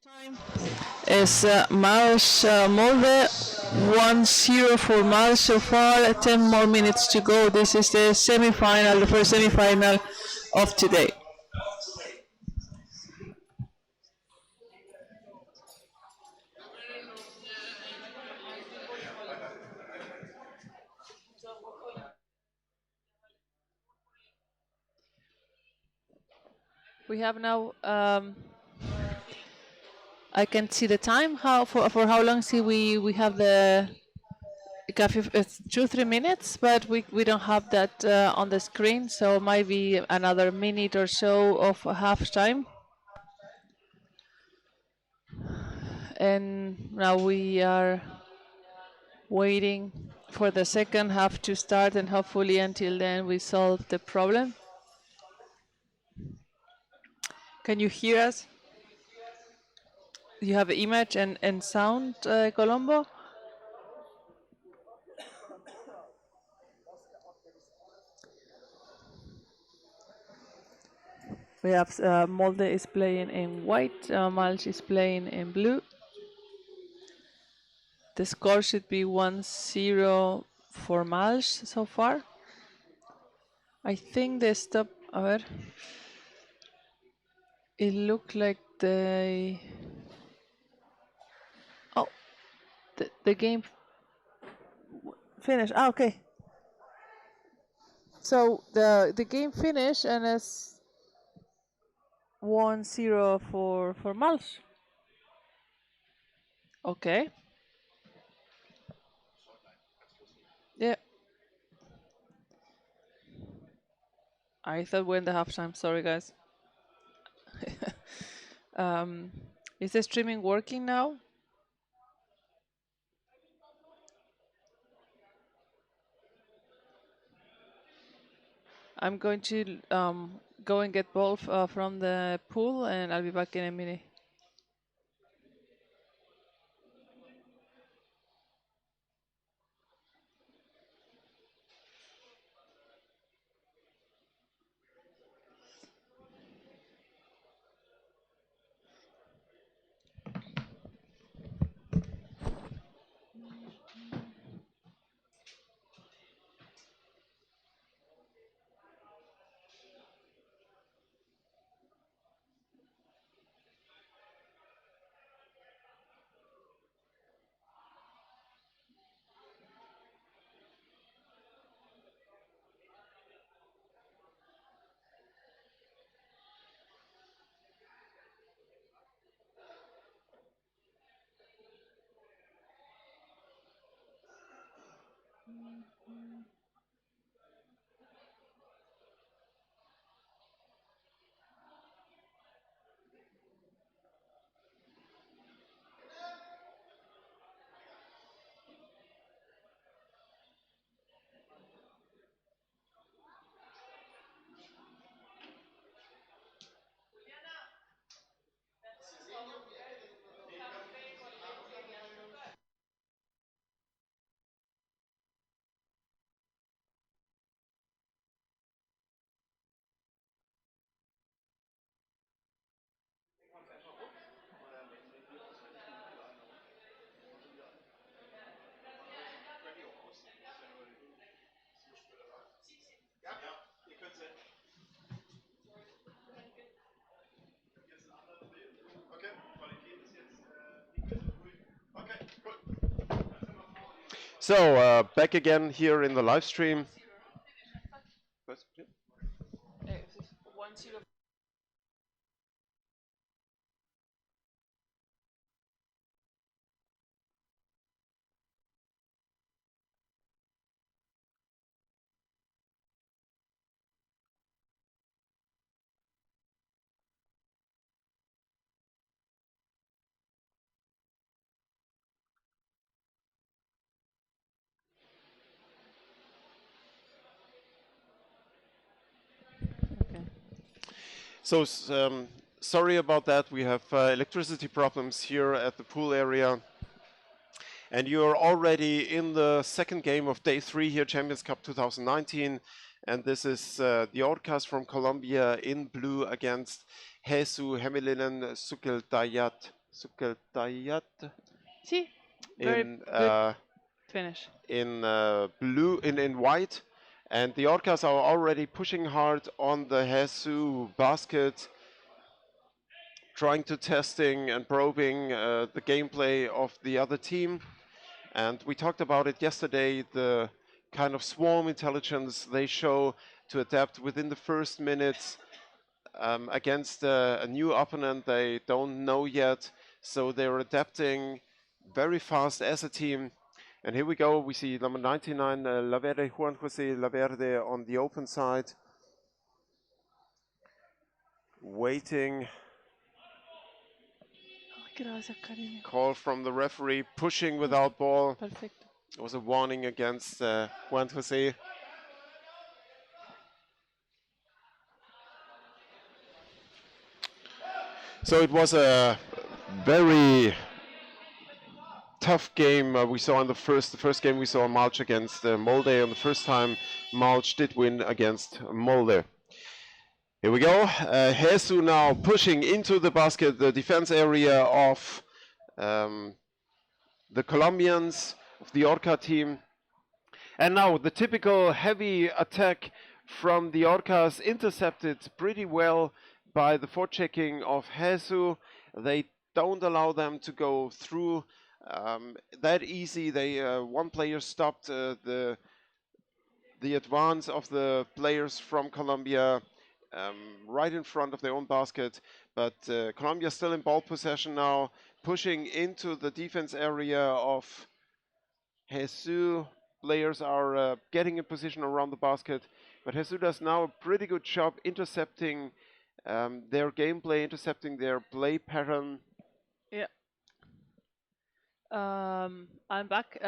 Time is Marsh Molde 1-0 for Marsh so far. 10 more minutes to go. This is the semi-final, the first semi-final of today. We have now. I can see the time. How for how long? See, we have the. It's 2-3 minutes, but we don't have that on the screen, so might be another minute or so of half time. And now we are waiting for the second half to start, and hopefully until then we solve the problem. Can you hear us? You have image and sound, Colombo? We have Molde is playing in white, Malch is playing in blue. The score should be 1-0 for Malch so far. I think they stop. A ver. It looked like they. Oh, the game finished. Ah, okay. So the game finished and it's 1-0 for Malch. Okay. Yeah. I thought we're in the halftime. Sorry, guys. Is the streaming working now? I'm going to go and get Wolf from the pool, and I'll be back in a minute. So back again here in the live stream. So sorry about that. We have electricity problems here at the pool area. And you're already in the second game of day 3 here, Champions Cup 2019. And this is the Orcas from Colombia in blue against Jesus Hemilinen Sukeldayat Sukeltayat See, very in good finish. blue in white, and the Orcas are already pushing hard on the Hesu basket, trying to testing and probing the gameplay of the other team. And we talked about it yesterday, the kind of swarm intelligence they show to adapt within the first minutes against a new opponent they don't know yet. So they're adapting very fast as a team. And here we go, we see number 99, Laverde, Juan Jose Laverde on the open side, waiting. Gracias, cariño. Call from the referee, pushing without ball. Perfecto. It was a warning against Juan Jose. So it was a very tough game we saw in the first game we saw Malch against Molde, and the first time Malch did win against Molde. Here we go. Hesu now pushing into the basket, the defense area of the Colombians, of the Orca team. And now the typical heavy attack from the Orcas, intercepted pretty well by the forechecking of Hesu. They don't allow them to go through that easy. They one player stopped the advance of the players from Colombia right in front of their own basket. But Colombia still in ball possession now, pushing into the defense area of Hesu. Players are getting in position around the basket, but Hesu does now a pretty good job intercepting their gameplay, intercepting their play pattern. Yeah. I'm back.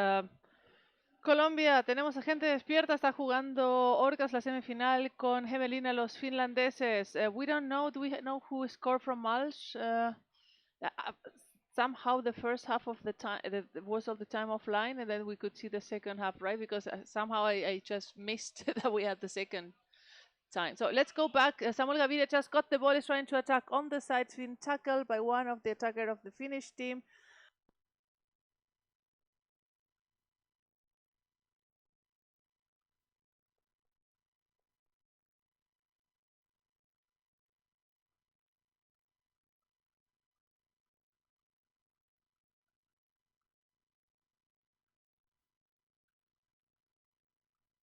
Colombia, tenemos a gente despierta, está jugando Orcas la semifinal con Gemelina, los finlandeses. We don't know, do we know who scored from Malch? Somehow the first half of the time was of the time offline, and then we could see the second half, right? Because somehow I just missed that we had the second time. So let's go back. Samuel Gaviria just got the ball, is trying to attack on the side, been tackled by one of the attacker of the Finnish team.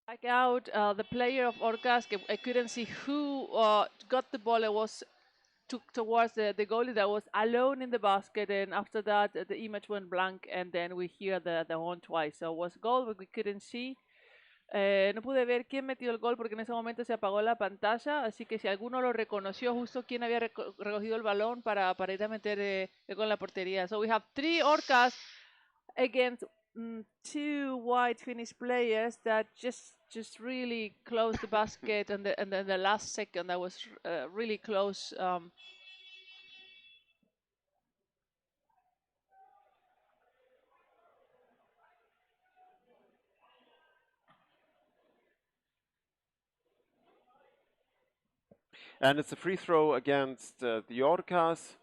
Back out, the player of Orcas, I couldn't see who got the ball. It was towards the goalie that was alone in the basket, and after that the image went blank, and then we hear the horn twice. So it was goal, but we couldn't see. No pude ver quién metió el gol porque en ese momento se apagó la pantalla, así que si alguno lo reconoció justo quién había recogido el balón para ir a meter el gol en la portería. So we have 3 Orcas against 2 white Finnish players that just really closed the basket, and then the last second that was really close. And it's a free throw against the Orcas.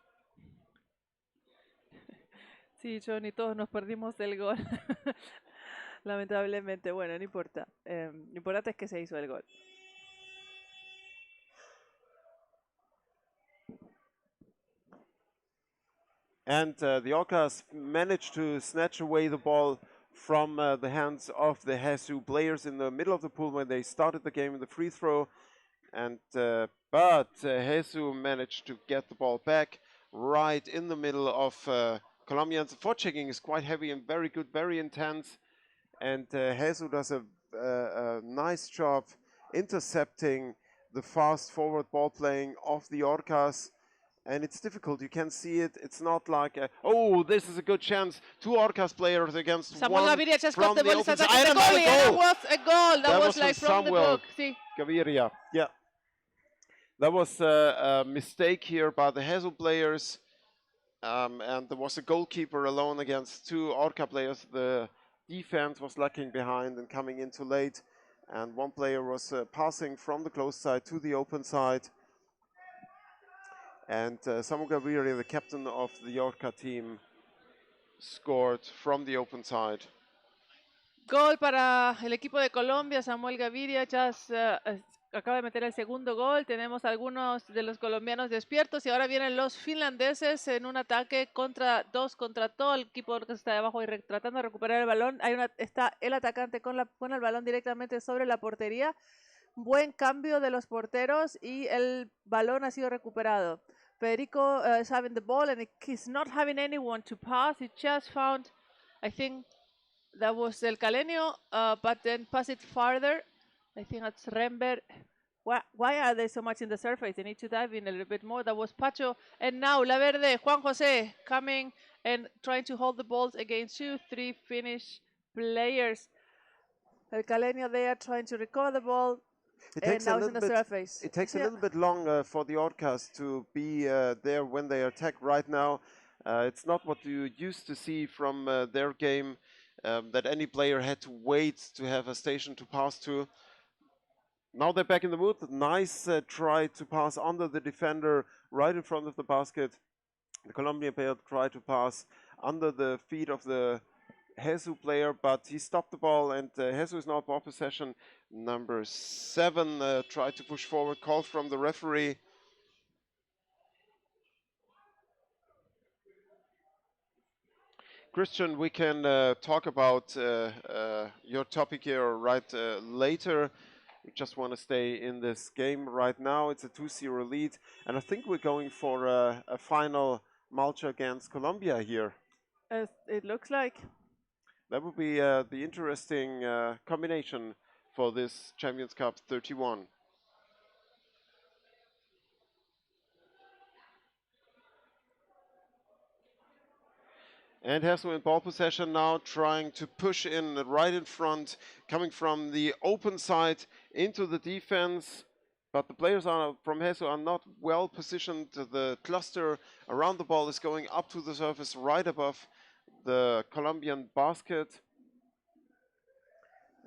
Sí, Johnny, todos nos perdimos del gol. Lamentablemente, bueno, no importa. Lo importante es que se hizo el gol. And the Orcas managed to snatch away the ball from the hands of the Hesu players in the middle of the pool when they started the game in the free throw. And but Hesu managed to get the ball back right in the middle of Colombians. The forechecking is quite heavy and very good, very intense. And Hesu does a nice job intercepting the fast forward ball playing of the Orcas. And it's difficult. You can see it. It's not like, oh, this is a good chance. 2 Orcas players against Samuel one Gaviria just from got the ball. open That side. was a goal. That was like from the Samuel book. See? Gaviria. Yeah. That was a mistake here by the Hesu players. And there was a goalkeeper alone against 2 Orca players. The defense was lacking behind and coming in too late. And one player was passing from the closed side to the open side. And Samu Gaviri, the captain of the Orca team, scored from the open side. Gol para el equipo de Colombia. Samuel Gaviria acaba de meter el segundo gol. Tenemos algunos de los colombianos despiertos y ahora vienen los finlandeses en un ataque contra todo el equipo que está de abajo y tratando de recuperar el balón. Está el atacante con el balón directamente sobre la portería. Buen cambio de los porteros y el balón ha sido recuperado. Federico is having the ball and he's not having anyone to pass. He just found, I think, that was El Calenio, but then pass it farther. I think that's Rember. Why are they so much in the surface? They need to dive in a little bit more. That was Pacho. And now La Verde, Juan Jose, coming and trying to hold the balls against 2-3 Finnish players. El Calenio there trying to recover the ball. And now it's in the surface. It takes a little bit longer for the Orcas to be there when they attack right now. It's not what you used to see from their game, that any player had to wait to have a station to pass to. Now they're back in the mood. Nice try to pass under the defender right in front of the basket. The Colombian player tried to pass under the feet of the Jesus player, but he stopped the ball, and Jesus is now ball possession. Number 7 tried to push forward, call from the referee. Christian, we can talk about your topic here right later. We just want to stay in this game right now. It's a 2-0 lead, and I think we're going for a final Malta against Colombia here. It looks like. That would be the interesting combination for this Champions Cup 31. And Hesu in ball possession now, trying to push in right in front, coming from the open side into the defense. But the players from Hesu are not well positioned. The cluster around the ball is going up to the surface right above the Colombian basket.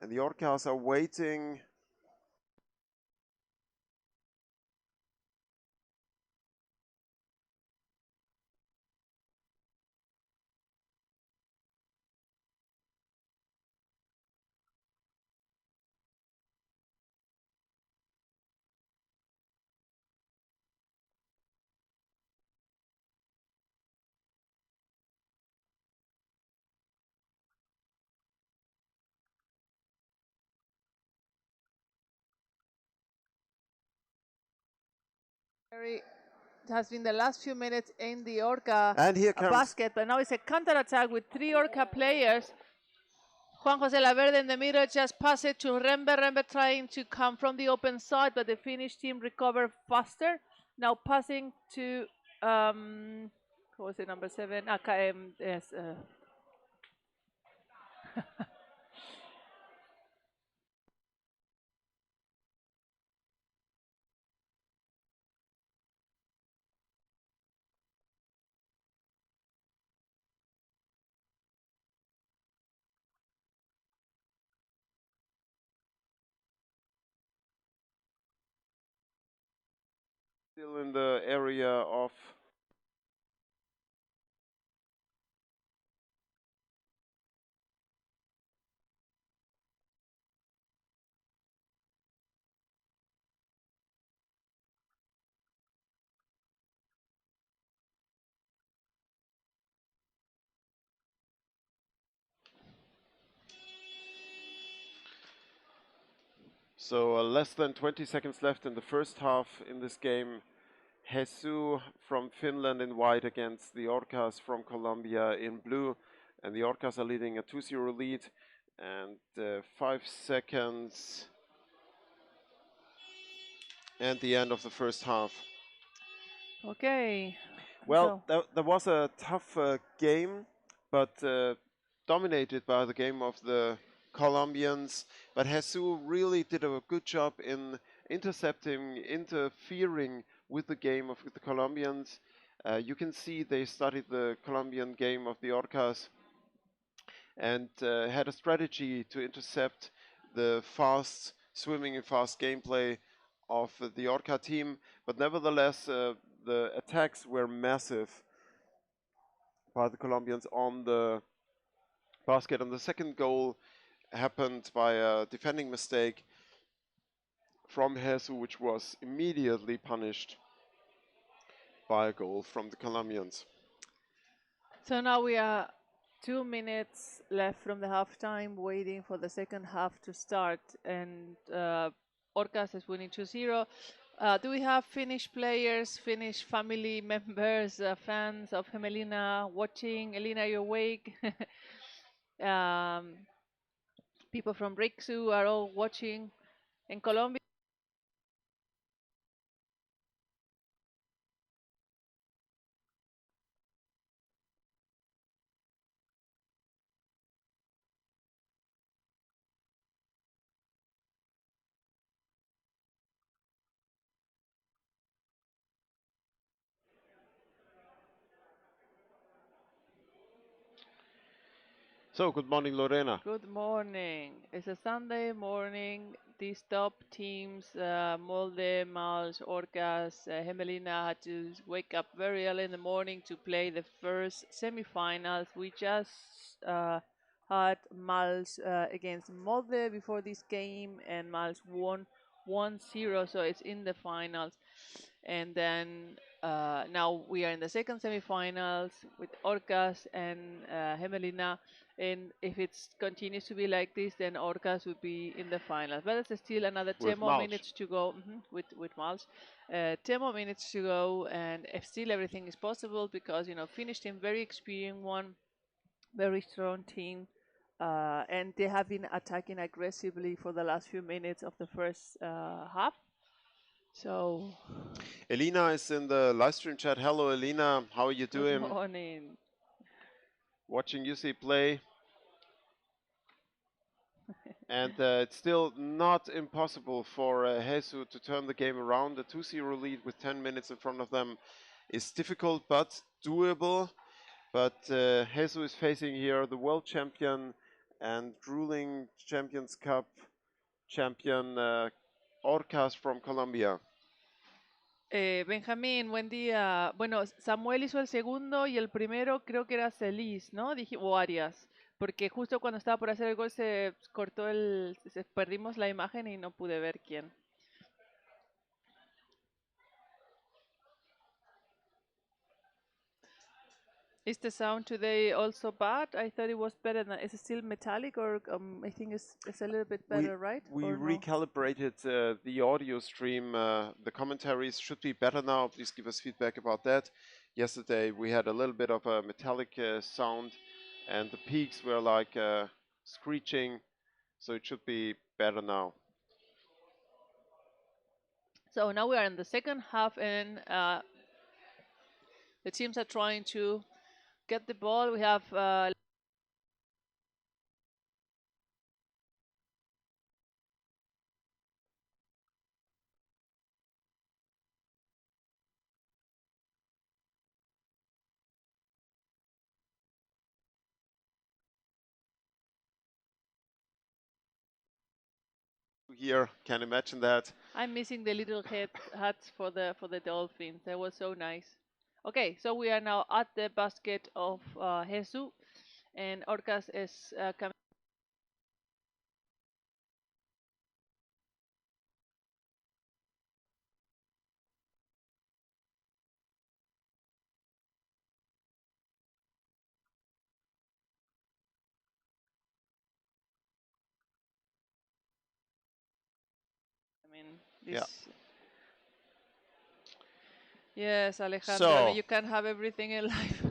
And the Orcas are waiting. It has been the last few minutes in the Orca And here comes basket, but now it's a counter attack with 3 Orca players. Juan Jose Laverde in the middle, just pass it to Rembe. Rembe trying to come from the open side, but the Finnish team recovered faster. Now passing to, what was it, number 7? Yes. still in the area of So less than 20 seconds left in the first half in this game. Hesu from Finland in white against the Orcas from Colombia in blue. And the Orcas are leading a 2-0 lead. And 5 seconds and the end of the first half. Okay. Well, that was a tough game, but dominated by the game of the Colombians. But Jesus really did a good job in interfering with the game of the Colombians. You can see they studied the Colombian game of the Orcas and had a strategy to intercept the fast swimming and fast gameplay of the Orca team. But nevertheless, the attacks were massive by the Colombians on the basket, and the second goal happened by a defending mistake from Jesus, which was immediately punished by a goal from the Colombians. So now we are 2 minutes left from the halftime, waiting for the second half to start, and Orcas is winning 2-0. Do we have Finnish players, Finnish family members, fans of Hemelina watching? Elina, you awake? um, People from Riksu are all watching. In Colombia, So, good morning, Lorena. good morning. It's a Sunday morning. These top teams, Molde, Mals, Orcas, Hemelina, had to wake up very early in the morning to play the first semifinals. We just had Mals against Molde before this game, and Mals won 1-0, so it's in the finals. And then now we are in the second semifinals with Orcas and Hemelina. And if it continues to be like this, then Orcas will be in the finals. But there's still another 10 With more Malch. minutes to go with Malch. 10 more minutes to go, and if still everything is possible because, Finnish team, very experienced one, very strong team. And they have been attacking aggressively for the last few minutes of the first half. So, Elina is in the live stream chat. Hello, Elina. How are you good doing? morning. Watching UC play. And it's still not impossible for Jesus to turn the game around. The 2-0 lead with 10 minutes in front of them is difficult but doable. But Jesus is facing here the world champion and ruling Champions Cup champion Orcas from Colombia. Benjamín, buen día. Bueno, Samuel hizo el segundo y el primero creo que era Celis, ¿no? O Arias, porque justo cuando estaba por hacer el gol se cortó perdimos la imagen y no pude ver quién. Is the sound today also bad? I thought it was better. Is it still metallic, or I think it's a little bit better, right? We Or no? recalibrated the audio stream. The commentaries should be better now. Please give us feedback about that. Yesterday we had a little bit of a metallic sound, and the peaks were like screeching, so it should be better now. So now we are in the second half, and the teams are trying to get the ball. We have Here, can imagine that. I'm missing the little hats for the dolphins. That was so nice. Okay, so we are now at the basket of Jesus, and Orcas is coming. I mean, this. Yeah. Yes, Alejandro. I So mean, you can't have everything in life.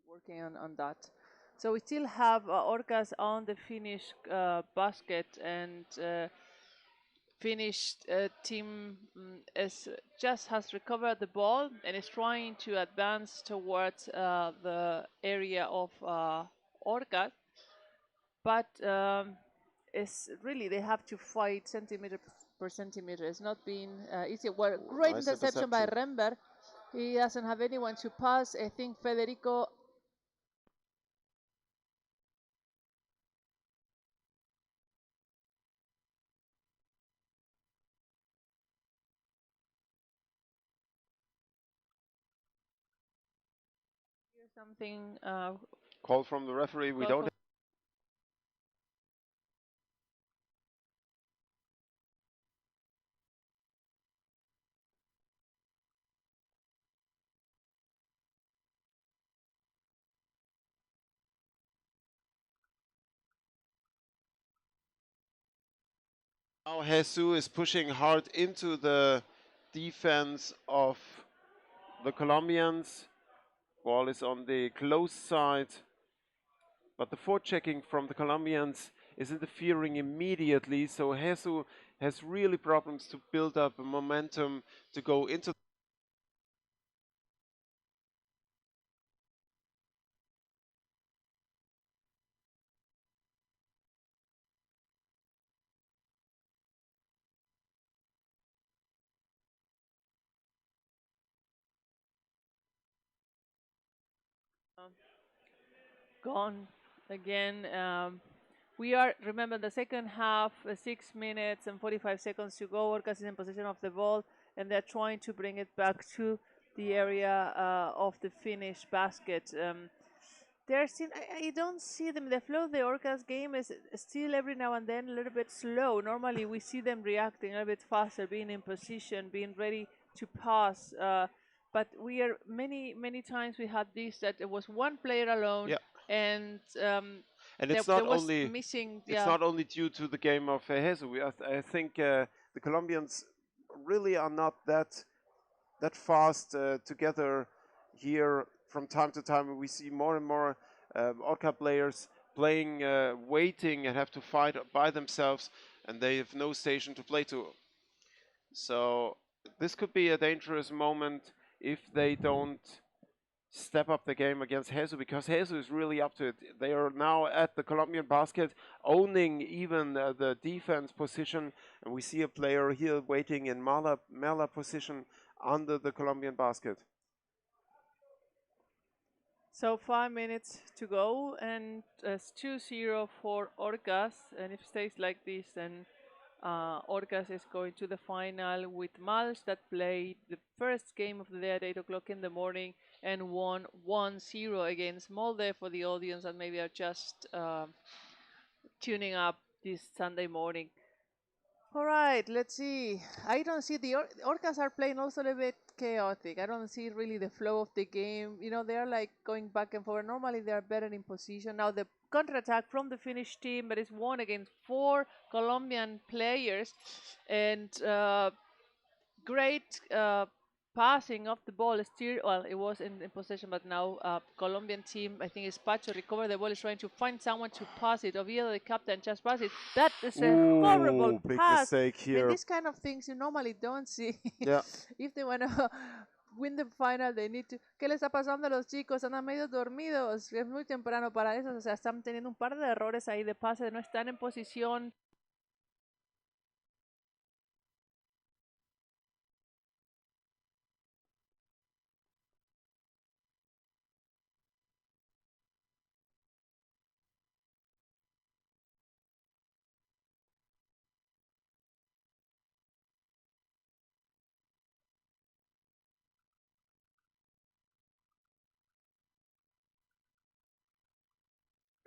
Working on that. So we still have Orcas on the Finnish basket, and Finnish team just has recovered the ball and is trying to advance towards the area of Orcas, but it's really they have to fight centimeter per centimeter. It's not been easy. Well, great nice interception by interception. Rember. He doesn't have anyone to pass. I think Federico. Something Call from the referee. We call don't. from Now Jesus is pushing hard into the defense of the Colombians. Ball is on the close side, but the forechecking from the Colombians is interfering immediately. So Jesus has really problems to build up a momentum to go into. gone again. We are, remember, the second half, 6 minutes and 45 seconds to go. Orcas is in possession of the ball, and they're trying to bring it back to the area of the Finnish basket. They're still, I don't see them. The flow of the Orcas game is still every now and then a little bit slow. Normally, we see them reacting a little bit faster, being in position, being ready to pass. But we are many times we had this that it was one player alone, Yeah, and and there was missing. it's Yeah. not only due to the game of Jesus. I think the Colombians really are not that fast together here. From time to time, we see more and more Orca players playing, waiting, and have to fight by themselves, and they have no station to play to. So this could be a dangerous moment if they don't step up the game against Jesus, because Jesus is really up to it. They are now at the Colombian basket, owning even the defense position, and we see a player here waiting in Mala position under the Colombian basket. So 5 minutes to go, and it's 2-0 for Orcas. And if it stays like this, then Orcas is going to the final with Malch, that played the first game of the day at 8 o'clock in the morning and won 1-0 against Molde, for the audience that maybe are just tuning up this Sunday morning. All right, let's see. I don't see the Orcas are playing also a little bit chaotic. I don't see really the flow of the game. You know, they're like going back and forward. Normally, they are better in position. Now, the counterattack from the Finnish team, but it's won against 4 Colombian players, and great passing of the ball. Still, well, it was in possession, but now Colombian team, I think it's Pacho, recover the ball, is trying to find someone to pass it. Oviedo, the captain, just pass it. That is a horrible Ooh, big pass. mistake I mean, here. these kind of things you normally don't see. Yeah. If they want to win the final, they need to. ¿Qué les está pasando a los chicos? Andan medio dormidos. Es muy temprano para eso. O sea, están teniendo un par de errores ahí de pase, no están en posición.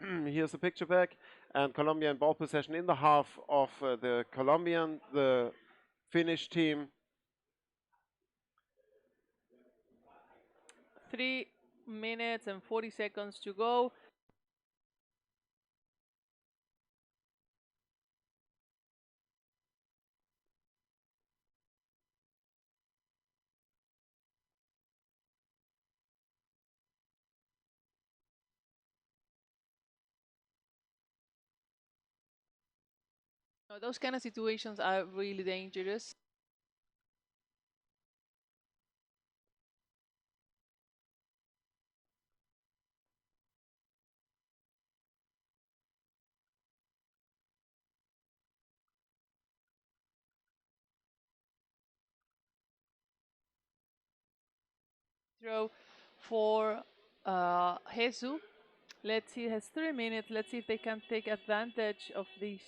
Here's the picture back, and Colombian ball possession in the half of the Finnish team. 3 minutes and 40 seconds to go. No, those kind of situations are really dangerous. throw for Jesus. Let's see, it has 3 minutes. Let's see if they can take advantage of this.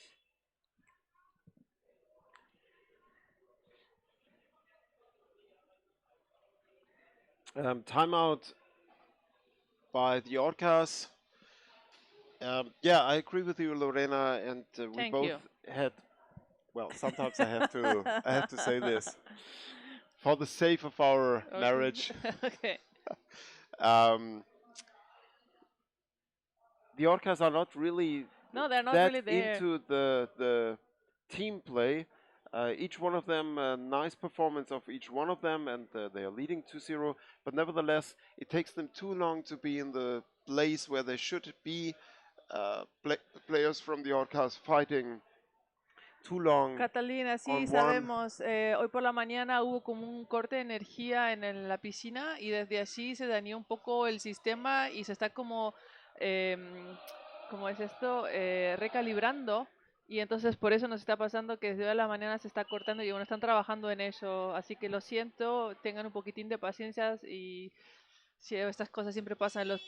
Timeout by the Orcas. Yeah, I agree with you, Lorena, and we Thank both you. had. Well, sometimes I have to say this for the sake of our Okay. marriage. Okay. Um, the Orcas are not really No, they're not that really there. into the team play. Each one of them, a nice performance of each one of them, and they are leading 2-0. But nevertheless, it takes them too long to be in the place where they should be. Players from the Orcas fighting too long Catalina, sí, on one. sabemos. Hoy por la mañana hubo como un corte de energía la piscina y desde allí se dañó un poco el sistema y se está como, ¿cómo es esto? Recalibrando. Y entonces por eso nos está pasando que desde hoy a la mañana se está cortando y bueno, están trabajando en eso. Así que lo siento, tengan un poquitín de paciencia y sí, estas cosas siempre pasan en las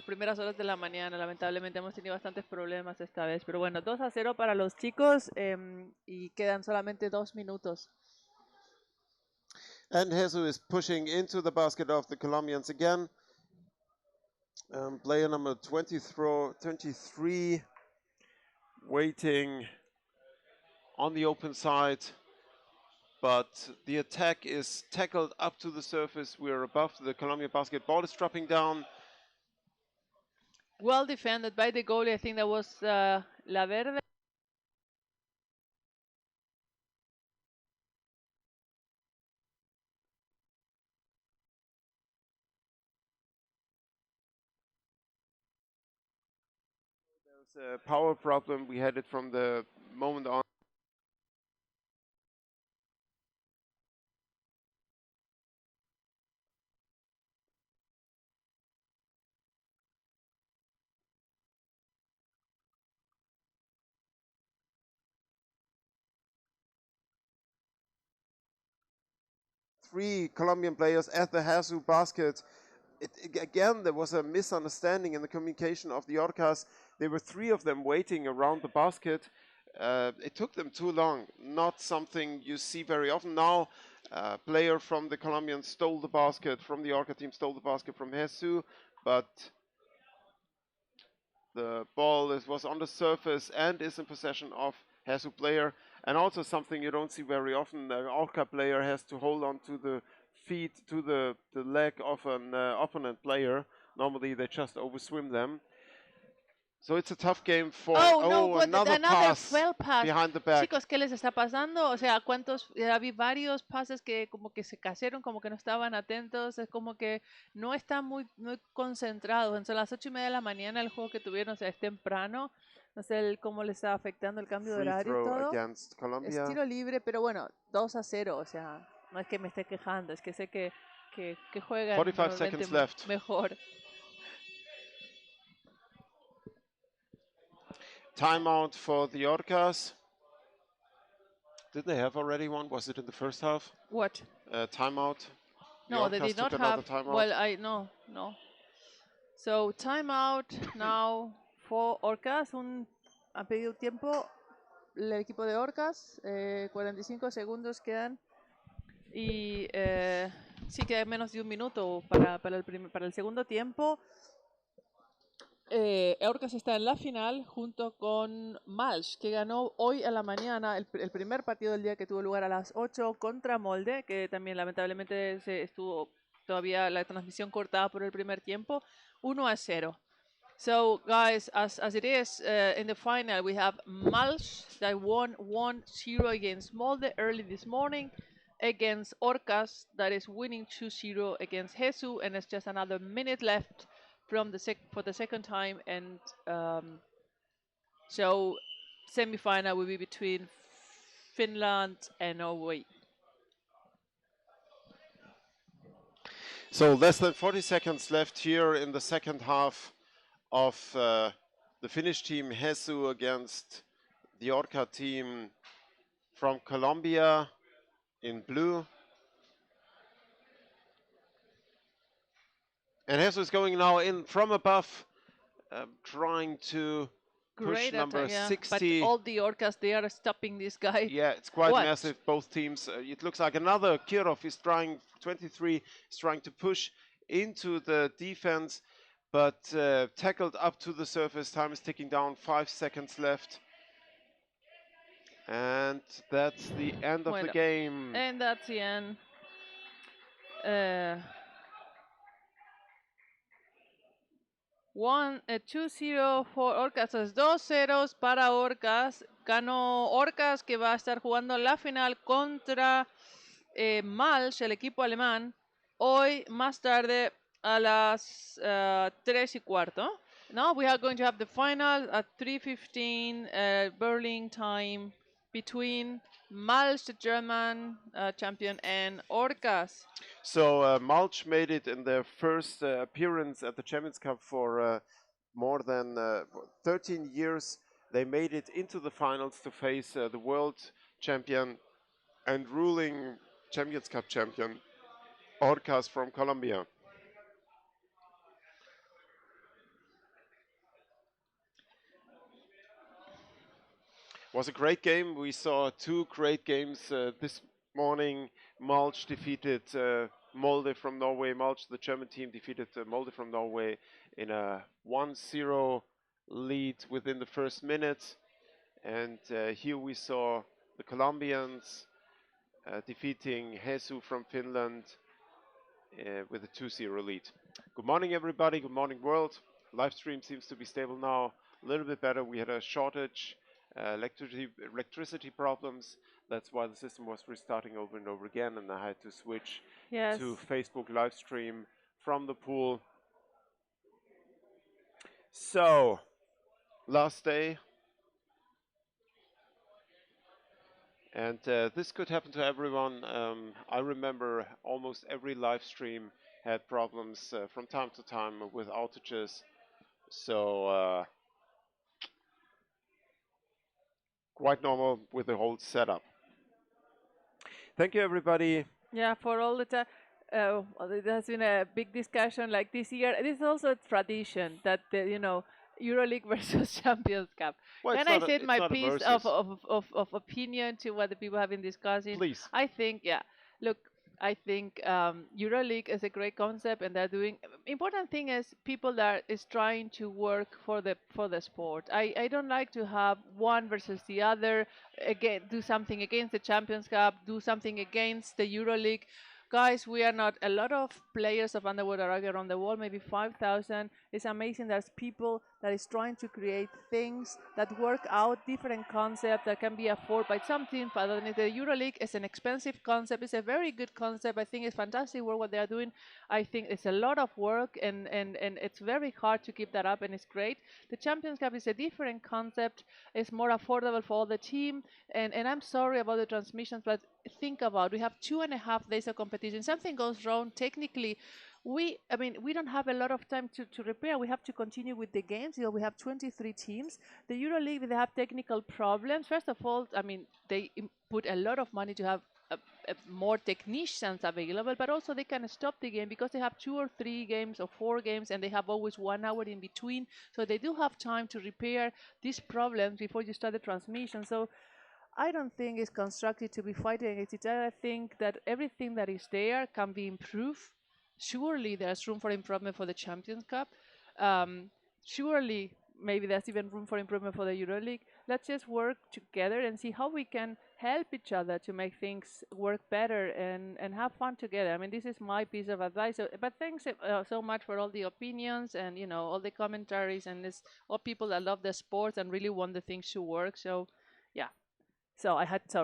primeras horas de la mañana. Lamentablemente hemos tenido bastantes problemas esta vez. Pero bueno, 2-0 para los chicos y quedan solamente 2 minutos. And Jesus is pushing into the basket of the Colombians again. Player number 23 waiting on the open side. But the attack is tackled up to the surface. We're above the Colombian basket. Ball is dropping down. Well defended by the goalie. I think that was La Verde. There's a power problem. We had it from the moment on. Three Colombian players at the Hasu basket. Again, there was a misunderstanding in the communication of the Orcas. There were three of them waiting around the basket. It took them too long. Not something you see very often. Now, a player from the Colombians stole the basket, from the Orca team stole the basket from Jesu, but the ball was on the surface and is in possession of Jesu player. And also something you don't see very often, the Orca player has to hold on to the feet, to the leg of an opponent player. Normally they just overswim them. So it's a tough game for... Oh, no, another another pass fell pass. behind the back. Chicos, ¿qué les está pasando? O sea, ¿cuántos? Había varios pases que como que se cayeron, como que no estaban atentos, es como que no están muy concentrados. Son las 8:30 de la mañana el juego que tuvieron, o sea, es temprano. No sé cómo les está afectando el cambio de Free horario y throw todo. against Es Colombia. tiro libre, pero bueno, 2-0, o sea, no es que me esté quejando, es que sé que juegan 45 normalmente seconds left. mejor. Timeout for the Orcas. Did they have already one? Was it in the first half? What? Timeout. The No, they Orcas did not took another have. timeout. Well, no. So, timeout now for Orcas. Ha pedido tiempo el equipo de Orcas. 45 segundos quedan. Y sí, queda menos de un minuto para el segundo tiempo. Orcas está en la final junto con Malch, que ganó hoy a la mañana el primer partido del día, que tuvo lugar a las 8 contra Molde, que también lamentablemente se estuvo todavía la transmisión cortada por el primer tiempo, 1-0. So guys, as it is in the final, we have Malch that won 1-0 against Molde early this morning, against Orcas that is winning 2-0 against Jesus, and it's just another minute left for the second time, and so semi-final will be between Finland and Norway. So less than 40 seconds left here in the second half of the Finnish team Hesu against the Orca team from Colombia in blue. And Jesus is going now in from above, trying to push Great number attack, yeah. But 60. all the Orcas, they are stopping this guy. Yeah, it's quite What? massive, both teams. It looks like another Kirov is trying, 23, is trying to push into the defense, but tackled up to the surface. Time is ticking down, 5 seconds left. And that's the end of the Bueno, game. and that's the end. Uh, 2-0 for Orcas, es 2-0 para Orcas. Ganó Orcas, que va a estar jugando la final contra Malch, el equipo alemán, hoy más tarde a las 3:15. Now we are going to have the final at 3:15 Berlin time between Malch, the German champion, and Orcas. So Mulch made it in their first appearance at the Champions Cup for more than 13 years. They made it into the finals to face the world champion and ruling Champions Cup champion, Orcas from Colombia. Was a great game. We saw two great games this morning. Mulch defeated Molde from Norway. Mulch, the German team, defeated Molde from Norway in a 1-0 lead within the first minute. And here we saw the Colombians defeating Jesus from Finland with a 2-0 lead. Good morning, everybody. Good morning, world. Live stream seems to be stable now. A little bit better. We had a shortage, electricity problems. That's why the system was restarting over and over again, and I had to switch to Facebook live stream from the pool. So, last day. And this could happen to everyone. I remember almost every live stream had problems from time to time with outages. So quite normal with the whole setup. Thank you, everybody. Yeah, for all the time. There has been a big discussion like this year. It is also a tradition that EuroLeague versus Champions Cup. Well, Can I say it's my not a piece versus. of opinion to what the people have been discussing? Please. I think, yeah. Look, I think EuroLeague is a great concept, and they're doing. Important thing is people that is trying to work for the sport. I don't like to have one versus the other. Again, do something against the Champions Cup, do something against the EuroLeague. Guys, we are not a lot of players of underwater rugby around the world, maybe 5,000. It's amazing there's people that is trying to create things that work out different concepts that can be afforded by some team. But the EuroLeague is an expensive concept. It's a very good concept. I think it's fantastic work what they are doing. I think it's a lot of work and it's very hard to keep that up, and it's great. The Champions Cup is a different concept. It's more affordable for all the team. And I'm sorry about the transmissions, but think about, we have 2.5 days of competition. Something goes wrong technically, we don't have a lot of time to repair. We have to continue with the games. We have 23 teams. The EuroLeague, they have technical problems. First of all, they put a lot of money to have more technicians available, but also they can stop the game because they have 2 or 3 games or 4 games, and they have always 1 hour in between. So they do have time to repair these problems before you start the transmission. So I don't think it's constructive to be fighting against each other. I think that everything that is there can be improved. Surely there's room for improvement for the Champions Cup. Surely maybe there's even room for improvement for the EuroLeague. Let's just work together and see how we can help each other to make things work better and have fun together. I mean, this is my piece of advice. But thanks so much for all the opinions and all the commentaries, and it's all people that love the sport and really want the things to work. So yeah. So I had to,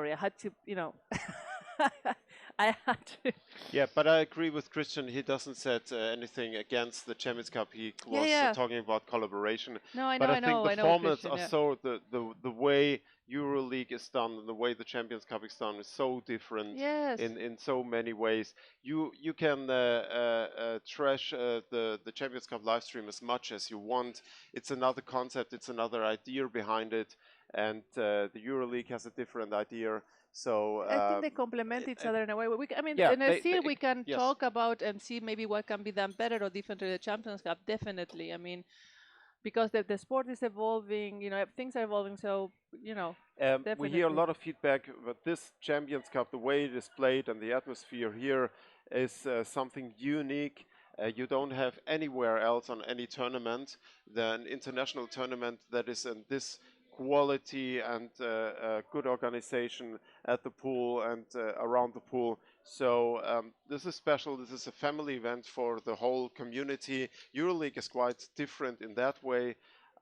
I had to. Yeah, but I agree with Christian. He doesn't said anything against the Champions Cup. He was Yeah. talking about collaboration. No, I But know, I think the I know, formats Christian, are yeah. so the way EuroLeague is done and the way the Champions Cup is done is so different. Yes. In so many ways. You can trash the Champions Cup live stream as much as you want. It's another concept. It's another idea behind it. and the EuroLeague has a different idea. So I think they complement each other in a way. I mean, yeah, in a still we can yes. talk about and see maybe what can be done better or different to the Champions Cup. Definitely. I mean, because the sport is evolving, things are evolving. So, We hear a definitely. lot of feedback, but this Champions Cup, the way it is played and the atmosphere here is something unique. You don't have anywhere else on any tournament than international tournament that is in this quality and good organization at the pool and around the pool. So this is special. This is a family event for the whole community. EuroLeague is quite different in that way.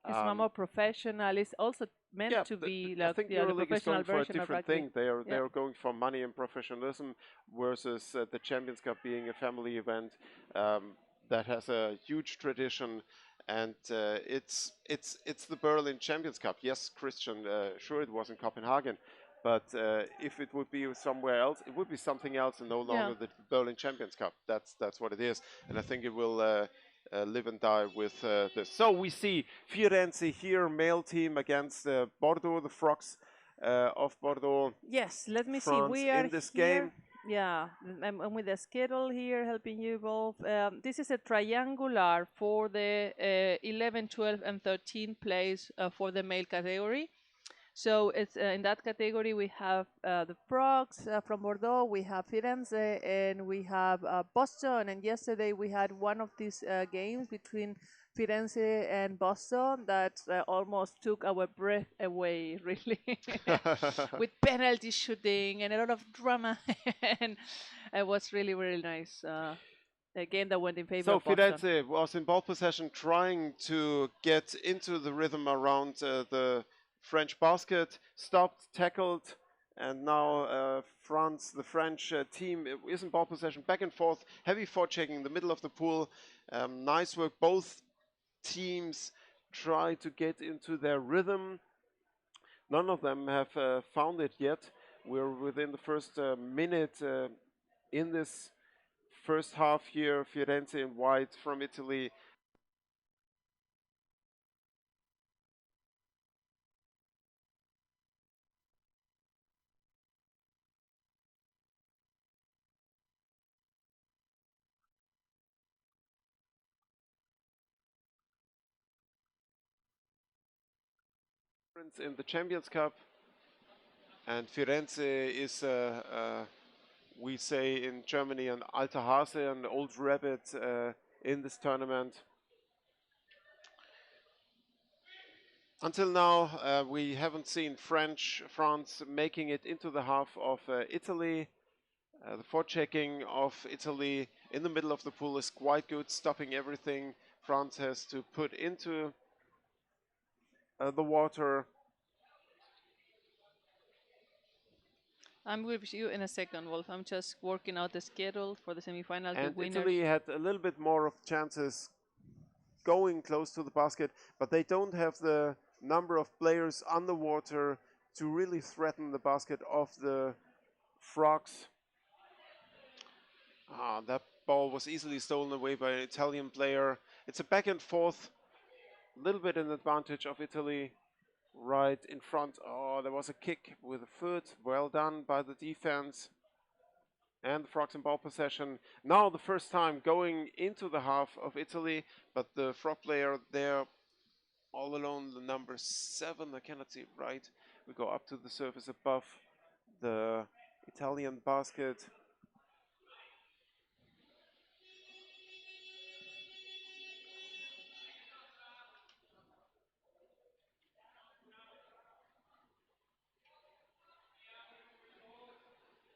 It's more professional. It's also meant to be I like think the EuroLeague is professional going for a version of different rugby. thing. They are going for money and professionalism, versus the Champions Cup being a family event that has a huge tradition, and it's the Berlin Champions Cup. Yes, Christian, sure it was in Copenhagen, but if it would be somewhere else, it would be something else and no Yeah. longer the Berlin Champions Cup. That's what it is, and I think it will. Live and die with this. So we see Firenze here, male team against Bordeaux, the Frogs of Bordeaux, Yes, let me see. France We are in this here. game. Yeah, I'm with the schedule here, helping you both. This is a triangular for the 11, 12, and 13 place for the male category. So it's in that category we have the Frogs from Bordeaux, we have Firenze, and we have Boston. And yesterday we had one of these games between Firenze and Boston that almost took our breath away, really, with penalty shooting and a lot of drama, and it was really really nice. A game that went in favor So of Boston. Firenze was in ball possession, trying to get into the rhythm around the French basket, stopped, tackled, and now France, the French team, is in ball possession, back and forth, heavy forechecking in the middle of the pool. Nice work. Both teams try to get into their rhythm. None of them have found it yet. We're within the first minute in this first half here. Firenze in white from Italy. In the Champions Cup, and Firenze is, we say in Germany, an alter Hase, an old rabbit in this tournament. Until now, we haven't seen France making it into the half of Italy. The forechecking of Italy in the middle of the pool is quite good, stopping everything France has to put into the water. I'm with you in a second, Wolf. I'm just working out the schedule for the semifinals, the And winners. Italy had a little bit more of chances going close to the basket, but they don't have the number of players underwater to really threaten the basket of the Frogs. That ball was easily stolen away by an Italian player. It's a back and forth, a little bit an advantage of Italy right in front. Oh, there was a kick with a foot. Well done by the defense. And the Frogs in ball possession. Now the first time going into the half of Italy, but the Frog player there all alone, the number 7, I cannot see it right. We go up to the surface above the Italian basket.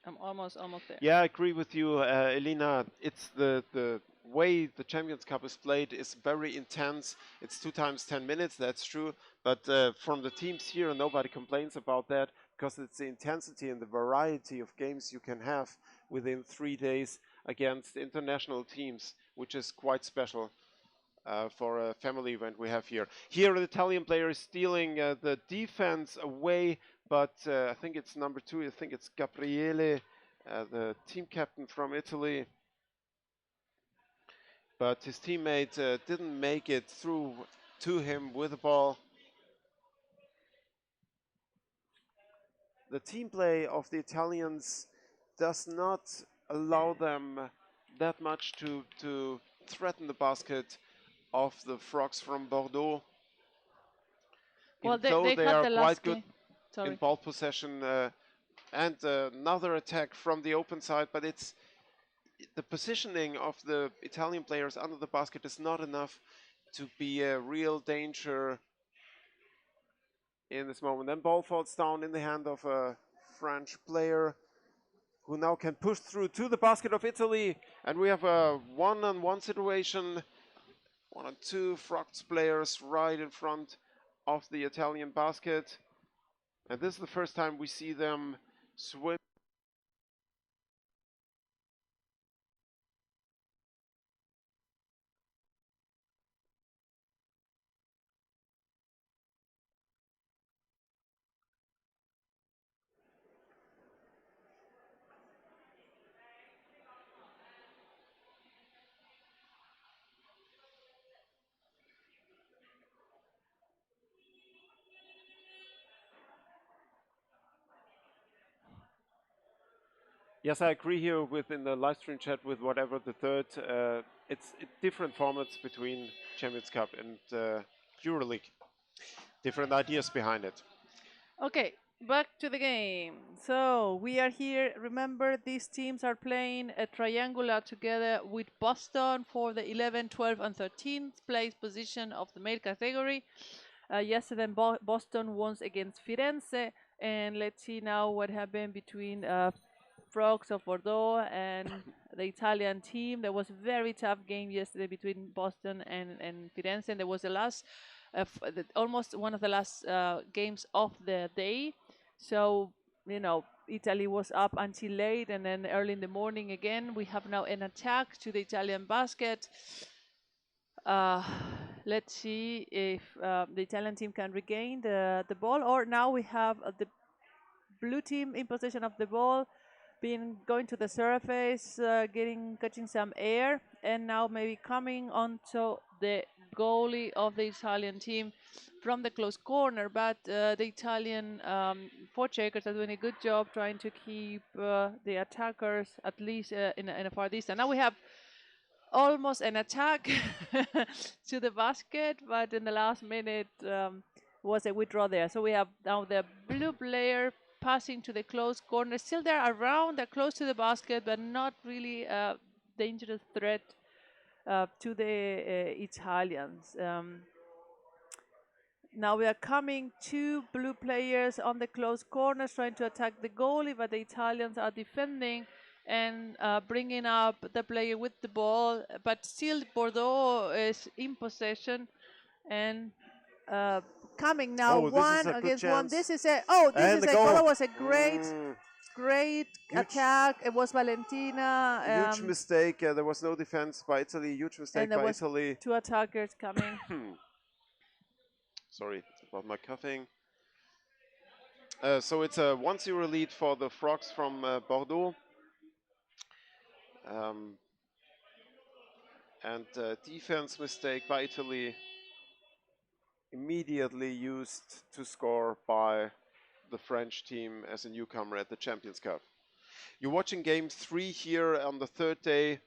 I'm almost there. Yeah, I agree with you, Elina. It's the way the Champions Cup is played is very intense. It's 2 times 10 minutes, that's true. But from the teams here, nobody complains about that, because it's the intensity and the variety of games you can have within 3 days against international teams, which is quite special for a family event we have here. Here, the Italian player is stealing the defense away, but I think it's number 2. I think it's Gabriele, the team captain from Italy. But his teammate didn't make it through to him with the ball. the team play of the Italians does not allow them that much to threaten the basket of the Frogs from Bordeaux. Well, Even though they they had are the quite last good game. in Sorry. ball possession, and another attack from the open side, but it's the positioning of the Italian players under the basket is not enough to be a real danger in this moment. Then ball falls down in the hand of a French player who now can push through to the basket of Italy, and we have a one-on-one situation. 1 on 2 Frogs players right in front of the Italian basket, and this is the first time we see them swim. Yes, I agree here in the live stream chat with whatever the third. It's different formats between Champions Cup and EuroLeague. Different ideas behind it. Okay, back to the game. So we are here. Remember, these teams are playing a triangular together with Boston for the 11, 12, and 13th place position of the male category. Yesterday, Boston won against Firenze. And let's see now what happened between Frogs of Bordeaux and the Italian team. There was a very tough game yesterday between Boston and Firenze. And there was the last, almost one of the last games of the day. So, you know, Italy was up until late, and then early in the morning again. We have now an attack to the Italian basket. Let's see if the Italian team can regain the ball, or now we have the blue team in possession of the ball, going to the surface, catching some air, and now maybe coming onto the goalie of the Italian team from the close corner. But the Italian forecheckers are doing a good job trying to keep the attackers at least in a far distance. Now we have almost an attack to the basket, but in the last minute was a withdraw there. So we have now the blue player passing to the close corner. Still they're around, they're close to the basket, but not really a dangerous threat to the Italians. Now we are coming two blue players on the close corners trying to attack the goalie, but the Italians are defending and bringing up the player with the ball. But still Bordeaux is in possession and coming now Oh, this is one a good against one. This chance. is this And is the a goal. goal. It was a great Huge, attack. It was Valentina. huge mistake. There was no defense by Italy. Huge mistake And there by was Italy. two attackers coming. Sorry about my coughing. So it's a 1-0 lead for the Frogs from Bordeaux. And defense mistake by Italy immediately used to score by the French team as a newcomer at the Champions Cup. You're watching game 3 here on the third day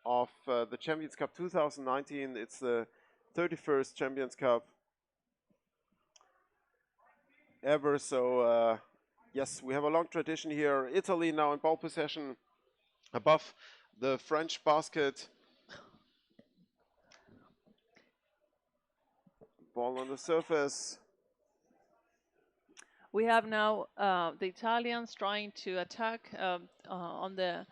of the Champions Cup 2019. It's the 31st Champions Cup ever. So yes, we have a long tradition here. Italy now in ball possession above the French basket. Ball on the surface. We have now the Italians trying to attack on the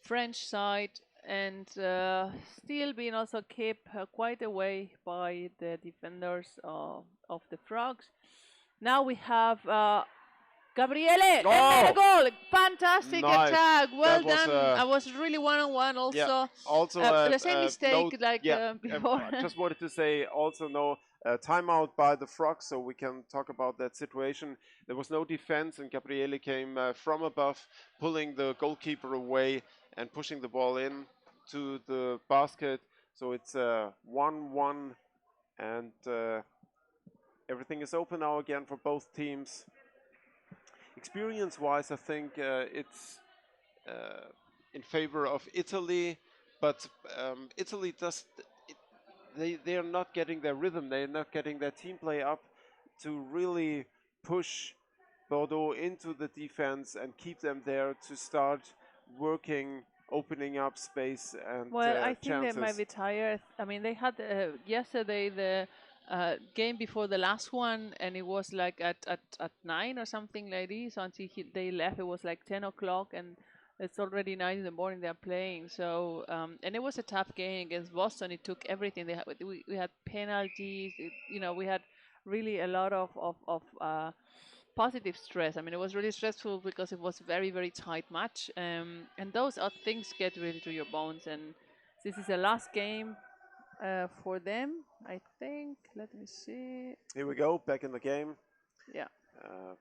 French side, and still being also kept quite away by the defenders of the Frogs. Now we have Gabriele and made a goal. Fantastic Nice. attack. Well That was, done. I was really one-on-one also. Yeah. Also, the same mistake like before. I just wanted to say also no timeout by the Frogs, so we can talk about that situation. There was no defense, and Gabriele came from above, pulling the goalkeeper away and pushing the ball in to the basket. So it's 1-1, and everything is open now again for both teams. experience-wise, I think it's uh, in favor of Italy, but Italy does. They are not getting their rhythm. They are not getting their team play up to really push Bordeaux into the defense and keep them there to start working, opening up space and Well, I think they might chances. be tired. I mean, they had yesterday the game before the last one, and it was like at 9 or something like this. Until they left, it was like 10 o'clock, and it's already 9 in the morning. They're playing, so and it was a tough game against Boston. It took everything. We had penalties. We had really a lot of positive stress. I mean, it was really stressful because it was very, very tight match. And those are things get really to your bones. And this is the last game for them, I think. Let me see. Here we go, back in the game. Yeah. Uh,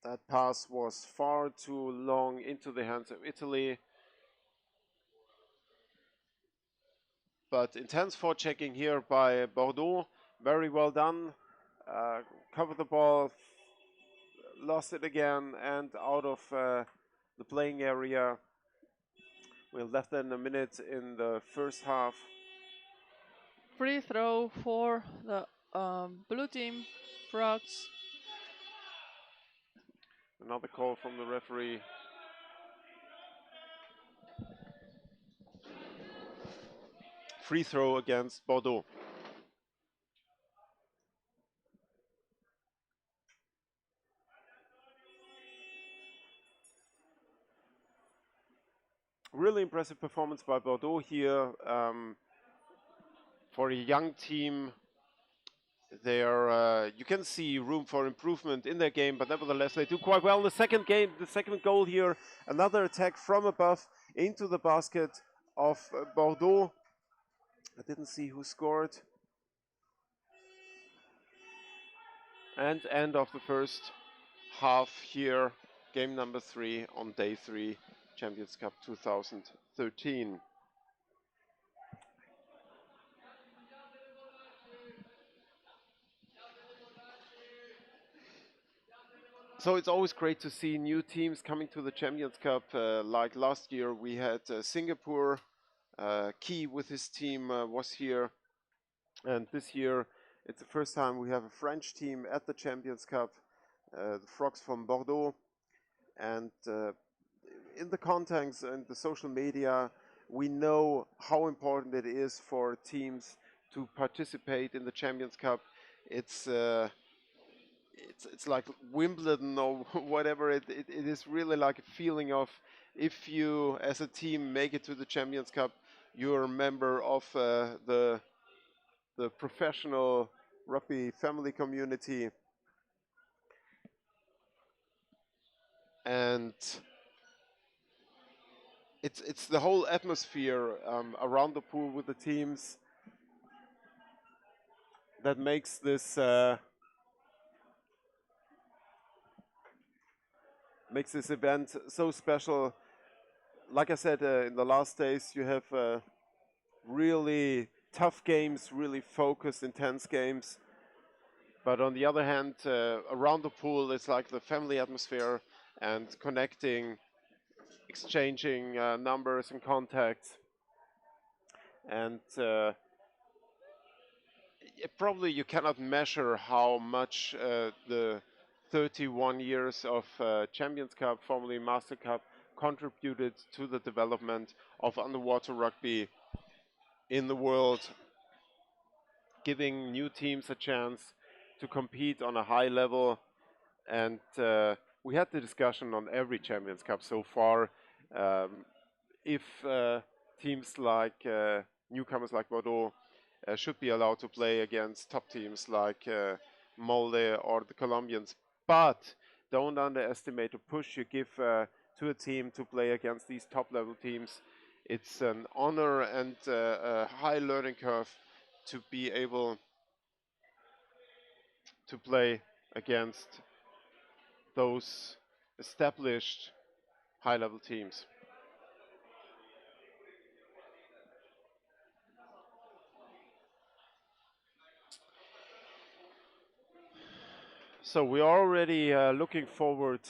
that pass was far too long into the hands of Italy. But intense forechecking here by Bordeaux. Very well done. Covered the ball, lost it again, and out of the playing area. We're less than a minute in the first half. Free throw for the blue team, Frogs. Another call from the referee. Free throw against Bordeaux. Really impressive performance by Bordeaux here. For a young team, you can see room for improvement in their game, but nevertheless they do quite well. In the second goal here, another attack from above into the basket of Bordeaux. I didn't see who scored. And end of the first half here, game number 3 on day 3, Champions Cup 2013. So it's always great to see new teams coming to the Champions Cup. Like last year, we had Singapore. Key with his team was here. And this year, it's the first time we have a French team at the Champions Cup, the Frogs from Bordeaux. And in the context and the social media, we know how important it is for teams to participate in the Champions Cup. It's like Wimbledon or whatever. It is really like a feeling of, if you as a team make it to the Champions Cup, you're a member of the professional rugby family community. And it's the whole atmosphere around the pool with the teams that makes this event so special. Like I said, in the last days, you have really tough games, really focused, intense games. But on the other hand, around the pool, it's like the family atmosphere and connecting, exchanging numbers and contacts. And probably you cannot measure how much the 31 years of Champions Cup, formerly Master Cup, contributed to the development of underwater rugby in the world, giving new teams a chance to compete on a high level. And we had the discussion on every Champions Cup so far. If teams like newcomers like Bordeaux should be allowed to play against top teams like Molde or the Colombians. But don't underestimate the push you give to a team to play against these top level teams. It's an honor and a high learning curve to be able to play against those established high level teams. So we are already looking forward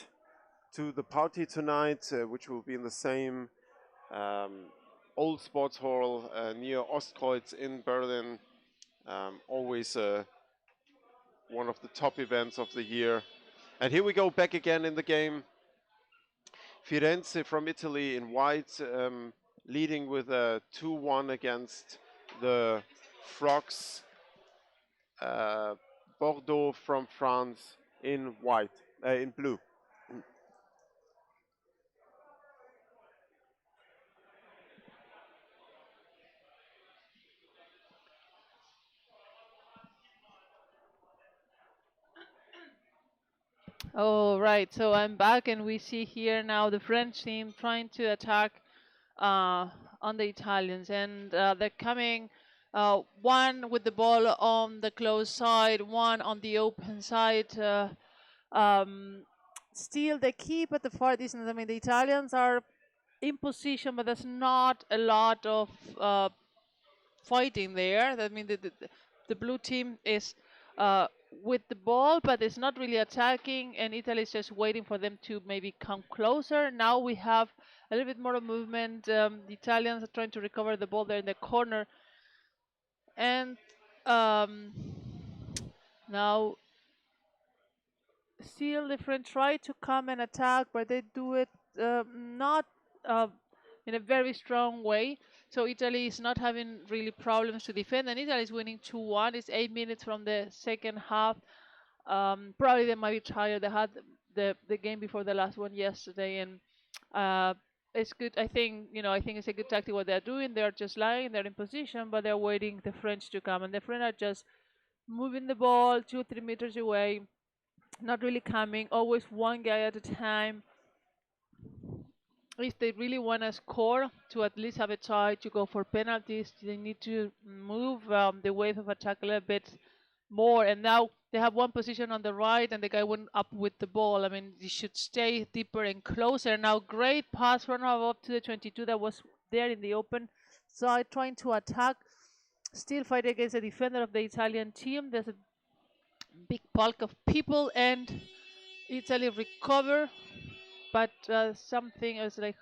to the party tonight, which will be in the same old sports hall near Ostkreuz in Berlin. Always one of the top events of the year. And here we go back again in the game. Firenze from Italy in white, leading with a 2-1 against the Frogs. Bordeaux from France in white, in blue. Oh, right. So I'm back, and we see here now the French team trying to attack on the Italians, and they're coming one with the ball on the close side, one on the open side. Um, Still, they keep at the far distance. I mean, the Italians are in position, but there's not a lot of fighting there. I mean, the blue team is with the ball, but it's not really attacking, and Italy is just waiting for them to maybe come closer. Now we have a little bit more of movement. The Italians are trying to recover the ball there in the corner, and um, now still the French try to come and attack, but they do it not uh, in a very strong way. So Italy is not having really problems to defend, and Italy is winning 2-1. It's 8 minutes from the second half. Probably they might be tired. They had the game before the last one yesterday, and it's good. I think it's a good tactic what they're doing. They're just lying. They're in position, but they're waiting the French to come, and the French are just moving the ball 2-3 meters away, not really coming. Always one guy at a time. If they really want to score, to at least have a try to go for penalties, they need to move the wave of attack a little bit more. And now they have one position on the right, and the guy went up with the ball. I mean, you should stay deeper and closer. Now, great pass run up to the 22 that was there in the open side, trying to attack. Still fight against the defender of the Italian team. There's a big bulk of people, and Italy recover, but something is like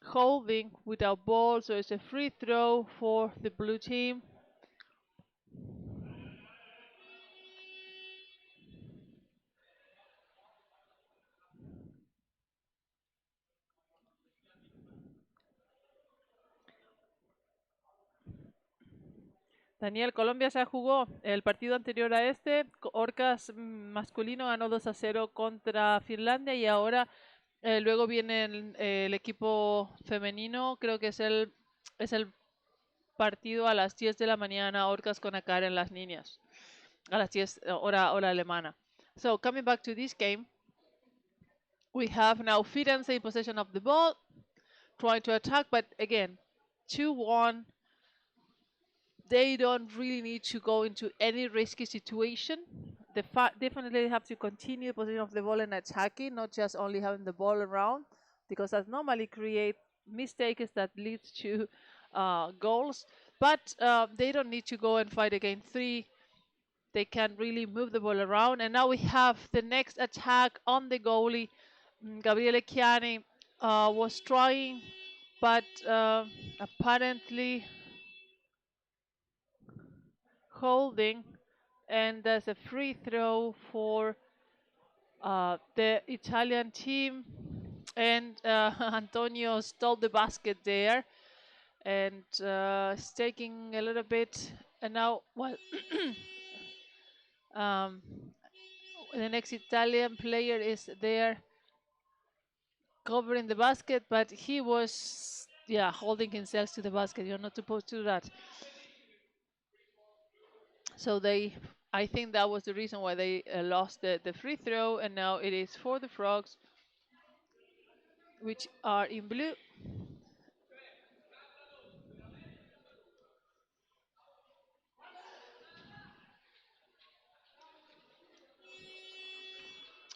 holding without ball, so it's a free throw for the blue team. Daniel, Colombia ya jugó el partido anterior a este. Orcas masculino ganó 2-0 contra Finlandia, y ahora luego viene el equipo femenino. Creo que es el partido a las 10 de la mañana, Orcas con Acar en las niñas. A las 10 hora alemana. So coming back to this game, we have now Firenze in possession of the ball, trying to attack, but again, 2-1. They don't really need to go into any risky situation. They definitely have to continue position of the ball and attacking, not just only having the ball around, because that normally create mistakes that leads to goals. But they don't need to go and fight against three. They can really move the ball around. And now we have the next attack on the goalie. Gabriele Chiani was trying, but apparently holding, and there's a free throw for the Italian team, and Antonio stole the basket there, and it's taking a little bit, and now, well, the next Italian player is there covering the basket, but he was, holding himself to the basket. You're not supposed to do that. So I think that was the reason why they lost the free throw, and now it is for the Frogs, which are in blue.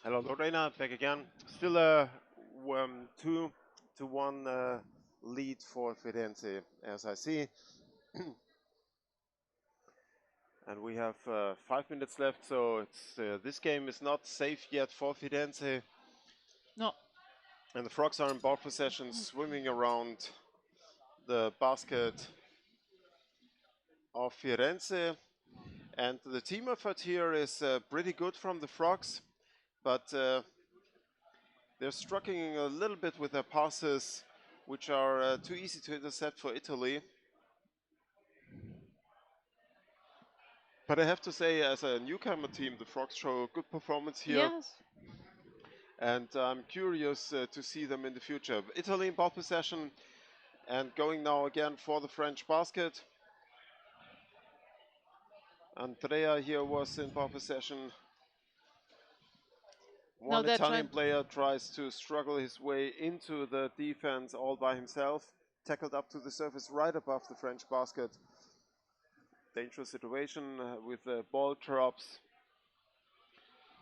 Hello, Lorena, back again. Still a 2-1 lead for Firenze, as I see. And we have 5 minutes left, so this game is not safe yet for Firenze. No. And the Frogs are in ball possession, swimming around the basket of Firenze. And the team effort here is pretty good from the Frogs, but they're struggling a little bit with their passes, which are too easy to intercept for Italy. But I have to say, as a newcomer team, the Frogs show a good performance here. Yes. And I'm curious to see them in the future. Italy in ball possession and going now again for the French basket. Andrea here was in ball possession. Now One they're Italian trying. player tries to struggle his way into the defense all by himself. Tackled up to the surface right above the French basket. Dangerous situation with the ball drops.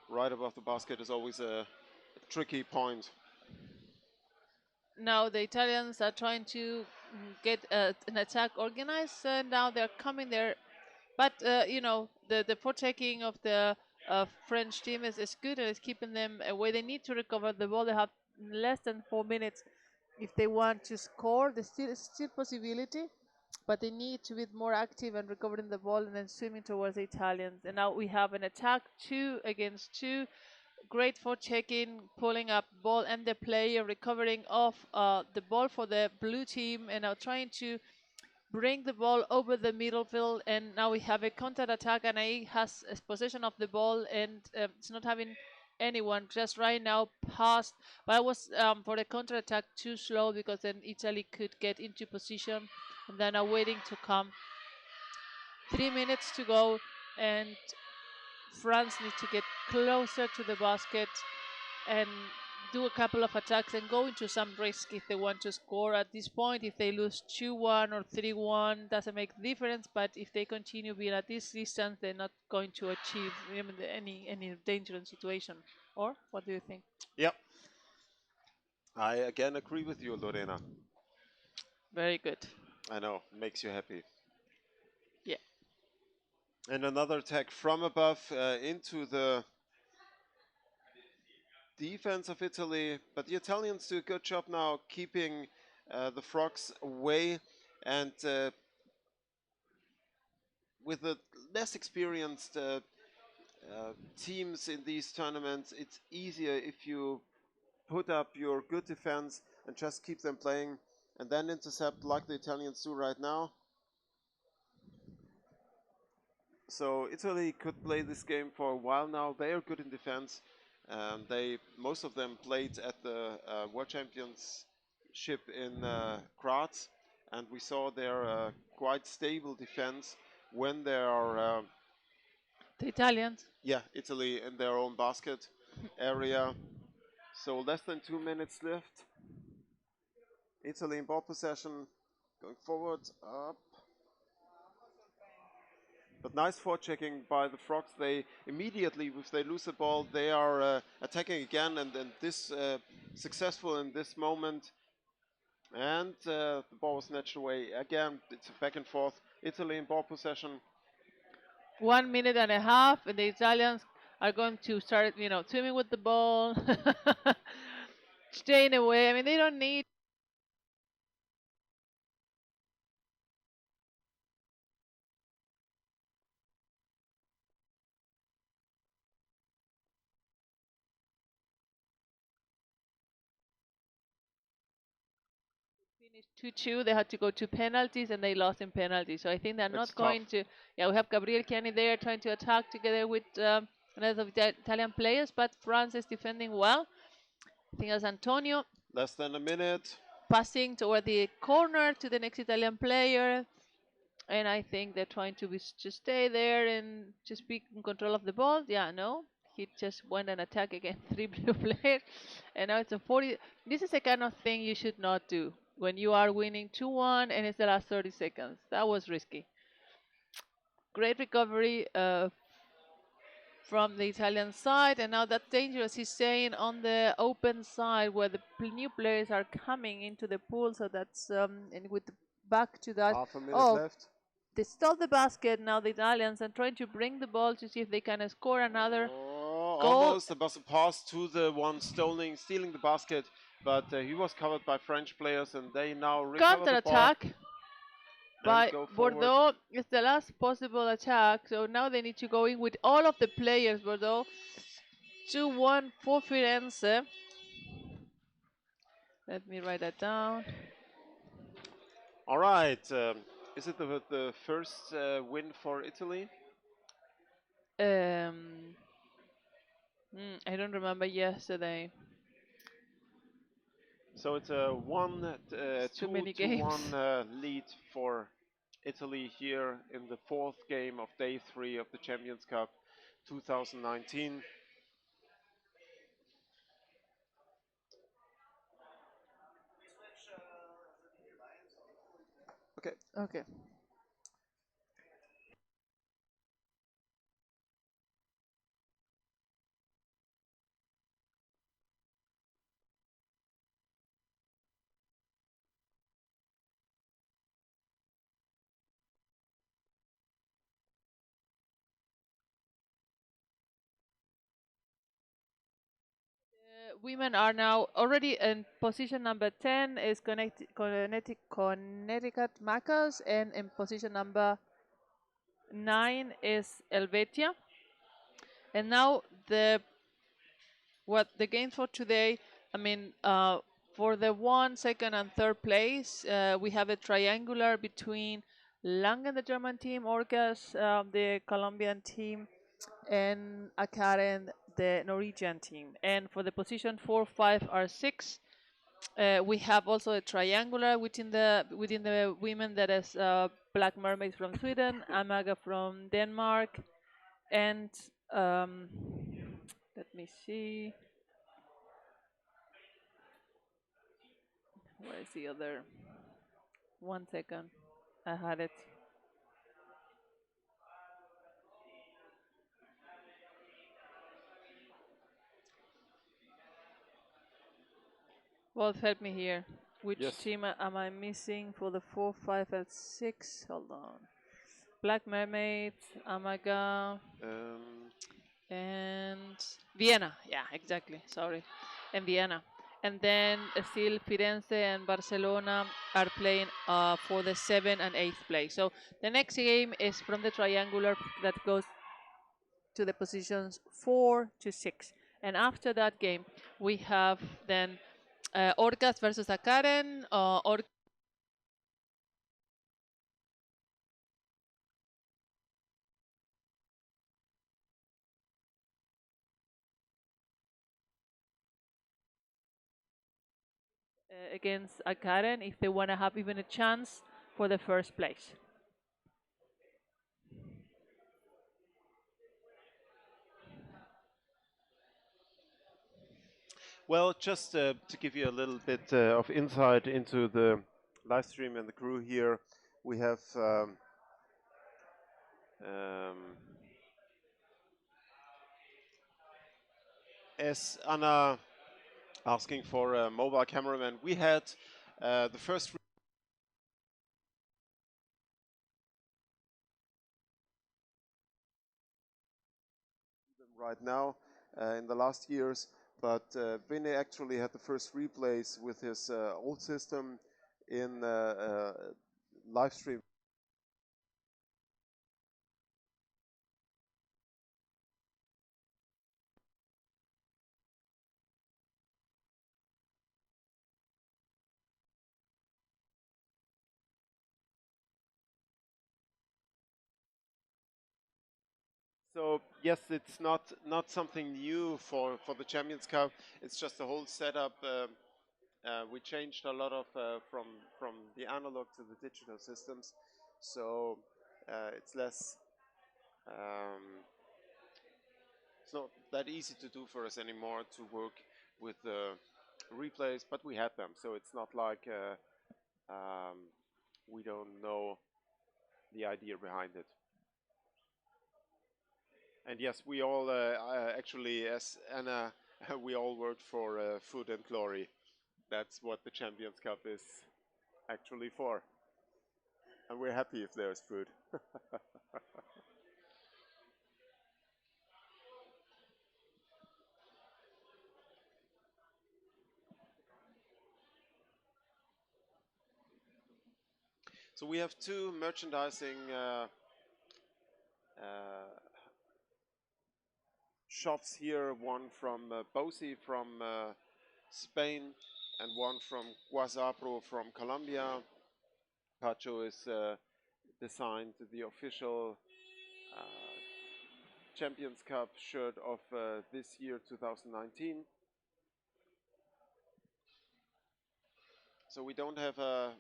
Right above the basket is always a tricky point. Now the Italians are trying to get an attack organized, and now they're coming there. But you know, the protecting of the French team is good, and it's keeping them away. They need to recover the ball. They have less than 4 minutes if they want to score. There's still possibility, but they need to be more active and recovering the ball and then swimming towards the Italians. And now we have an attack 2 against 2. Great for checking, pulling up ball and the player recovering off the ball for the blue team, and now trying to bring the ball over the middle field. And now we have a counter attack, and A has a possession of the ball, and it's not having anyone just right now passed. But I was for the counter attack too slow, because then Italy could get into position, and then are waiting to come. 3 minutes to go, and France needs to get closer to the basket and do a couple of attacks and go into some risk if they want to score. At this point, if they lose 2-1 or 3-1, doesn't make difference. But if they continue being at this distance, they're not going to achieve any dangerous situation. Or what do you think? Yep, I again agree with you, Lorena. Very good. I know, makes you happy. Yeah. And another attack from above into the defense of Italy. But the Italians do a good job now keeping the Frogs away. And with the less experienced teams in these tournaments, it's easier if you put up your good defense and just keep them playing and then intercept like the Italians do right now. So Italy could play this game for a while now. They are good in defense. Most of them played at the World Championship in Graz, and we saw their quite stable defense when they are, The Italians. yeah, Italy in their own basket area. So less than 2 minutes left. Italy in ball possession, going forward, up. But nice forechecking by the Frogs. They immediately, if they lose the ball, they are attacking again, and this successful in this moment. And the ball was snatched away again. It's back and forth. Italy in ball possession. 1 minute and a half, and the Italians are going to start, swimming with the ball, staying away. I mean, they don't need. Finished 2-2. They had to go to penalties, and they lost in penalties. So I think they're It's not tough. going to. Yeah, we have Gabriel Chiani there trying to attack together with another of the Italian players, but France is defending well. I think that's Antonio Less than a minute. passing toward the corner to the next Italian player, and I think they're trying to just stay there and just be in control of the ball. Yeah, no, he just went and attacked against 3 blue players, and now it's a 40. This is the kind of thing you should not do when you are winning 2-1 and it's the last 30 seconds. That was risky. Great recovery from the Italian side, and now that's dangerous. He's staying on the open side where the new players are coming into the pool, so that's and with the back to that. Half a minute Oh, left. they stole the basket now, the Italians, and trying to bring the ball to see if they can score another goal. Almost there was a pass to the one stealing the basket, but he was covered by French players, and they now recover Counter the ball attack and by go forward. Bordeaux is the last possible attack, so now they need to go in with all of the players. Bordeaux 2-1 for Firenze. Let me write that down. All right, is it the first win for Italy? Um, I don't remember yesterday. So it's a It's too two many to one games. lead for Italy here in the fourth game of day 3 of the Champions Cup 2019. Okay. Okay. Women are now already in position number 10 is Connecticut Macas, and in position number 9 is Helvetia. And now the games for today, I mean, for the 1, 2nd, and 3rd place, we have a triangular between Langen, the German team, Orcas, the Colombian team, and Akaren, the Norwegian team. And for the position 4, 5, or 6, we have also a triangular within the women, that is Black Mermaids from Sweden, Amaga from Denmark, and let me see, where is the other? 1 second, I had it. Wolf, help me here. Which Yes. team am I missing for the 4, 5, and 6? Hold on. Black Mermaids, Amaga, Um, and Vienna. Yeah, exactly. Sorry. And Vienna. And then still Firenze and Barcelona are playing for the 7th and 8th place. So the next game is from the triangular that goes to the positions 4 to 6. And after that game, we have then Orcas versus Akaren. Against Akaren if they want to have even a chance for the first place. well, just to give you a little bit of insight into the live stream and the crew here, we have um, as Anna asking for a mobile cameraman, we had the first right now in the last years, but Vinny actually had the first replays with his old system in live stream. So yes, it's not something new for the Champions Cup. It's just the whole setup. We changed a lot of from the analog to the digital systems, so it's less. It's not that easy to do for us anymore to work with the replays, but we had them, so it's not like we don't know the idea behind it. And yes, we all actually, as Anna, we all worked for Food and Glory. That's what the Champions Cup is actually for. And we're happy if there's food. So we have two merchandising uh, shops here, one from Bosi from Spain and one from Guasapro from Colombia. Pacho is designed the official uh, Champions Cup shirt of this year, 2019. So we don't have a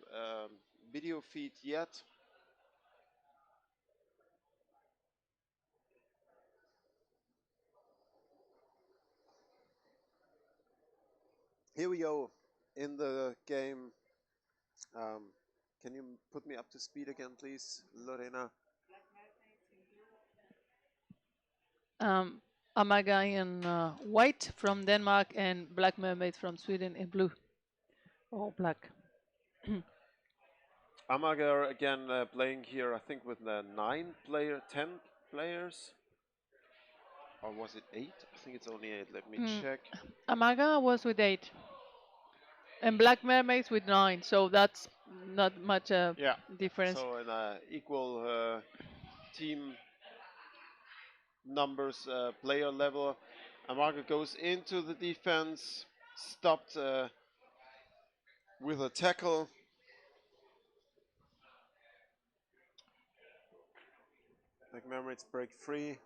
video feed yet. Here we go in the game. Can you put me up to speed again, please, Lorena? Um, Amaga in white from Denmark and Black Mermaid from Sweden in blue. Oh, black. Amager again playing here, I think with 10 players. Or was it 8? I think it's only 8. Let me check. Amaga was with 8. And Black Mermaids with 9. So that's not much Yeah. difference. So an equal team numbers player level. Amager goes into the defense, stopped with a tackle. Black Mermaids break free.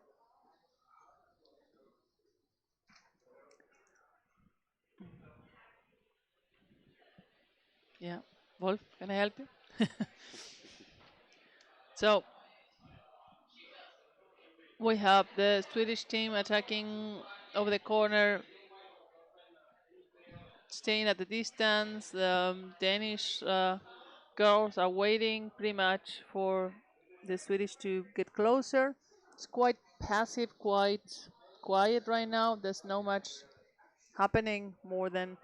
Yeah. Wolf, can I help you? So we have the Swedish team attacking over the corner, staying at the distance. The Danish girls are waiting pretty much for the Swedish to get closer. It's quite passive, quite quiet right now. There's no much happening more than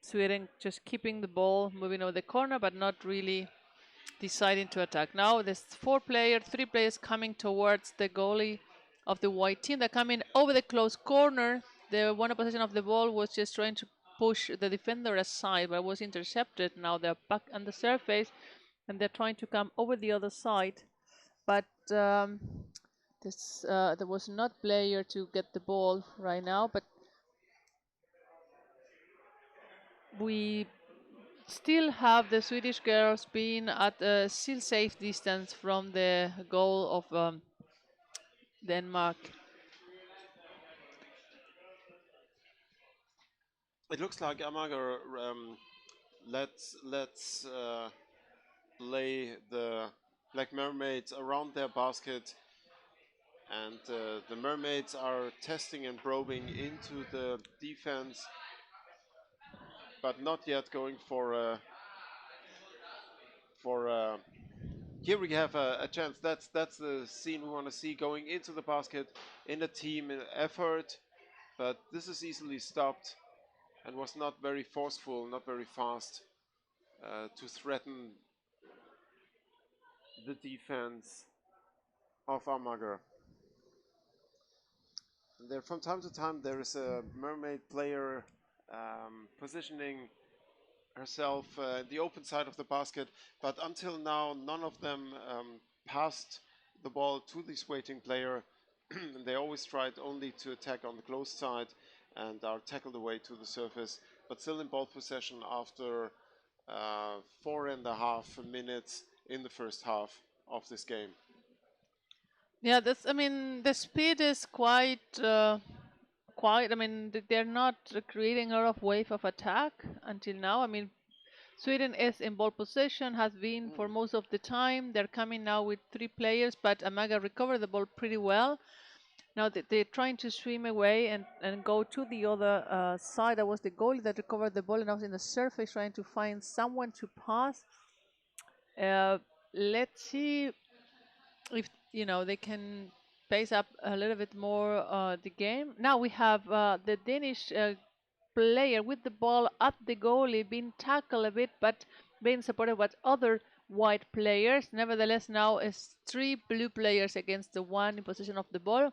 Sweden just keeping the ball, moving over the corner, but not really deciding to attack. Now there's 3 players coming towards the goalie of the white team. They're coming over the close corner. The one opposition of the ball was just trying to push the defender aside, but was intercepted. Now they're back on the surface, and they're trying to come over the other side. But there was not player to get the ball right now, but we still have the Swedish girls being at a still safe distance from the goal of Denmark. It looks like Amager let's play the Black Mermaids around their basket, and the Mermaids are testing and probing into the defense, but not yet going for here we have a chance. That's the scene we want to see, going into the basket in a team effort, but this is easily stopped and was not very forceful, not very fast to threaten the defense of Amager. There, from time to time, there is a mermaid player positioning herself the open side of the basket, but until now, none of them passed the ball to this waiting player. They always tried only to attack on the closed side and are tackled away to the surface, but still in ball possession after 4.5 minutes in the first half of this game. Yeah, that's. I mean, the speed is quite. Quite. I mean, they're not creating a lot of wave of attack until now. I mean, Sweden is in ball possession, has been for most of the time. They're coming now with 3 players, but Amaga recovered the ball pretty well. Now they're trying to swim away and go to the other side. That was the goalie that recovered the ball, and I was in the surface trying to find someone to pass. Let's see if they can pace up a little bit more the game. Now we have the Danish player with the ball at the goalie being tackled a bit, but being supported by other white players. Nevertheless, now it's 3 blue players against the 1 in possession of the ball.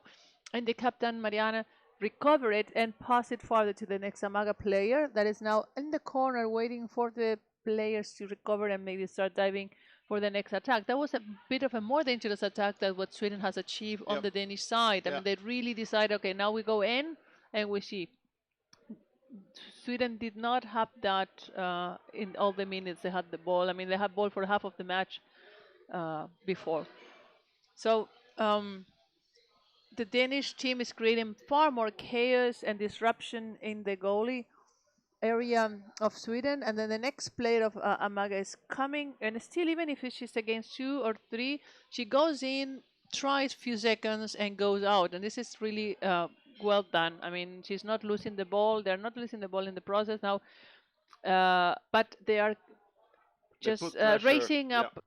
And the captain, Mariana, recover it and pass it farther to the next Amaga player that is now in the corner waiting for the players to recover and maybe start diving for the next attack. That was a bit of a more dangerous attack than what Sweden has achieved on Yep. the Danish side. I Yeah. mean, they really decided, okay, now we go in and we see. Sweden did not have that in all the minutes they had the ball. I mean, they had ball for half of the match before. So the Danish team is creating far more chaos and disruption in the goalie area of Sweden, and then the next player of Amaga is coming, and still, even if she's against 2 or 3, she goes in, tries few seconds, and goes out, and this is really well done. I mean, she's not losing the ball; they're not losing the ball in the process now, but they are They just put pressure. racing Yeah. up.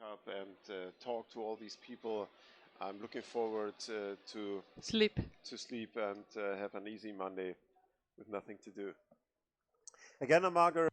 Up and talk to all these people. I'm looking forward Sleep. to sleep and have an easy Monday with nothing to do. Again, Amager.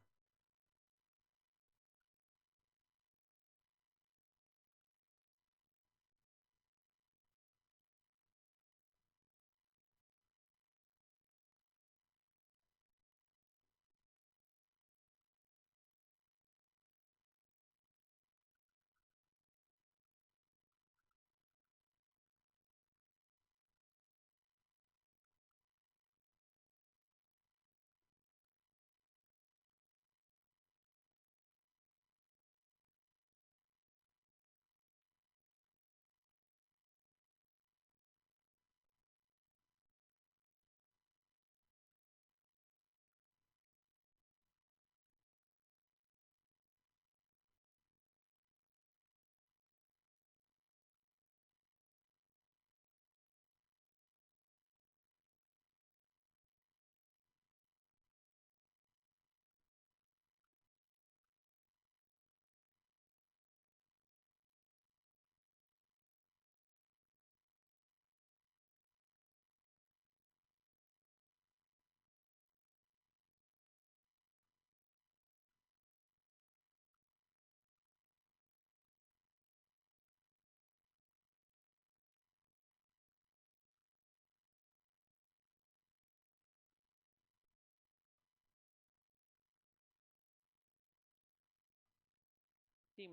team.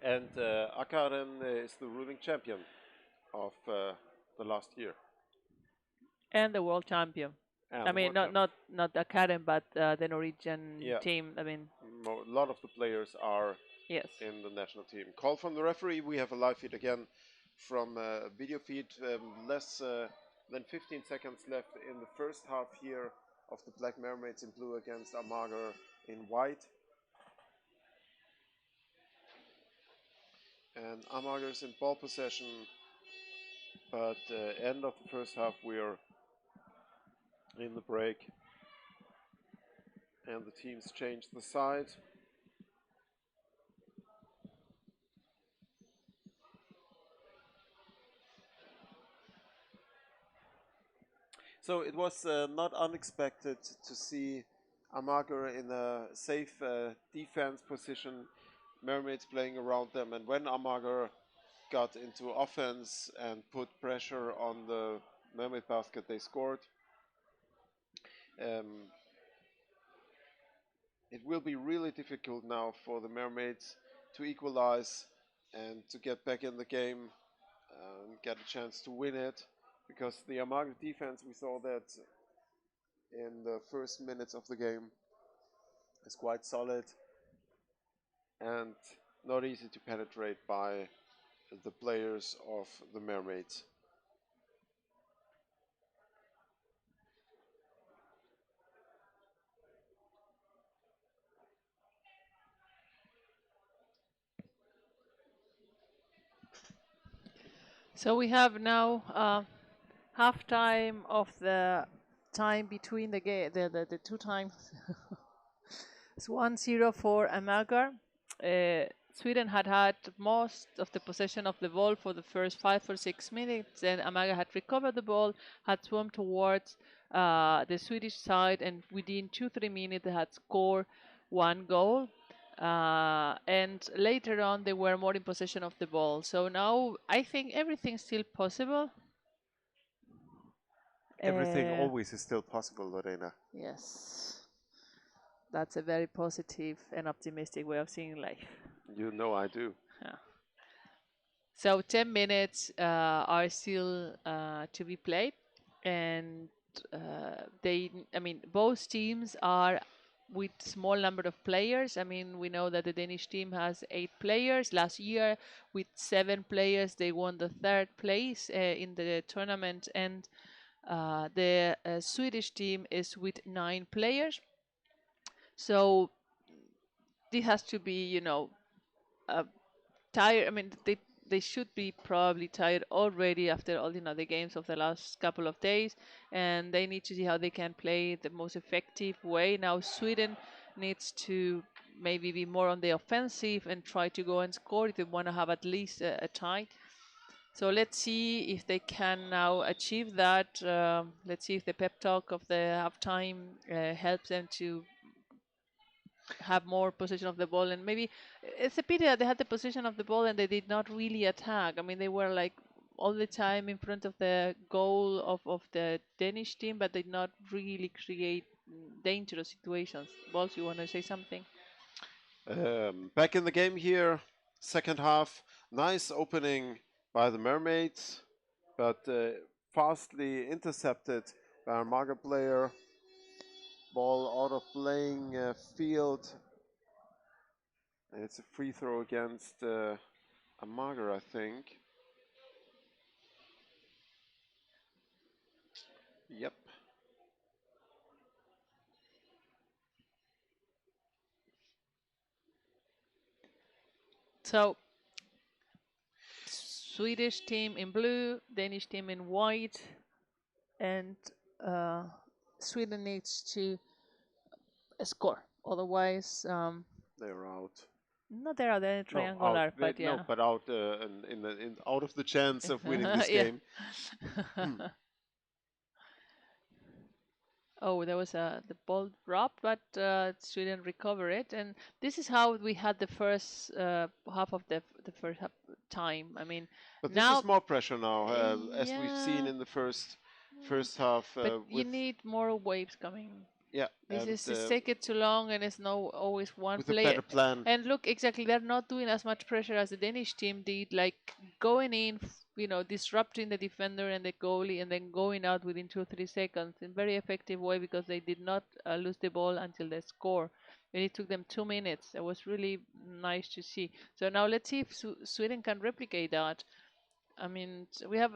And Akaren is the ruling champion of the last year And the world champion. and I the mean, world not champion. not not the academy, but the Norwegian Yeah, team. I mean, a lot of the players are yes. in the national team. Call from the referee. We have a live feed again from video feed. Less than 15 seconds left in the first half here of the Black Mermaids in blue against Amager in white. And Amager is in ball possession, but end of the first half we are in the break, and the teams change the side. So it was not unexpected to see Amager in a safe defense position, Mermaids playing around them, and when Amager got into offense and put pressure on the Mermaid basket, they scored. Um, it will be really difficult now for the Mermaids to equalize and to get back in the game and get a chance to win it, because the Amager defense, we saw that in the first minutes of the game, is quite solid and not easy to penetrate by the players of the Mermaids. So we have now half time of the time between the two times. It's 1-0 for Amager. Sweden had most of the possession of the ball for the first 5 or 6 minutes. Then Amager had recovered the ball, had swum towards the Swedish side, and within 2-3 minutes they had scored one goal. And later on they were more in possession of the ball. So now I think everything's still possible. Everything always is still possible, Lorena. Yes, that's a very positive and optimistic way of seeing life. You know I do. Yeah. So 10 minutes are still to be played, and I mean, both teams are with small number of players. I mean, we know that the Danish team has 8 players. Last year, with 7 players, they won the third place in the tournament, and the Swedish team is with 9 players. So this has to be, tired. I mean, they should be probably tired already after all the games of the last couple of days, and they need to see how they can play the most effective way. Now Sweden needs to maybe be more on the offensive and try to go and score if they want to have at least a tie. So let's see if they can now achieve that. Let's see if the pep talk of the halftime helps them to have more possession of the ball. And maybe it's a pity that they had the possession of the ball and they did not really attack. I mean, they were like all the time in front of the goal of the Danish team, but did not really create dangerous situations. Balls, you want to say something? Back in the game here, second half. Nice opening by the Mermaids, but fastly intercepted by a Maga player. Ball out of playing field. And it's a free throw against Amager, I think. Yep. So Swedish team in blue, Danish team in white, and Sweden needs to score. Otherwise, They're out. not there are the No, out. triangular, but No, yeah. but out in out of the chance of winning this Yeah. game. Oh, there was the ball dropped, but Sweden recovered it, and this is how we had the first half of the first half time. I mean, But this is now, more pressure now, as we've seen yeah, in the first half. but you With need more waves coming. Yeah, This and is just take it too long, and it's no always one with a player. better plan. And look, exactly, they're not doing as much pressure as the Danish team did, like going in, disrupting the defender and the goalie, and then going out within 2 or 3 seconds in very effective way because they did not lose the ball until they score. And it took them 2 minutes. It was really nice to see. So now let's see if Sweden can replicate that. I mean, we have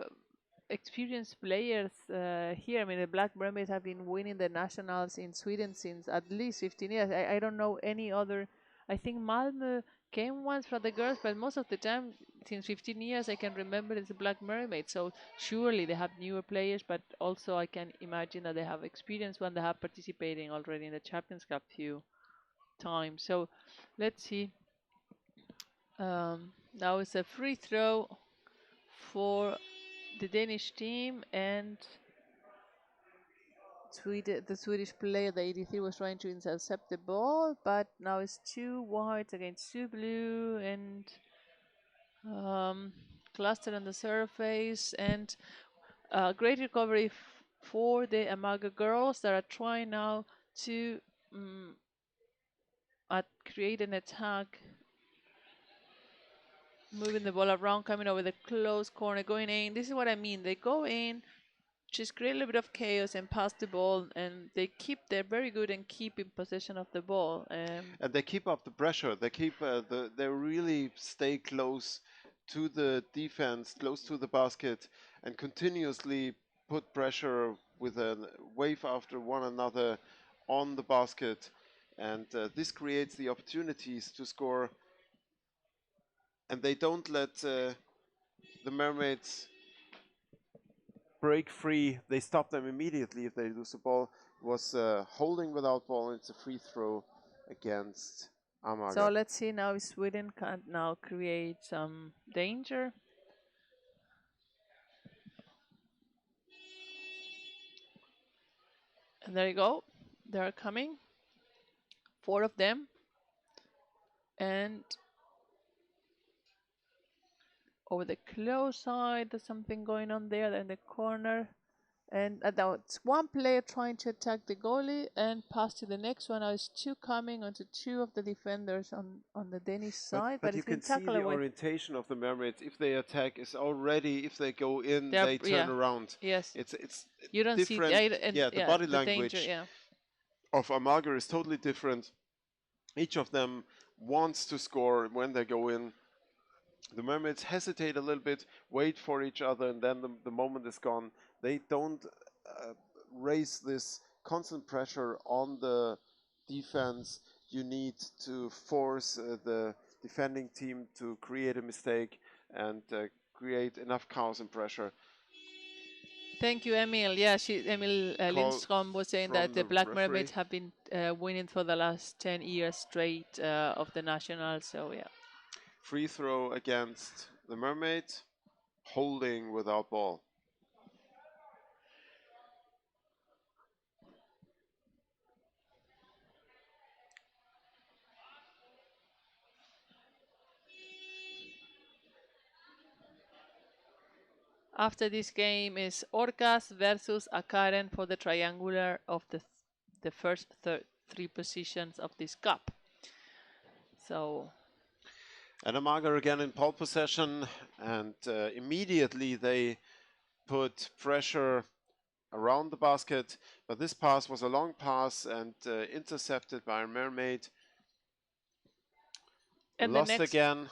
experienced players here. I mean, the Black Mermaids have been winning the nationals in Sweden since at least 15 years. I don't know any other. I think Malmö came once for the girls, but most of the time, since 15 years, I can remember it's the Black Mermaid. So surely they have newer players, but also I can imagine that they have experienced one. They have participating already in the Champions Cup few times. So let's see. Now it's a free throw for the Danish team, and the Swedish player, the 83, was trying to intercept the ball, but now it's 2 whites against 2 blue, and clustered on the surface, and great recovery for the Amaga girls that are trying now to create an attack, moving the ball around, coming over the close corner, going in. This is what I mean. They go in, just create a little bit of chaos and pass the ball, and they're very good and keep in possession of the ball. And they keep up the pressure. They keep they really stay close to the defense, close to the basket, and continuously put pressure with a wave after one another on the basket. And this creates the opportunities to score. And they don't let the Mermaids break free. They stop them immediately if they lose the ball. It was holding without ball. It's a free throw against Amager. So let's see now if Sweden can now create some danger. And there you go. They're coming. 4 of them. And over the close side, there's something going on there in the corner. And now it's one player trying to attack the goalie and pass to the next one. Now it's 2 coming onto 2 of the defenders on the Danish side. But it's you been can see tackled the away. orientation of the Mermaids. If they attack, is already, if they go in, they turn around. Yes. It's you don't different. see the body the language danger, of Amager is totally different. Each of them wants to score when they go in. The Mermaids hesitate a little bit, wait for each other, and then the moment is gone. They don't raise this constant pressure on the defense. You need to force the defending team to create a mistake and create enough chaos and pressure. Thank you, Emil. Yeah, Emil Lindstrom was saying that the Black Mermaids have been winning for the last 10 years straight of the national. So yeah. Free throw against the Mermaid, holding without ball. After this game is Orcas versus Akaren for the triangular of the first 3 positions of this cup. So. And Amager again in pole possession, and immediately they put pressure around the basket, but this pass was a long pass and intercepted by a Mermaid. And lost again.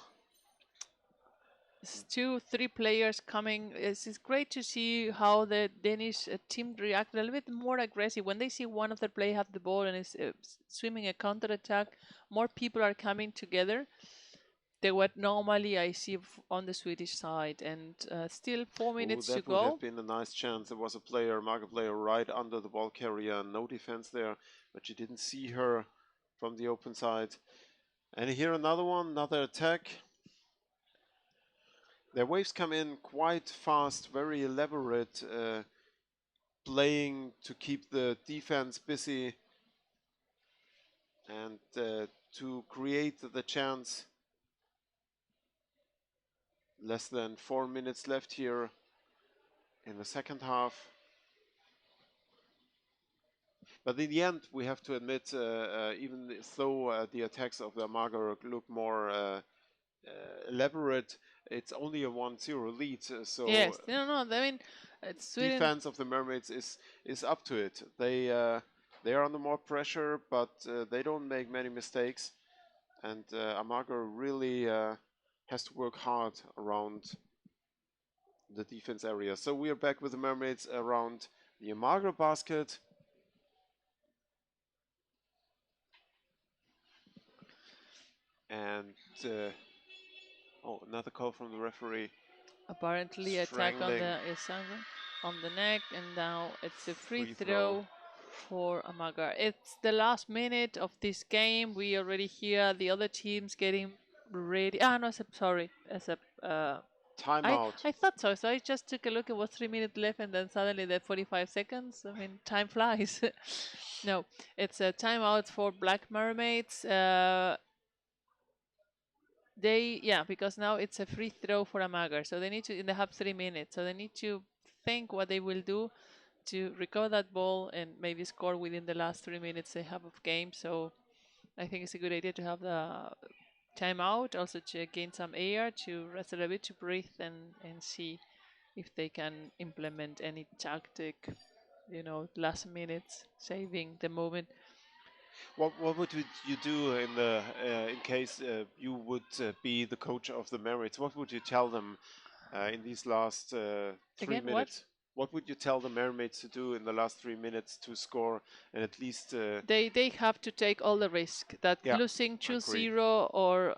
2-3 players coming. It's great to see how the Danish team reacted a little bit more aggressive when they see one of their players have the ball and is swimming a counter attack. More people are coming together than what normally I see on the Swedish side. And still 4 minutes to go. That would have been a nice chance. There was a player, Marga player, right under the ball carrier. No defense there, but you didn't see her from the open side. And here another one, another attack. Their waves come in quite fast, very elaborate, playing to keep the defense busy and to create the chance. Less than 4 minutes left here in the second half. But in the end, we have to admit, even though the attacks of the Amager look more elaborate, it's only a 1-0 lead. So Yes, no, no. I mean, Sweden. defense of the Mermaids is up to it. They are under more pressure, but they don't make many mistakes. And Amager really has to work hard around the defense area. So we are back with the Mermaids around the Amager basket. And another call from the referee. Apparently, attack on Strangling. the Isango on the neck, and now it's a free Free throw. throw for Amagar. It's the last minute of this game. We already hear the other teams getting ready. Ah, no, sorry. As a Timeout. I thought so. So I just took a look. It was 3 minutes left, and then suddenly the 45 seconds. I mean, time flies. No, it's a timeout for Black Mermaids. Because now it's a free throw for Amager, so they have 3 minutes, so they need to think what they will do to recover that ball and maybe score within the last 3 minutes they have of game. So I think it's a good idea to have the timeout, also to gain some air, to rest a little bit, to breathe, and see if they can implement any tactic, last minutes saving the moment. What would you do in case you would be the coach of the Mermaids? What would you tell them in these last 3 Again, what? minutes? What would you tell the Mermaids to do in the last 3 minutes to score and at least? They have to take all the risk. That Yeah, losing I agree. 2-0 or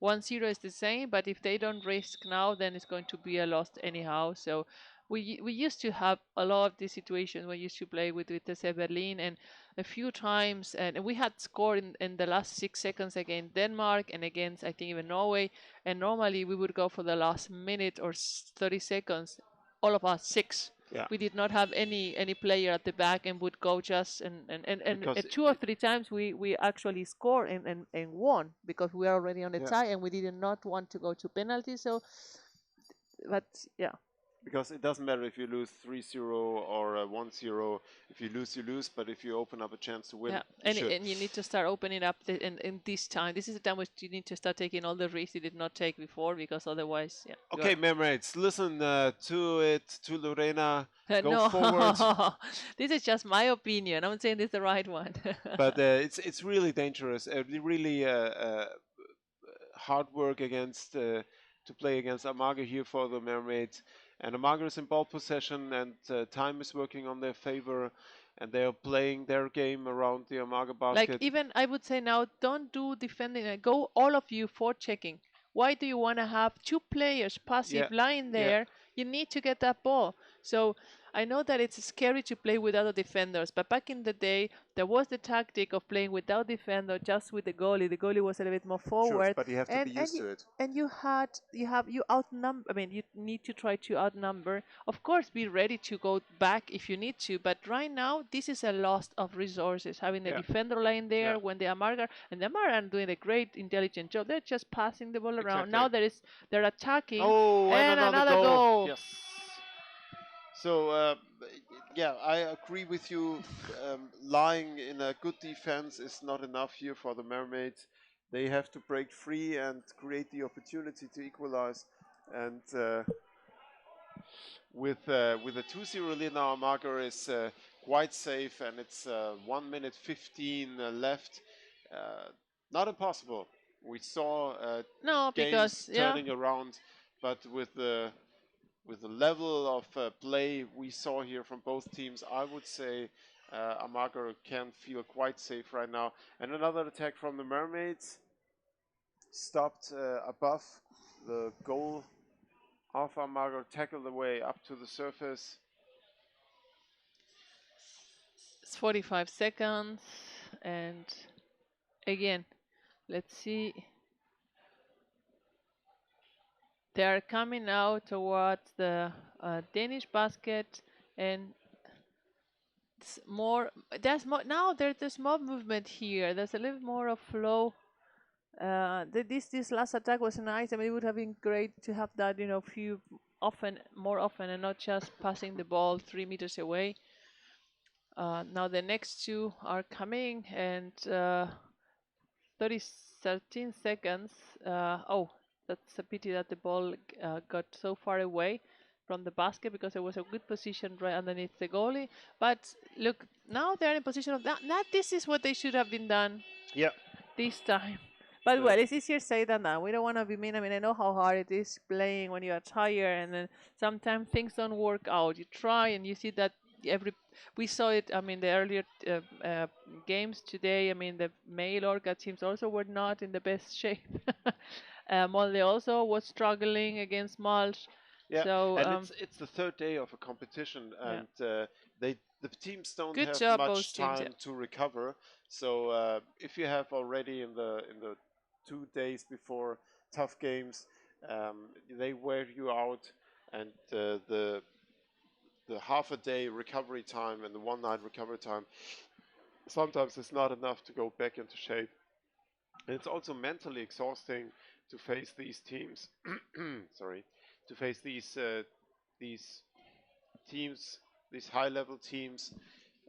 1-0 is the same, but if they don't risk now, then it's going to be a loss anyhow. So we used to have a lot of these situations. We used to play with TC Berlin, and a few times, and we had scored in the last 6 seconds against Denmark and against, I think, even Norway. And normally we would go for the last minute or 30 seconds, all of us six. Yeah, We did not have any player at the back and would coach us, and because 2 or 3 times we actually scored and won because we are already on the yeah, tie and we did not want to go to penalty. So, but yeah. because it doesn't matter if you lose 3-0 or 1-0. If you lose, you lose. But if you open up a chance to win, Yeah, you should. and you need to start opening up in this time. This is the time where you need to start taking all the risks you did not take before, because otherwise, yeah. Okay, Mermaids, listen to it, to Lorena. Go No, forward. this is just my opinion. I'm saying this is the right one. But it's really dangerous. Really hard work against to play against Amager here for the Mermaids. And Amager is in ball possession, and time is working on their favor, and they are playing their game around the Amager Like, basket. even I would say now, don't do defending. Go all of you for checking. Why do you want to have two players Yeah, passive lying yeah, there? You need to get that ball. So I know that it's scary to play without the defenders, but back in the day, there was the tactic of playing without defender, just with the goalie. The goalie was a little bit more sure. forward, But you have to be and used you to it. and you outnumber. I mean, you need to try to outnumber. Of course, be ready to go back if you need to, but right now this is a loss of resources. Having the Yeah, defender line there yeah, when the Amarga and the Amarga are doing a great intelligent job. They're just passing the ball around. exactly. Now they're attacking, Oh, and and another another goal. goal. Yes. So yeah, I agree with you. Lying in a good defense is not enough here for the Mermaids. They have to break free and create the opportunity to equalize. And with a 2-0 lead now, Marker is quite safe, and it's 1 minute 15 left. Uh, Not impossible. We saw No, because games yeah, turning around, but with the level of play we saw here from both teams, I would say Amager can feel quite safe right now. And another attack from the Mermaids, stopped above the goal of Amager, tackled the way up to the surface. it's 45 seconds, and again, let's see. They are coming out towards the Danish basket, and it's more. There's more now. There's more movement here. There's a little more of flow. This last attack was nice. I mean, it would have been great to have that, more often, and not just passing the ball 3 meters away. Now the next two are coming, and 13 seconds. Oh, that's a pity that the ball got so far away from the basket because it was a good position right underneath the goalie. But look, now they're in position of that. Now this is what they should have been done Yeah. this time. But The well, it's easier said than done. We don't want to be mean. I mean, I know how hard it is playing when you are tired, and then sometimes things don't work out. You try, and you see that every we saw it. I mean, the earlier games today. I mean, the male Orca teams also were not in the best shape. Molde also was struggling against Malch. Yeah, So and it's the third day of a competition, yeah, and the teams don't good have job much both teams. Yeah. time to recover. So if you have already in the 2 days before tough games, they wear you out, and the half a day recovery time and the one night recovery time sometimes is not enough to go back into shape. And it's also mentally exhausting to face these teams. Sorry, to face these teams, these high-level teams,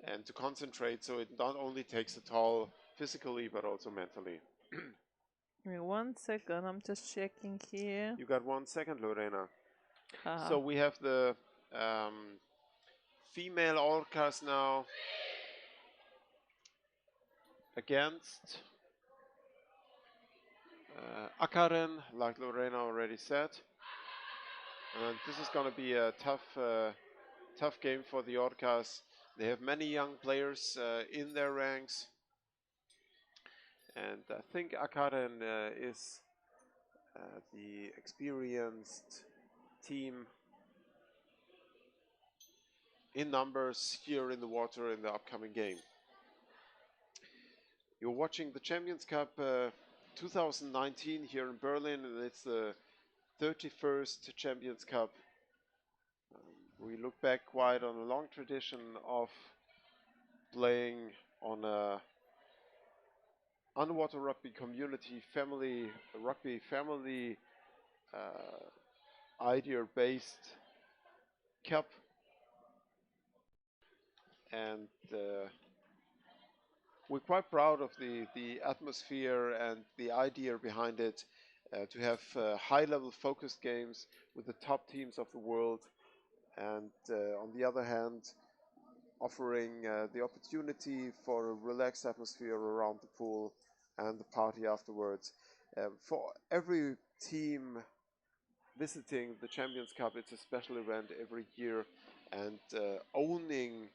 and to concentrate. So it not only takes a toll physically but also mentally. Give me 1 second. I'm just checking here. You got 1 second, Lorena. Uh, So we have the um, female orcas now against Akaren, like Lorena already said. And this is going to be a tough game for the Orcas. They have many young players in their ranks, and I think Akaren is the experienced team in numbers here in the water in the upcoming game. You're watching the Champions Cup 2019 here in Berlin, and it's the 31st Champions Cup. We look back quite on a long tradition of playing on a underwater rugby community family rugby family idea-based cup, and we're quite proud of the atmosphere and the idea behind it, to have high-level focused games with the top teams of the world, and on the other hand, offering the opportunity for a relaxed atmosphere around the pool and the party afterwards. For every team visiting the Champions Cup, it's a special event every year, and owning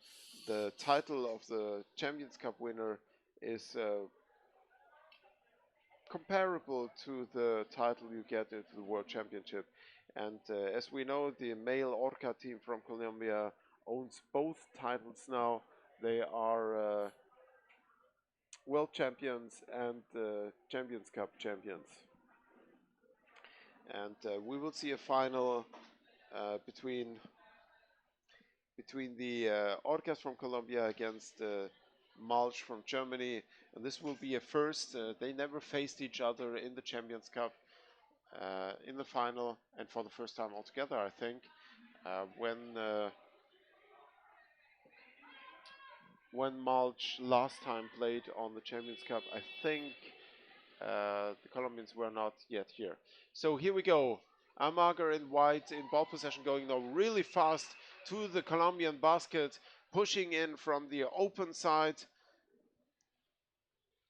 the title of the Champions Cup winner is comparable to the title you get at the World Championship. And as we know, the male Orca team from Colombia owns both titles now. They are world champions and Champions Cup champions. And we will see a final between the Orcas from Colombia against Malch from Germany, and this will be a first. They never faced each other in the Champions Cup in the final, and for the first time altogether, I think. When Malch last time played on the Champions Cup, I think the Colombians were not yet here. So here we go. Amager in white in ball possession, going now really fast to the Colombian basket, pushing in from the open side.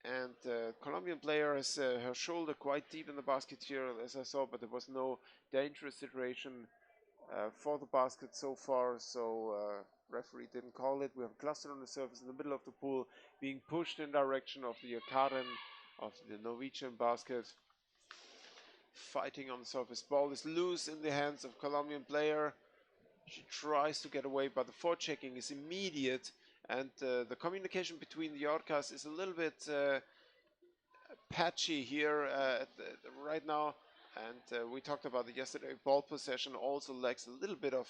And the Colombian player has her shoulder quite deep in the basket here, as I saw, but there was no dangerous situation for the basket so far, so referee didn't call it. We have a cluster on the surface in the middle of the pool, being pushed in direction of the Karen of the Norwegian basket. Fighting on the surface. Ball is loose in the hands of Colombian player. She tries to get away, but the forechecking is immediate, and the communication between the Orcas is a little bit patchy here right now. And we talked about it yesterday. Ball possession also lacks a little bit of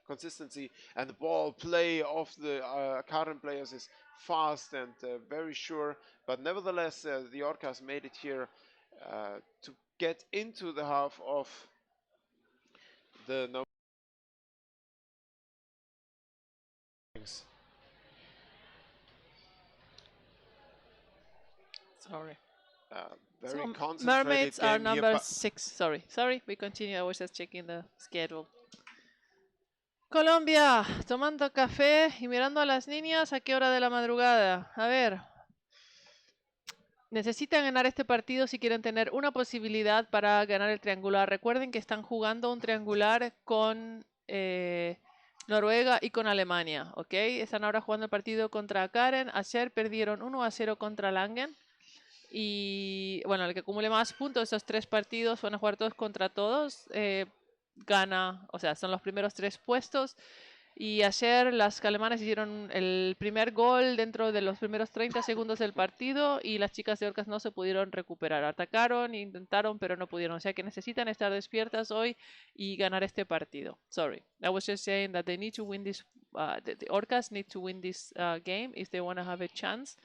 consistency, and the ball play of the current players is fast and very sure. But nevertheless, the Orcas made it here to get into the half of the no. Sorry. Uh, very So concentrated mermaids are game here, number but 6. Sorry. We continue. I was just checking the schedule. Colombia, tomando café y mirando a las niñas. ¿A qué hora de la madrugada? A ver. Necesitan ganar este partido si quieren tener una posibilidad para ganar el triangular. Recuerden que están jugando un triangular con Noruega y con Alemania, ¿ok? Están ahora jugando el partido contra Karen. Ayer perdieron 1-0 contra Langen. Y bueno, el que acumule más puntos, esos 3 partidos van a jugar todos contra todos. Gana, o sea, son los primeros 3 puestos. Y ayer las alemanas hicieron el primer gol dentro de los primeros 30 segundos del partido y las chicas de Orcas no se pudieron recuperar. Atacaron, intentaron, pero no pudieron. O sea que necesitan estar despiertas hoy y ganar este partido. Sorry. I was just saying that they need to win this, the Orcas need to win this game if they want to have a chance.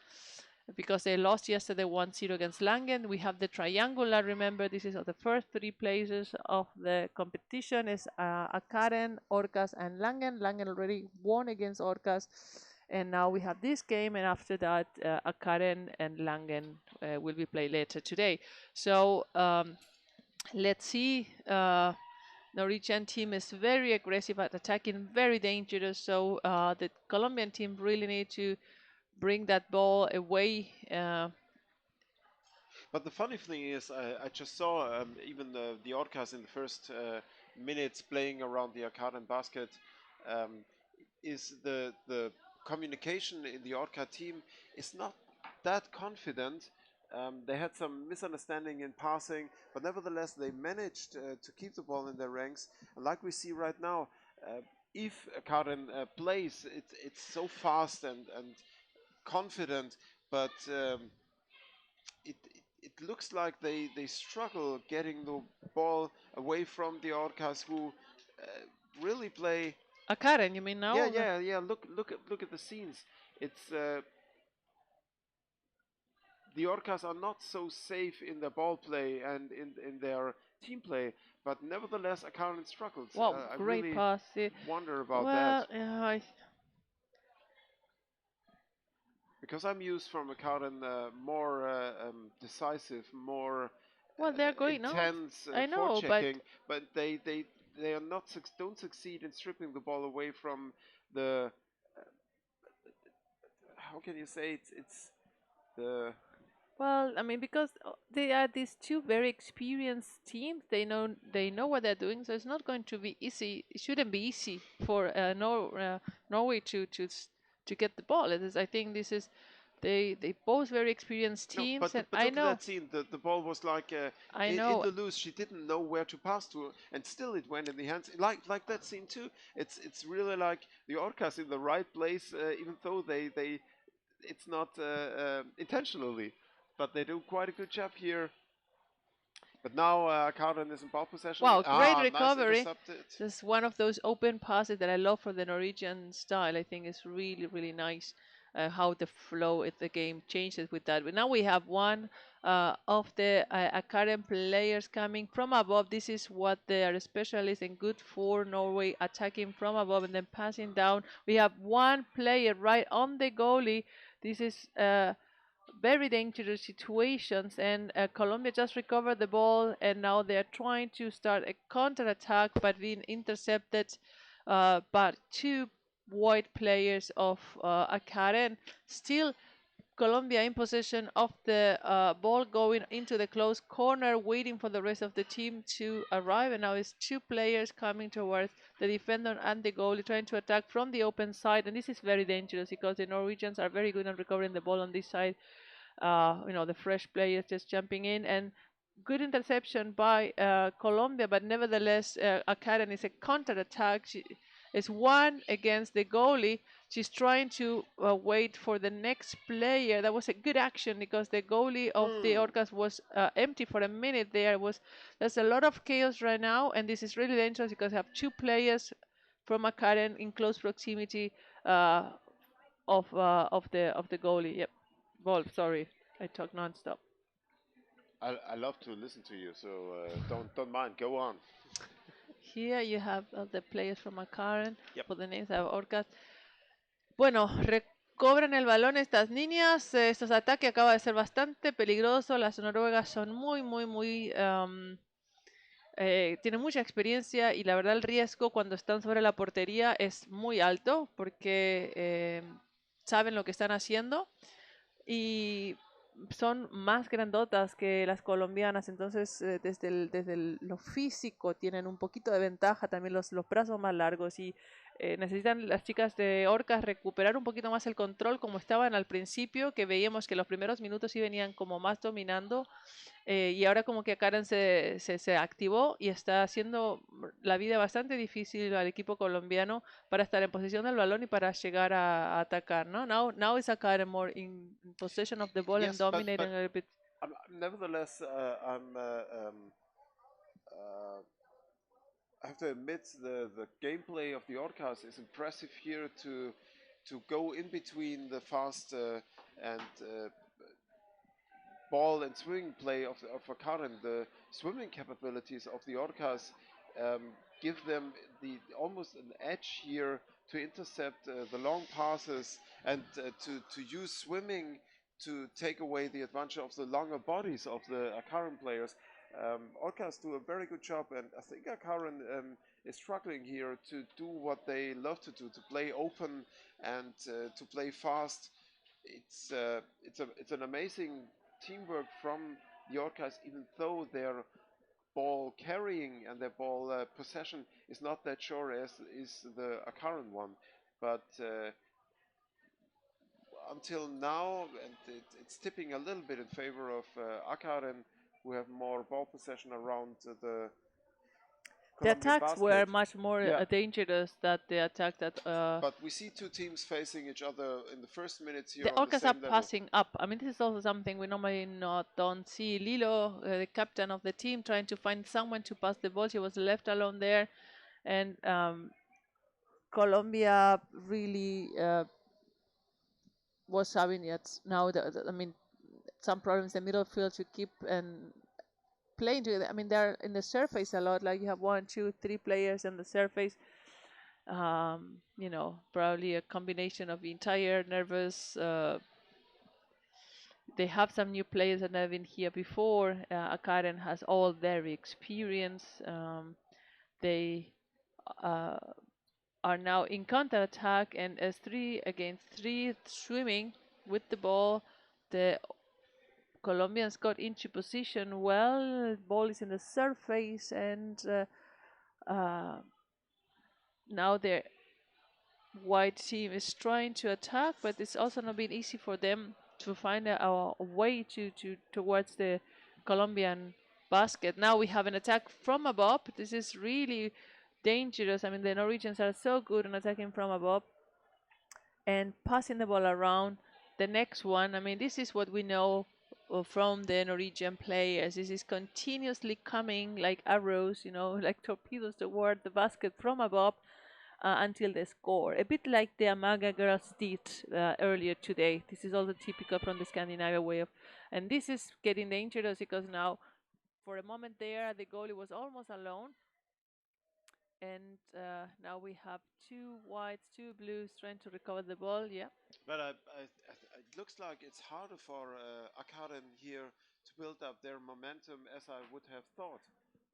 Because they lost yesterday 1-0 against Langen. We have the triangular. Remember, this is the first 3 places of the competition is Akaren, Orcas, and Langen. Langen already won against Orcas. And now we have this game, and after that, Akaren and Langen will be played later today. So let's see. Norwegian team is very aggressive at attacking, very dangerous. So the Colombian team really need to bring that ball away. But the funny thing is, I just saw even the Orcas in the first minutes playing around the Arcadian basket. Um, is the communication in the Orca team is not that confident. They had some misunderstanding in passing, but nevertheless they managed to keep the ball in their ranks. And like we see right now, if Karen plays, it's so fast and confident, but it looks like they struggle getting the ball away from the Orcas who really play. Karen, you mean now? Yeah. Look at the scenes. It's the Orcas are not so safe in their ball play and in their team play, but nevertheless, Akaran struggled. Wow, I great really pass. wonder about Well, that because I'm used from Akaran more decisive, more well, they're great now. intense I know, but forechecking, but they are not don't succeed in stripping the ball away from the how can you say it's the well, I mean, because they are these two very experienced teams. They know what they're doing, so it's not going to be easy. It shouldn't be easy for Norway to get the ball. It is, I think this is they both very experienced no, teams, and but I look at know, that scene. The ball was like I in know. the loose. She didn't know where to pass to, and still it went in the hands. Like that scene too. It's really like the Orcas in the right place, even though they it's not intentionally, but they do quite a good job here. But now Karen is in ball possession. Wow, great Nice recovery. intercepted. This is one of those open passes that I love for the Norwegian style. I think it's really, really nice how the flow of the game changes with that. But now we have one of the Akaren players coming from above. This is what they are specialists and good for Norway, attacking from above and then passing down. We have one player right on the goalie. This is very dangerous situations, and Colombia just recovered the ball, and now they're trying to start a counter-attack, but being intercepted by 2 white players of Akaren. Still, Colombia in possession of the ball, going into the close corner, waiting for the rest of the team to arrive, and now it's 2 players coming towards the defender and the goalie, trying to attack from the open side, and this is very dangerous because the Norwegians are very good at recovering the ball on this side. The fresh players just jumping in, and good interception by Colombia, but nevertheless, Karen is a counter-attack. She is one against the goalie. She's trying to wait for the next player. That was a good action because the goalie of the Orcas was empty for a minute. There's a lot of chaos right now, and this is really dangerous because you have 2 players from Karen in close proximity of the goalie. Yep. Wolf, sorry, I talk nonstop. I love to listen to you, so don't mind. Go on. Here you have the players from Karen Yep. for the names of Orcas. Bueno, Cobran el balón estas niñas, estos ataques acaba de ser bastante peligroso. Las noruegas son muy, tienen mucha experiencia y la verdad el riesgo cuando están sobre la portería es muy alto porque saben lo que están haciendo y son más grandotas que las colombianas, entonces lo físico tienen un poquito de ventaja, también los brazos más largos y necesitan las chicas de Orcas recuperar un poquito más el control como estaban al principio, que veíamos que los primeros minutos sí venían como más dominando y ahora como que Karen se activó y está haciendo la vida bastante difícil al equipo colombiano para estar en posición del balón y para llegar a atacar, ¿no? Now is Karen more in possession of the ball and Yes, dominating a little bit. nevertheless, I have to admit the gameplay of the Orcas is impressive here to go in between the fast and ball and swimming play of Karen. The swimming capabilities of the Orcas um, give them the almost an edge here to intercept the long passes and to use swimming to take away the advantage of the longer bodies of the Akaran players. Orcas do a very good job, and I think Akaran is struggling here to do what they love to do, to play open and to play fast. It's an amazing teamwork from the Orcas, even though their ball carrying and their ball possession is not that sure as is the current one. But until now, and it's tipping a little bit in favor of Akaren, who have more ball possession around the The Colombian attacks were basket. much more Yeah, dangerous than the attack that but we see two teams facing each other in the first minutes the here on the Orcas are same level. passing up. I mean, this is also something we normally not don't see. Lilo, the captain of the team, trying to find someone to pass the ball. She was left alone there, and Colombia really was having it now. I mean, some problems in the middle field to keep and playing together. I mean, they're in the surface a lot. Like you have one, two, three players in the surface. Probably a combination of being tired, nervous. They have some new players that have been here before. Karen has all their experience. They uh, are now in counter attack and as 3 against 3 swimming with the ball. The Colombians got into position well. Ball is in the surface and now their white team is trying to attack, but it's also not been easy for them to find a way towards the Colombian basket. Now we have an attack from above. This is really dangerous. I mean, the Norwegians are so good in attacking from above and passing the ball around. The next one, I mean, this is what we know from the Norwegian players. This is continuously coming like arrows, like torpedoes toward the basket from above until they score. A bit like the Amaga girls did earlier today. This is also typical from the Scandinavia way of, and this is getting dangerous because now, for a moment there, the goalie was almost alone, and now we have two whites, two blues trying to recover the ball. Yeah. But it looks like it's harder for Akaren here to build up their momentum as I would have thought.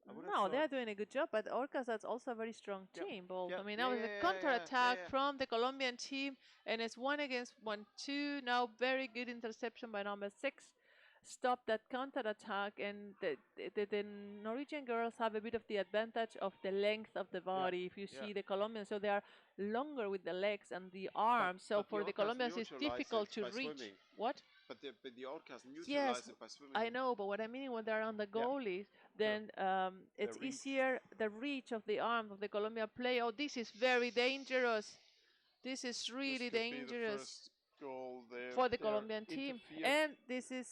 I would have No, thought. they're doing a good job, but Orcas that's also a very strong Yep. team, both. Yep. I mean, Yeah. now Yeah. it's a Yeah. counter Yeah. Yeah. attack from the Colombian team, and it's 1 against 1, 2. Now, very good interception by number 6. Stop that counter attack, and the Norwegian girls have a bit of the advantage of the length of the Yeah. body. If you Yeah. see the Colombians, so they are longer with the legs and the But arms. So but the for the orcas Colombians, it's neutralize it difficult to by reach. swimming. What? But the orcas Yes, neutralize it by swimming. I know, but what I mean when they're on the Yeah. goalies, Sure. then The it's reach. easier the reach of the arm of the Colombia player. Oh, this is very dangerous. This is This really could be the dangerous first goal there. for the They're Colombian team. interfered. And this is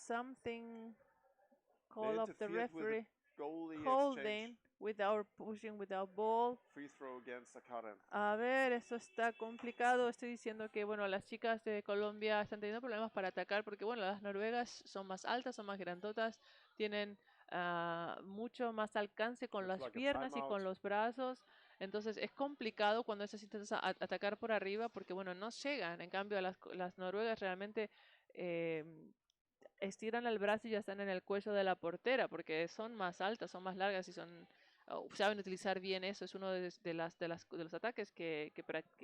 something They call of the interfered with a referee goalie exchange. holding without pushing without ball. Free throw against Akaren. A ver, esto está complicado. Estoy diciendo que, bueno, las chicas de Colombia están teniendo problemas para atacar porque, bueno, las noruegas son más altas, son más grandotas, tienen mucho más alcance con Looks las like a piernas y timeout. con los brazos. Entonces es complicado cuando esas intentas atacar por arriba porque, bueno, no llegan. En cambio, las noruegas realmente eh, estiran el brazo y ya están en el cuello de la portera porque son más altas, son más largas y saben utilizar bien eso. Es uno de los ataques que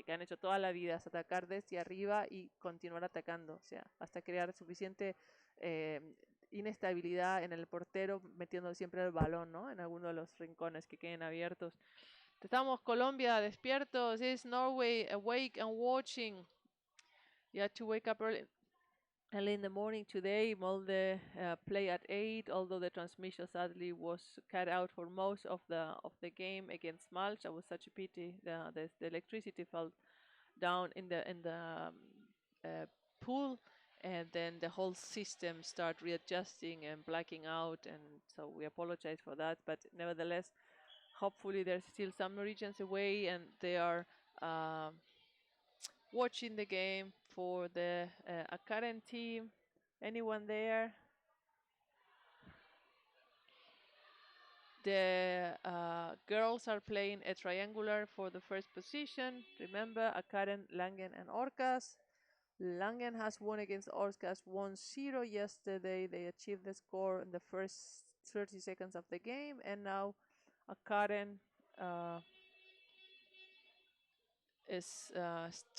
han hecho toda la vida, es atacar desde arriba y continuar atacando, o sea, hasta crear suficiente eh, inestabilidad en el portero, metiendo siempre el balón, ¿no? En alguno de los rincones que queden abiertos. Estamos Colombia despiertos. Is Norway awake and watching? You had to wake up early in the morning today. Molde play at 8, although the transmission sadly was cut out for most of the game against Malta. That was such a pity. The electricity fell down in the uh, pool, and then the whole system start readjusting and blacking out, and so we apologize for that. But nevertheless, hopefully there's still some Norwegians away, and they are watching the game for the Akaren team. Anyone there? The girls are playing a triangular for the first position. Remember, Akaren, Langen, and Orcas. Langen has won against Orcas 1-0 yesterday. They achieved the score in the first 30 seconds of the game, and now Akaren is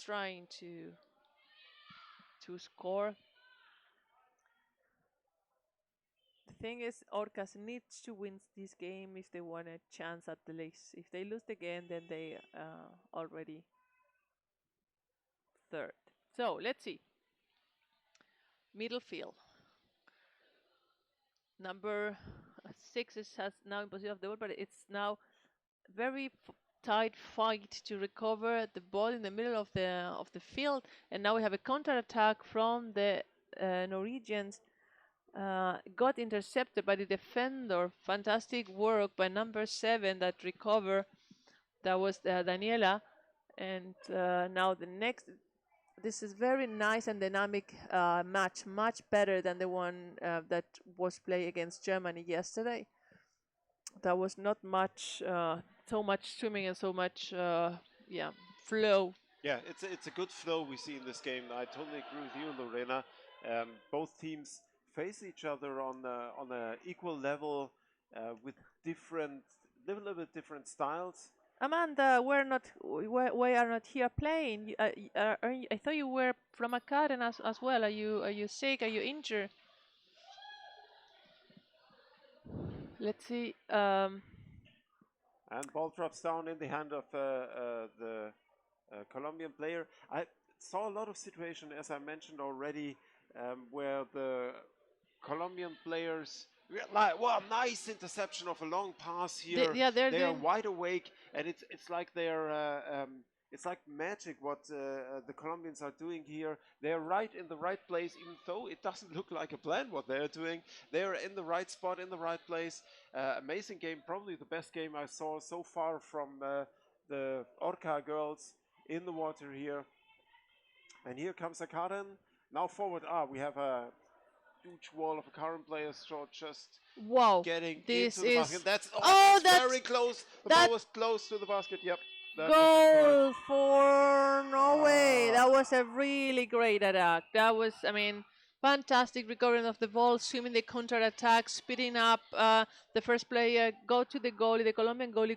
trying to score. The thing is, Orcas needs to win this game if they want a chance at the least. If they lose again, then they already third. So let's see. Middle field. Number 6 has now in possession of the ball, but it's now very tight fight to recover the ball in the middle of the field, and now we have a counter attack from the Norwegians. Got intercepted by the defender. Fantastic work by number 7 that recovered. That was Daniela, and now the next. This is very nice and dynamic match, much better than the one that was played against Germany yesterday. That was not much, so much swimming and so much, flow. Yeah, it's a good flow we see in this game. I totally agree with you, Lorena. Both teams face each other on a equal level with little bit different styles. Amanda, we are not here playing. I thought you were from Academy as well. Are you sick? Are you injured? Let's see. And ball drops down in the hand of the Colombian player. I saw a lot of situation, as I mentioned already, where the Colombian players, like, wow, nice interception of a long pass here. They are wide awake, and it's like it's like magic what the Colombians are doing here. They're right in the right place, even though it doesn't look like a plan what they're doing. They're in the right spot, in the right place. Amazing game, probably the best game I saw so far from the Orca girls in the water here. And here comes Akaren. Now forward. We have a huge wall of current players, so just getting into the basket. That's very close. The ball was close to the basket. Yep. Goal for Norway. That was a really great attack. That was, fantastic recovering of the ball, swimming the counter attack, speeding up. The first player go to the goalie. The Colombian goalie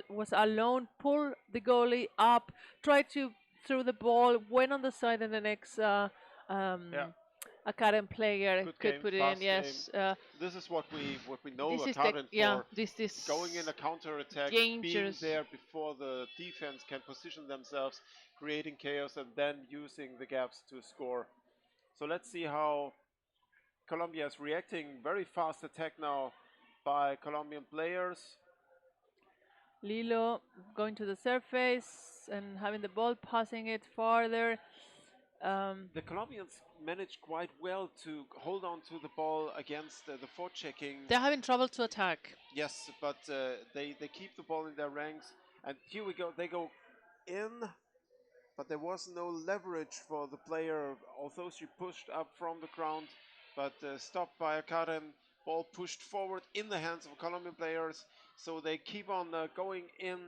was alone, pulled the goalie up, tried to throw the ball, went on the side, and the next Academy player could put it in. Yes. This is what we know Academy for. This is going in a counter attack, dangerous. being there before the defense can position themselves, creating chaos, and then using the gaps to score. So let's see how Colombia is reacting. Very fast attack now by Colombian players. Lilo going to the surface and having the ball, passing it farther. The Colombians managed quite well to hold on to the ball against the forechecking. They're having trouble to attack. Yes, but they keep the ball in their ranks. And here we go. They go in, but there was no leverage for the player, although she pushed up from the ground, but stopped by Karen. Ball pushed forward in the hands of Colombian players. So they keep on going in.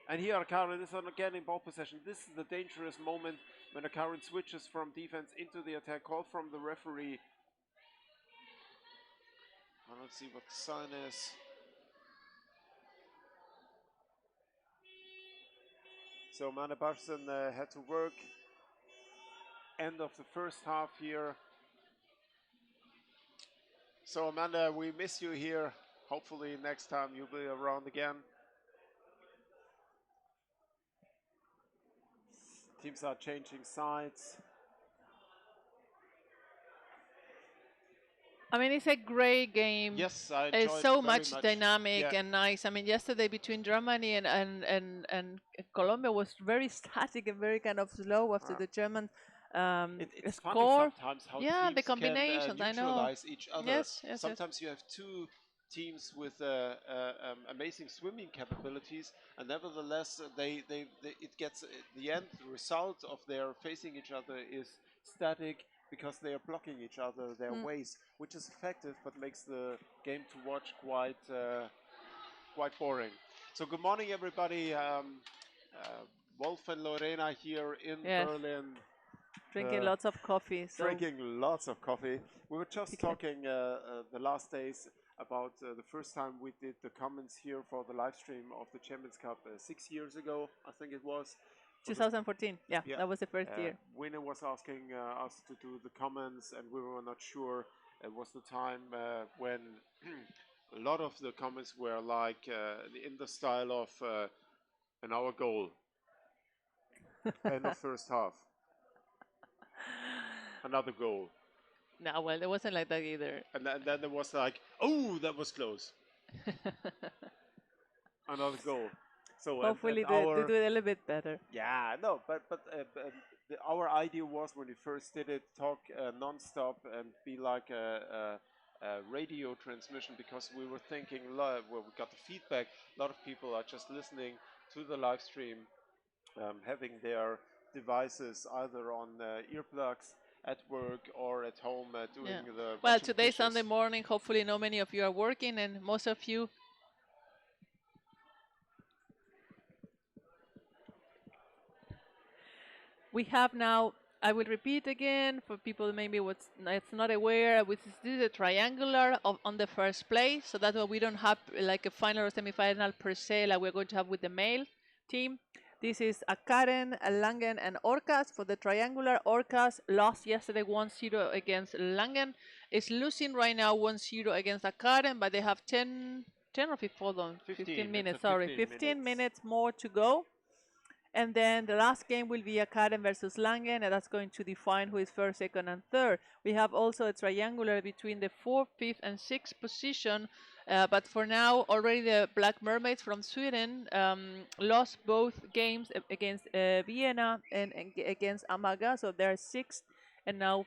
And here Karen is again in ball possession. This is the dangerous moment when Karen switches from defense into the attack. Call from the referee. Let's see what the sign is. So Mane Barson had to work. End of the first half here. So Amanda, we miss you here. Hopefully next time you'll be around again. Teams are changing sides. I mean, it's a great game. Yes, I enjoyed It's so very much much. dynamic Yeah. and nice. I mean, yesterday between Germany and Colombia was very static and very kind of slow after the German It's funny score. sometimes how Yeah, the teams can combinations. I know. neutralize each other. Yes, yes, yes. Sometimes you have two teams with amazing swimming capabilities, and nevertheless it gets the end result of their facing each other is static because they are blocking each other their ways, which is effective but makes the game to watch quite boring. So good morning everybody. Wolf and Lorena here in Yes. Berlin. Drinking lots of coffee. So Drinking lots of coffee. We were just talking the last days about the first time we did the comments here for the live stream of the Champions Cup 6 years ago, I think it was. 2014. Yeah, that was the first year. Winner was asking us to do the comments, and we were not sure. It was the time when a lot of the comments were like in the style of an hour goal, end of first half. Another goal. No, well, it wasn't like that either. And then there was like, oh, that was close. Another goal. So hopefully they do it a little bit better. Yeah, no, but our idea was when we first did it, talk non-stop and be like a radio transmission, because we were thinking, well, we got the feedback. A lot of people are just listening to the live stream, having their devices either on earplugs at work or at home doing the. Well, today's Sunday morning. Hopefully, not many of you are working, and most of you. We have now. I will repeat again for people maybe it's not aware. This is a triangular on the first place, so that's why we don't have like a final or semi-final per se, like we're going to have with the male team. This is Akaren, Langen, and Orcas for the triangular. Orcas lost yesterday 1-0 against Langen. Is losing right now 1-0 against Akaren, but they have 10 or 15 minutes. Sorry, 15 minutes more to go. And then the last game will be Akaren versus Langen, and that's going to define who is first, second, and third. We have also a triangular between the 4th, 5th, and 6th position. But for now, already the Black Mermaids from Sweden lost both games against Vienna and against Amaga. So they're 6th, and now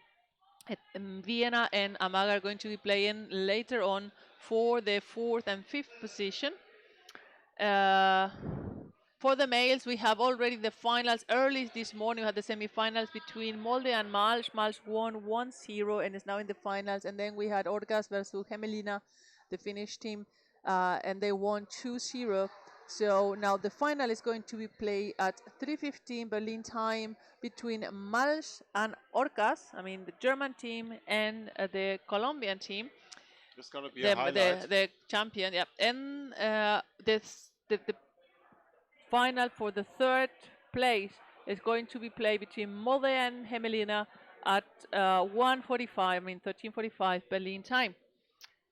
Vienna and Amaga are going to be playing later on for the 4th and 5th position. For the males, we have already the finals. Early this morning, we had the semifinals between Molde and Malsch. Malsch won 1-0 and is now in the finals. And then we had Orcas versus Gemelina, the Finnish team, and they won 2-0. So now the final is going to be played at 3:15 Berlin time between Malsch and Orcas, I mean the German team, and the Colombian team. It's going to be a highlight. The champion, yeah. And the final for the 3rd place is going to be played between Molde and Gemelina at 13:45 Berlin time.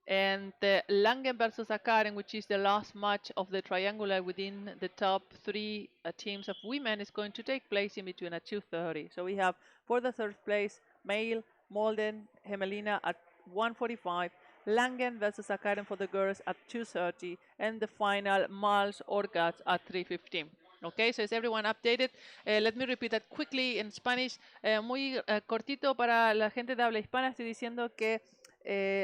And the Langen versus Akaren, which is the last match of the triangular within the top 3 teams of women, is going to take place in between at 2:30. So we have for the 3rd place, male, Molden, Gemelina at 1:45. Langen versus Akaren for the girls at 2:30, and the final Malsch Orcas at 3:15. Okay, so is everyone updated? Let me repeat that quickly in Spanish. Muy cortito para la gente de habla hispana. Estoy diciendo que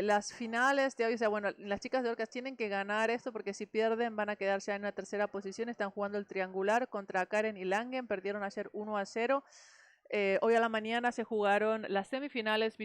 las finales de hoy, o sea, bueno, las chicas de Orcas tienen que ganar esto porque si pierden van a quedarse en una 3ª posición. Están jugando el triangular contra Karen y Langen. Perdieron ayer 1-0. hoy a la mañana se jugaron las semifinales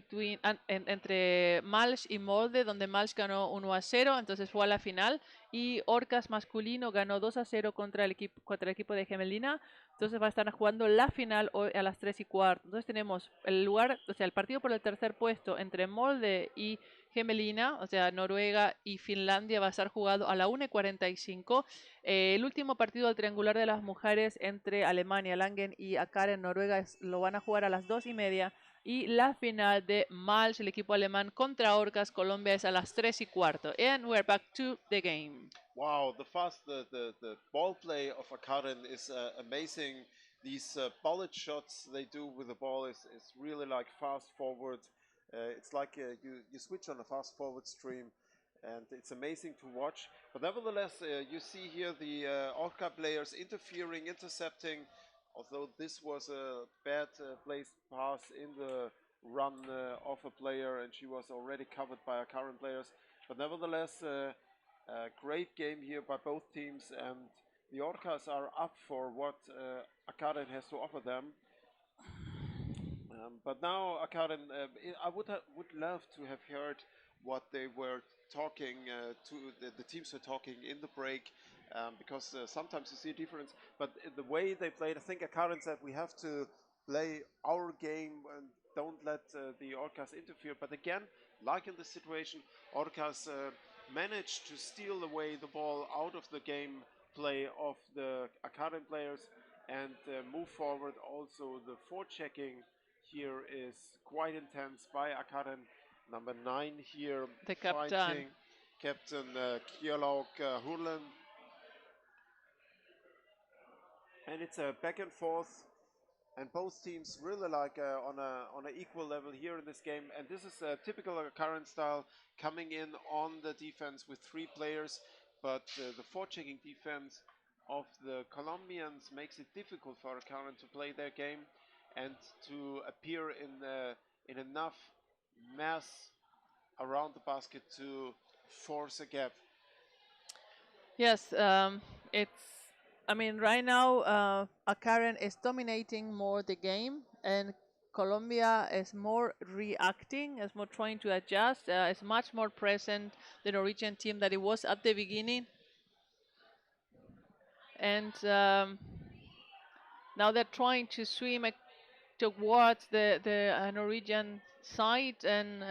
entre Malch y Molde, donde Malch ganó 1-0, entonces fue a la final, y Orcas masculino ganó 2-0 contra el equipo de Gemelina, entonces va a estar jugando la final hoy a las 3:15. Entonces tenemos el partido por el tercer puesto entre Molde y Gemelina, o sea, Noruega y Finlandia va a estar jugado a la 1:45. El último partido del triangular de las mujeres entre Alemania, Langen y Akar en Noruega lo van a jugar a las 2:30. Y la final de Malch, el equipo alemán, contra Orcas, Colombia, es a las 3:15. And we're back to the game. Wow, the ball play of Akaren is amazing. These bullet shots they do with the ball is really like fast forward. It's like you switch on a fast forward stream, and it's amazing to watch. But nevertheless, you see here the Orca players interfering, intercepting. Although this was a bad placed pass in the run of a player, and she was already covered by our current players. But nevertheless, a great game here by both teams, and the Orcas are up for what Akaren has to offer them. But now, Akaren, I would love to have heard what they were talking to the teams were talking in the break, because sometimes you see a difference. But the way they played, I think Akaren said we have to play our game and don't let the Orcas interfere. But again, like in this situation, Orcas managed to steal away the ball out of the game play of the Akaren players and move forward. Also, the forechecking here is quite intense by Akaren. Number 9 here, The captain. fighting Captain Kjelaug Hurlen. And it's a back and forth, and both teams really like on an equal level here in this game. And this is a typical current style, coming in on the defense with 3 players, but the forechecking defense of the Colombians makes it difficult for current to play their game and to appear in enough mass around the basket to force a gap. Yes, right now, Akaren is dominating more the game, and Colombia is more reacting, is more trying to adjust, is much more present, the Norwegian team, that it was at the beginning. And now they're trying to swim towards the Norwegian side, and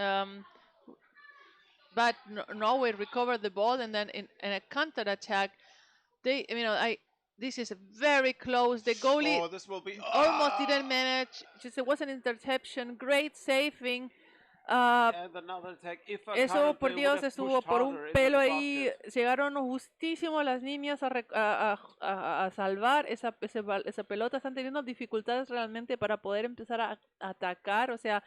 but Norway recovered the ball, and then in a counter attack, this is very close. The goalie this will be almost didn't manage. It was an interception. Great saving. And another attack. If Eso, por Dios, estuvo por un pelo ahí. Llegaron justísimo las niñas a salvar esa pelota. Están teniendo dificultades realmente para poder empezar a atacar. O sea,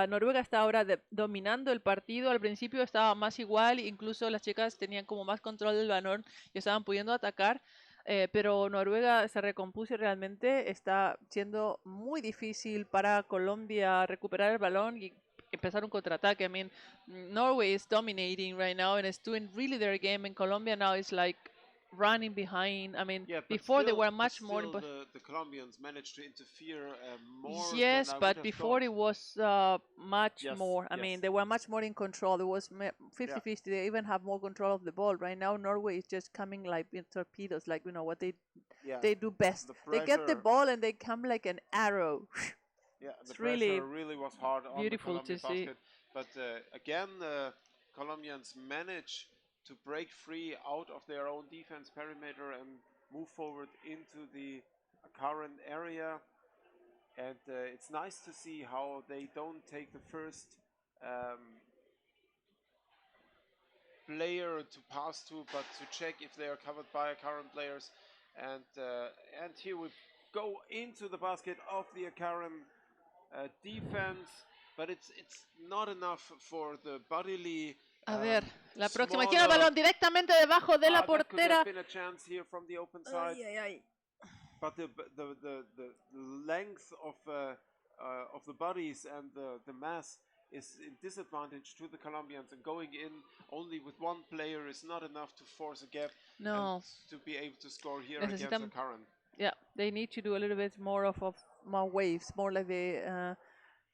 Noruega está ahora dominando el partido. Al principio estaba más igual, incluso las chicas tenían como más control del balón y estaban pudiendo atacar. Pero Noruega se recompuso y realmente está siendo muy difícil para Colombia recuperar el balón y empezar un contraataque. I mean, Norway is dominating right now and it's doing really their game, and Colombia now is like running behind. I mean, before they were much more. The Colombians managed to interfere more. Yes, than I but would have before thought. it was much more. I mean, they were much more in control. It was 50-50. They even have more control of the ball. Right now, Norway is just coming like in torpedoes, like what they do best. They get the ball and they come like an arrow. Yeah, the It's pressure really was hard on the beautiful Colombian to see. basket. But again, the Colombians manage to break free out of their own defense perimeter and move forward into the current area. And it's nice to see how they don't take the first player to pass to, but to check if they are covered by current players. And here we go into the basket of the current defense, but it's not enough for the bodily. A ver, la próxima. Quiero el balón directamente debajo de la portera. There could have been a chance here from the open side. But the length of the bodies and the mass is a disadvantage to the Colombians, and going in only with one player is not enough to force a gap and to be able to score here against the current. Yeah, they need to do a little bit more of more waves, more like the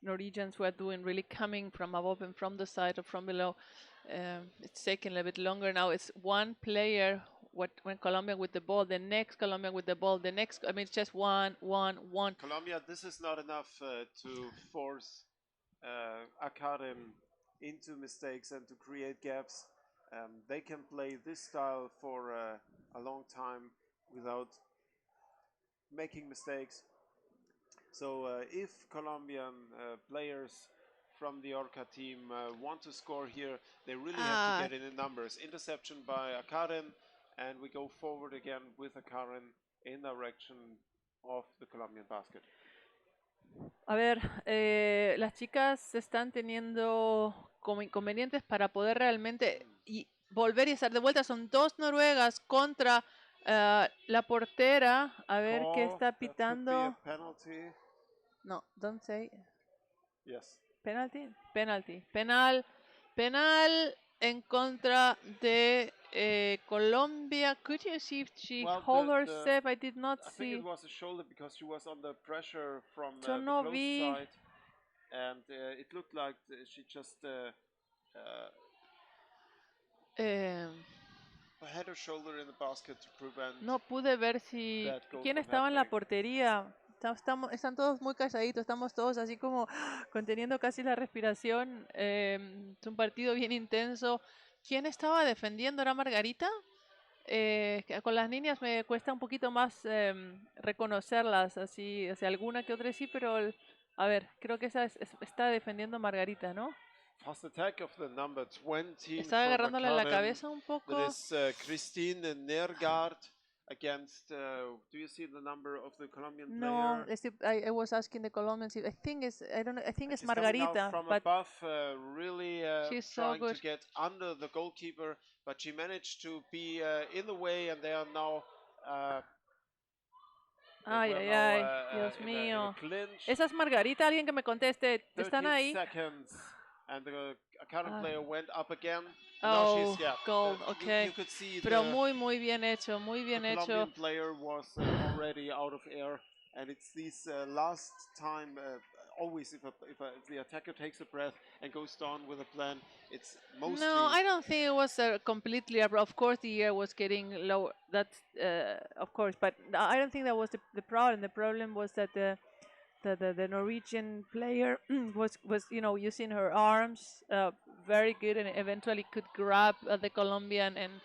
Norwegians were doing, really coming from above and from the side or from below. It's taking a little bit longer now. It's one player, when Colombia with the ball, the next Colombia with the ball, the next. I mean, it's just one, one, one. Colombia, this is not enough to force Akarim into mistakes and to create gaps. They can play this style for a long time without making mistakes. So if Colombian players from the Orca team want to score here, they really have to Ah, get it in numbers. Interception by Akaren, and we go forward again with Akaren in direction of the Colombian basket. a ver, las chicas están teniendo como inconvenientes para poder realmente y volver y estar de vuelta. Son dos noruegas contra la portera. A ver qué Call, está that could be a pitando. penalty. No, don't say. Yes. Penalty, penalty, penal, penal en contra de Colombia. Could you see if she Well, hold herself? I did not I think it see. was a shoulder because she was under pressure from Yo the no close vi. side, and it looked like she just Eh, had her shoulder in the basket to prevent no pude ver si. that goal ¿Quién from estaba en la happening. portería? Están todos muy calladitos, estamos todos así como conteniendo casi la respiración. Es un partido bien intenso. ¿Quién estaba defendiendo? ¿Era Margarita? Que con las niñas me cuesta un poquito más reconocerlas, así, o sea, alguna que otra sí, pero a ver, creo que esa está defendiendo Margarita, ¿no? Fast attack of the number 20 Está from agarrándole la Academ. cabeza un That poco. is Christine Nergard against. Do you see the number of the Colombian No, player? I was asking the Colombians. I think it's I don't know. I think And it's she's coming out Margarita, from but above, really she's so trying to good. get under the goalkeeper, but she managed to be in the way, and they are now. They Ay, were ay, now ay, Dios in a mío. clinch. Esa es Margarita, alguien que me conteste. ¿Están 13 ahí? seconds, and the current Ah, player went up again. And now she's, oh, yeah, gold, you okay. could see Pero muy bien hecho, muy the bien hecho. Colombian player was already out of air. And it's these last time, always if the attacker takes a breath and goes down with a plan, it's No, mostly. I don't think it was completely abrupt. Of course, the air was getting low. That's of course, but I don't think that was the problem. The problem was that the Norwegian player was using her arms very good and eventually could grab the Colombian and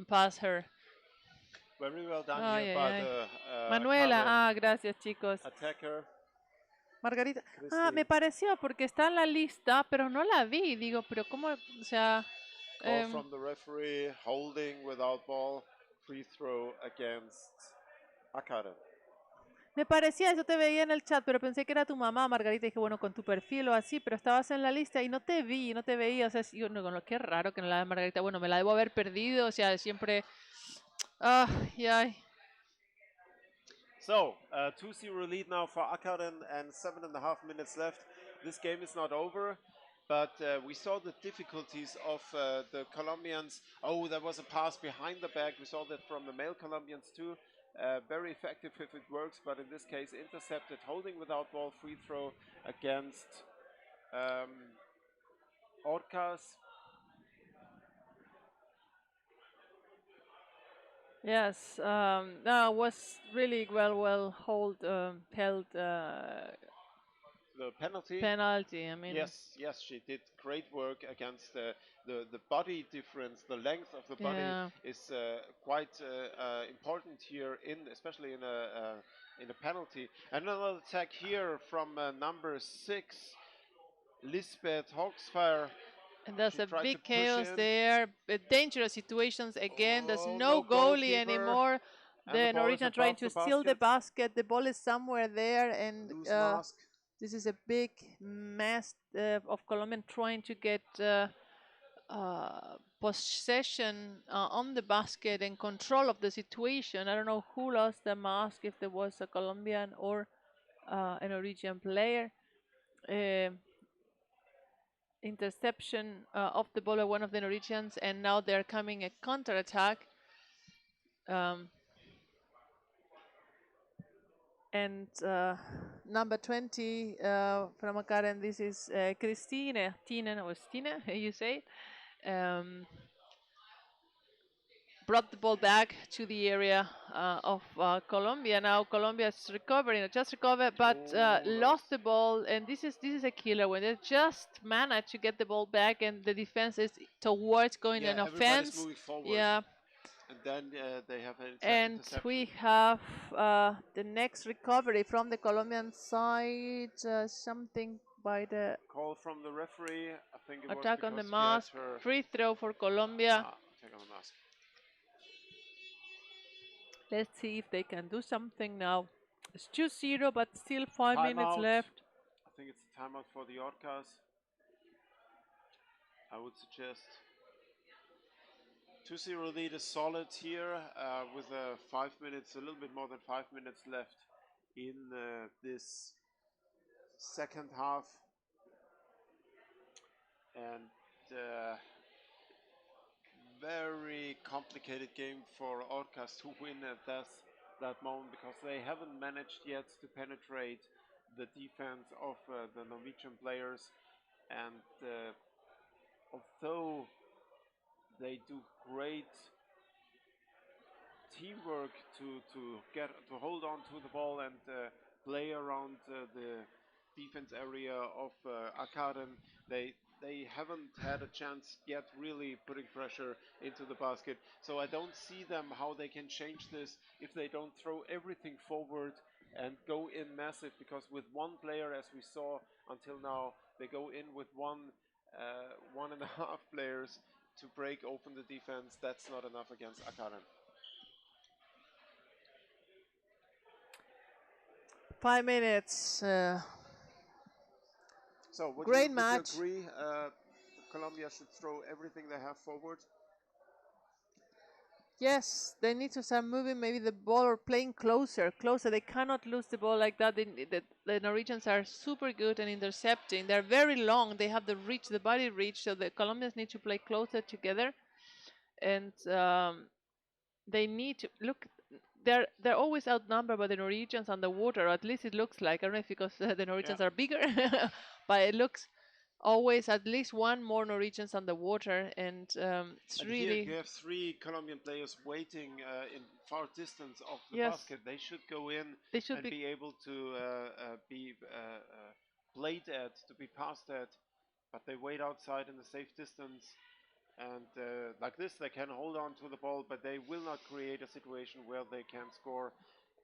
pass her. Very well done Ay, here ay, by ay. the Manuela, current gracias chicos. attacker, Margarita, me Christine. pareció porque está en la lista, pero no la vi. Digo, pero cómo, o sea, Call from the referee, holding without ball, free throw against Akara. me parecía, yo te veía en el chat, pero pensé que era tu mamá, Margarita. Dije, bueno, con tu perfil o así, pero estabas en la lista y no te vi, no te veía. O sea, yo, no, qué raro que no la de Margarita. Bueno, me la debo haber perdido, o sea, siempre. Ay, ay. So, 2-0 lead now for Akaren and 7.5 minutes left. This game is not over, but we saw the difficulties of the Colombians. Oh, there was a pass behind the back. We saw that from the male Colombians too. Very effective if it works, but in this case, intercepted, holding without ball, free throw against Orcas. Yes, no, was really well held The penalty. penalty. I mean, Yes, she did great work against the body difference. The length of the body yeah. is quite important here, especially in a penalty. And another attack here from number 6, Lisbeth Hogsfire. And there's She a tried to big push chaos in. there. Dangerous situations again. There's Oh, no no goalie goalkeeper, anymore. and the The ball is Norwegian trying above to the steal the basket. basket. The ball is somewhere there, and Loose mask. this is a big mess of Colombian trying to get possession on the basket and control of the situation. I don't know who lost the mask, if there was a Colombian or a Norwegian player. Interception of the ball by one of the Norwegians, and now they're coming a counterattack. And number 20 from Karen. This is Christine, Tine, or Stine, you say. Um, Brought the ball back to the area of Colombia. Now Colombia is recovering, just recovered, but lost the ball. And this is a killer when they just manage to get the ball back, and the defense is towards going Yeah, an everybody's offense. moving forward. Yeah. And then they have an And interception. we have the next recovery from the Colombian side. Something by the Call from the referee. I think it was attack on the because she had mask. her Free throw for Colombia. attack on the mask. Let's see if they can do something now. It's 2-0, but still 5 minutes Timeout. left. I think it's a timeout for the Orcas. I would suggest 2-0 lead is solid here with 5 minutes, a little bit more than 5 minutes left in this second half. And very complicated game for Orcas to win at that moment, because they haven't managed yet to penetrate the defense of the Norwegian players. And although they do great teamwork to hold on to the ball and play around the defense area of Akaren, they haven't had a chance yet really putting pressure into the basket. So I don't see them how they can change this if they don't throw everything forward and go in massive, because with one player, as we saw until now, they go in with one and a half players to break open the defense. That's not enough against Akaren. 5 minutes. So, Great would you match. agree Colombia should throw everything they have forward? Yes, they need to start moving maybe the ball or playing closer. They cannot lose the ball like that. The Norwegians are super good at intercepting. They're very long. They have the reach, the body reach. So the Colombians need to play closer together, and they need to look. They're always outnumbered by the Norwegians on the water, or at least it looks like. I don't know if because the Norwegians are bigger, but it looks always at least one more Norwegians on the water, and it's And here really you have 3 Colombian players waiting in far distance of the yes. basket. They should go in They should and be able to be played at, to be passed at, but they wait outside in a safe distance. And like this, they can hold on to the ball, but they will not create a situation where they can score.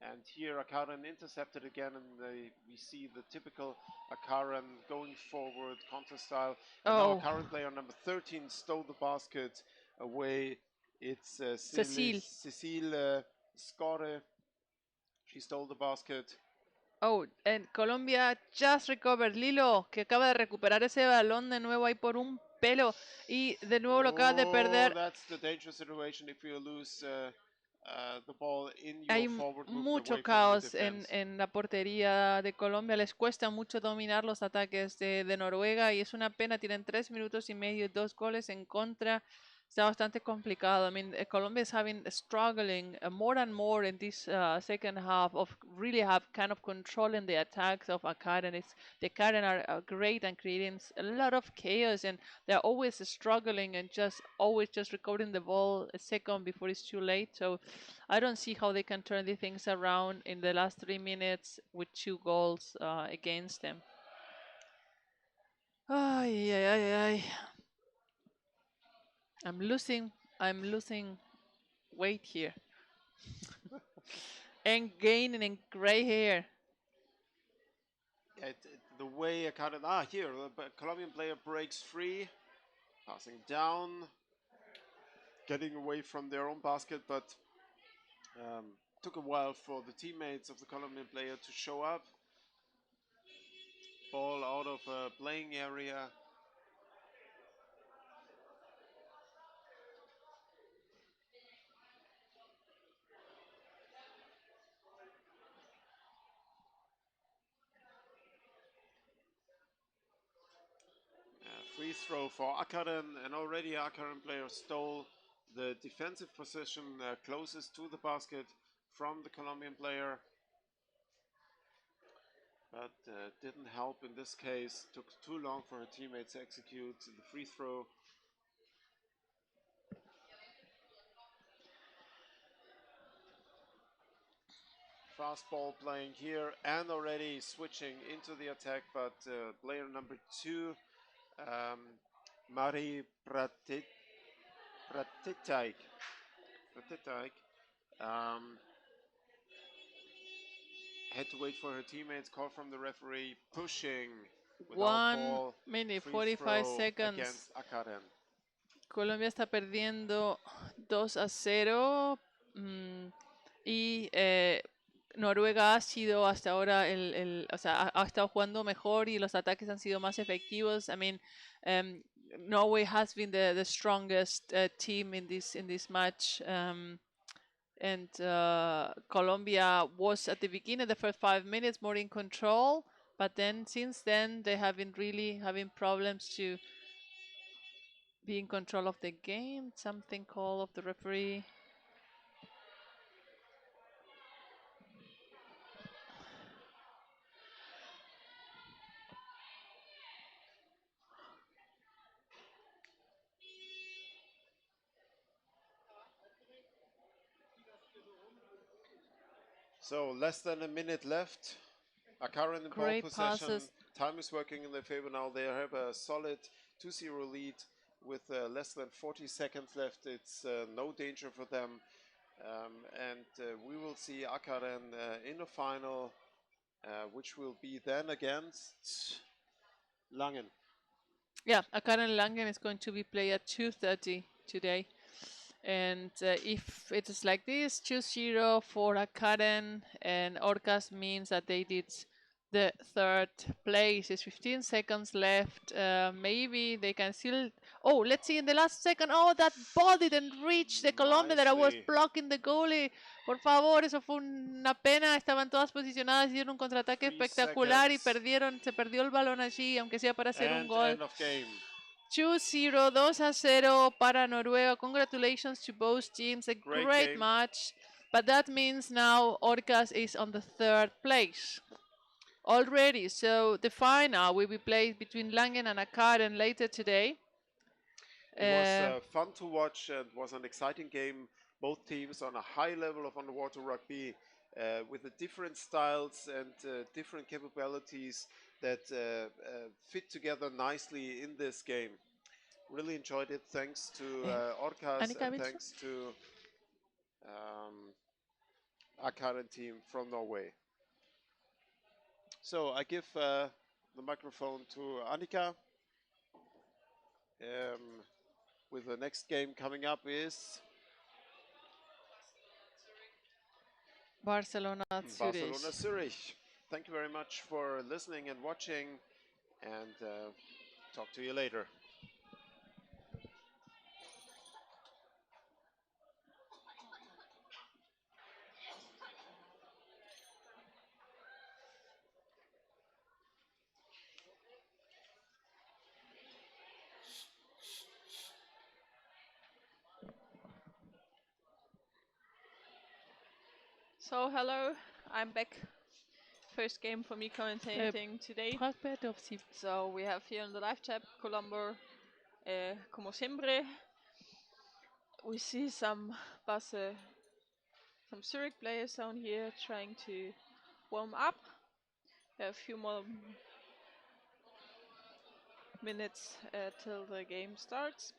And here Akaren intercepted again, and we see the typical Akaren going forward, counter style. And now Akaren player number 13 stole the basket away. It's Cecile Score. She stole the basket. Oh, and Colombia just recovered. Lilo, que acaba de recuperar ese balón de nuevo ahí por un pelo. Y de nuevo lo acaba de perder. That's the dangerous situation if you lose the ball in your Hay forward movement mucho away from your caos defense. en la portería de Colombia. Les cuesta mucho dominar los ataques de Noruega y es una pena. Tienen 3 minutos y medio y 2 goles en contra. Está bastante complicado. I mean, Colombia is having struggling more and more in this second half of really have kind of control in the attacks of Akaren. The Karen are great and creating a lot of chaos, and they're always struggling and just always just recording the ball a second before it's too late. So I don't see how they can turn the things around in the last 3 minutes with 2 goals against them. Ay, ay, ay, ay. I'm losing weight here. And gaining in gray hair. The way here, the Colombian player breaks free, passing down, getting away from their own basket, but took a while for the teammates of the Colombian player to show up. Ball out of a playing area. Free throw for Akaren, and already Akaren player stole the defensive position closest to the basket from the Colombian player. but didn't help in this case. Took too long for her teammates to execute the free throw. Fast ball playing here and already switching into the attack, but player number 2, um, Mari Pratitaik, um, had to wait for her teammates. Call from the referee, pushing without 1 ball. minute, Free 45 throw seconds. against Akaren. Colombia está perdiendo 2-0. Y Noruega ha sido hasta ahora o sea, ha estado jugando mejor y los ataques han sido más efectivos. I mean, Norway has been the strongest team in this match. And Colombia was at the beginning, the first 5 minutes, more in control. But then, since then, they have been really having problems to be in control of the game. Something call of the referee. So less than a minute left. Akaren in ball Great possession. passes. Time is working in their favor now. They have a solid 2-0 lead with less than 40 seconds left. It's no danger for them. And we will see Akaren in the final, which will be then against Langen. Yeah, Karen Langen is going to be played at 2:30 today. And if it is like this, 2-0 for Karen and Orcas means that they did the third place. It's 15 seconds left. Maybe they can still. Oh, let's see in the last second. Oh, that ball didn't reach the Colombian that I was Nicely. blocking the goalie. Por favor, eso fue una pena. Estaban todas posicionadas, hicieron un contraataque 3 espectacular y seconds. perdieron. Se perdió el balón allí, aunque sea para hacer un And gol. end of game. 2-0, 2-0 para Noruega. Congratulations to both teams. A great game. match. But that means now Orcas is on the third place already. So the final will be played between Langen and Akaren later today. It was fun to watch and was an exciting game. Both teams on a high level of underwater rugby with the different styles and different capabilities that fit together nicely in this game. Really enjoyed it. Thanks to Orcas Annika, and willst du? thanks to our current team from Norway. So I give the microphone to Annika. With the next game coming up is Barcelona, Zurich. Barcelona Zurich. Thank you very much for listening and watching, and talk to you later. So hello, I'm back. First game for me commentating today. Trackpad of Sie. So we have here in the live chat Colombo, como siempre. We see some some Zurich players down here trying to warm up. We have a few more minutes till the game starts.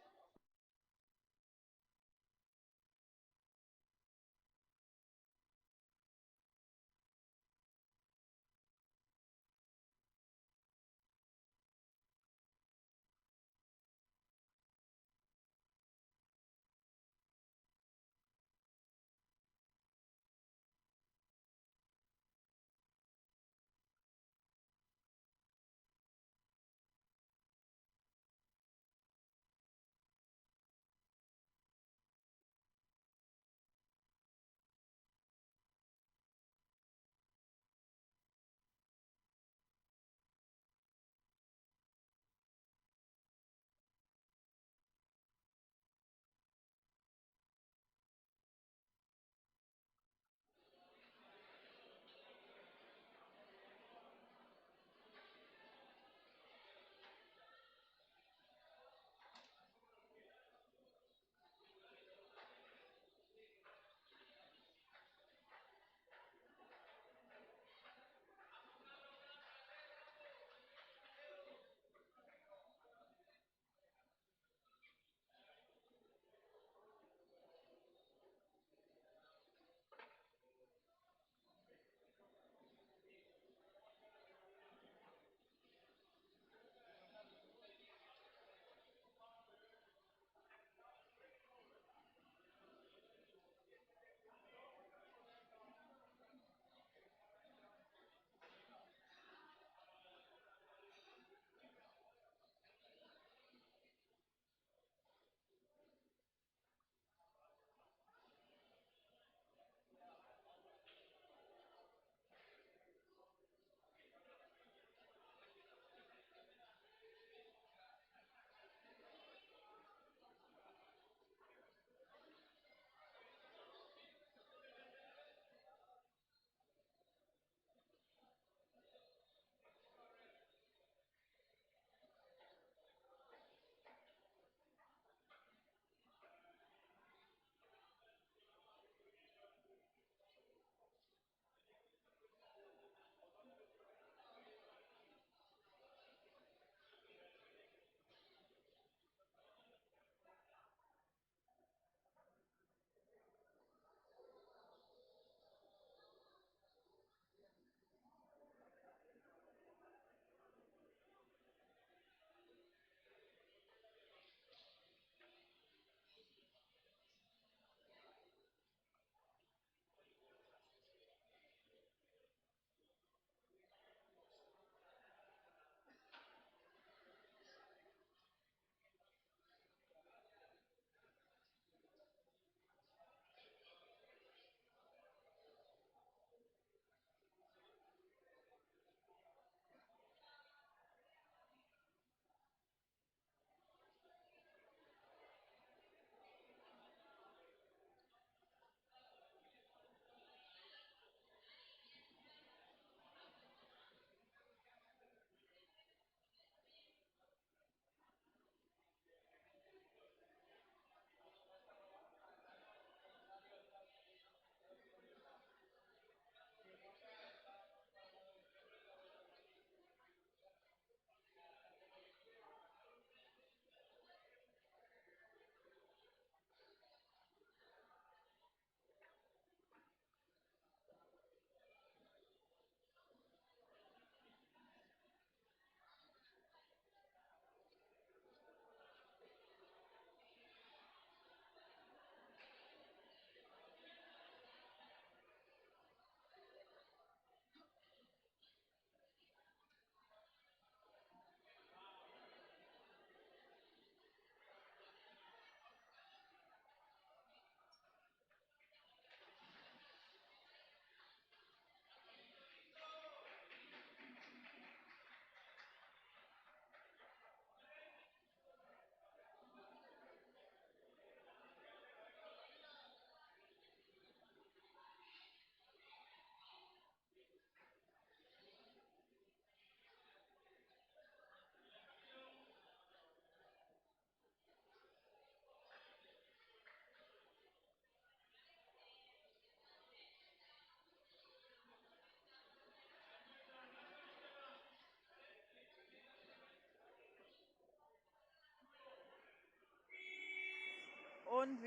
and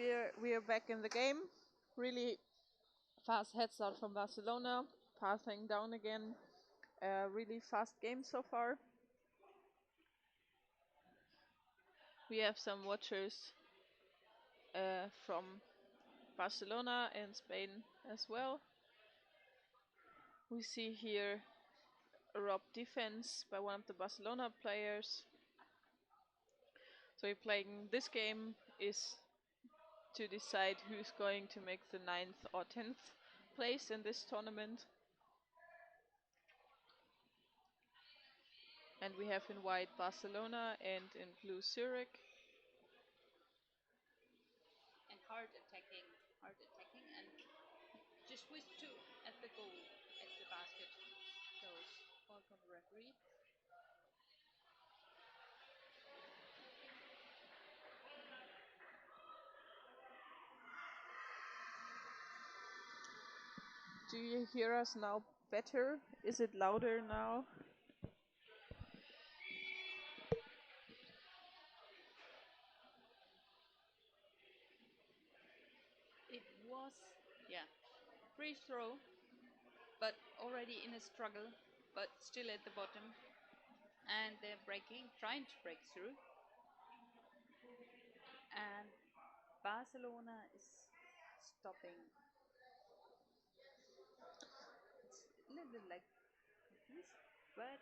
we're back in the game. Really fast head start from Barcelona, passing down again. Really fast game so far. We have some watchers from Barcelona and Spain as well. We see here a robbed defense by one of the Barcelona players. So we're playing this game is to decide who's going to make the 9th or 10th place in this tournament. And we have in white Barcelona and in blue Zurich. And hard attacking, and just switch to at the goal, at the basket. Goes call from the referee. Do you hear us now better? Is it louder now? It was, free throw, but already in a struggle, but still at the bottom. And they're trying to break through. And Barcelona is stopping. It's a little bit like this, but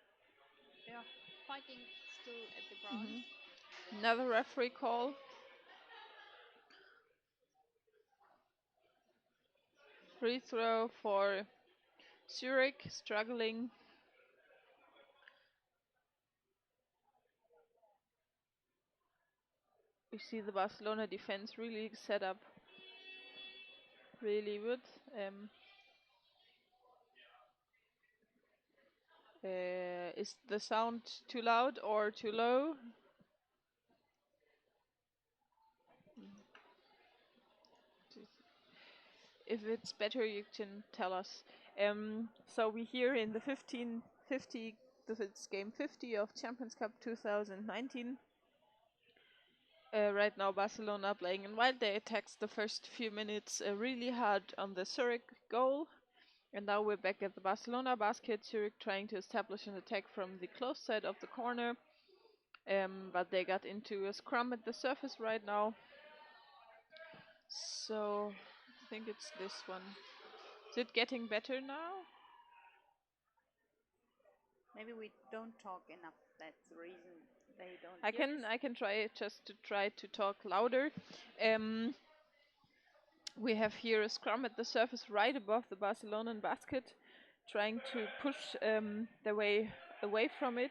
they are fighting still at the ground. Another referee call. Free throw for Zurich, struggling. We see the Barcelona defense really set up really good. Is the sound too loud or too low? If it's better, you can tell us. So we here in the 1550, it's game 50 of Champions Cup 2019. Right now Barcelona playing in white. They attacked the first few minutes really hard on the Zurich goal. And now we're back at the Barcelona basket. Zurich trying to establish an attack from the close side of the corner. But they got into a scrum at the surface right now. So I think it's this one. Is it getting better now? Maybe we don't talk enough. That's the reason they don't. I can try to talk louder. We have here a scrum at the surface right above the Barcelonan basket, trying to push the way away from it.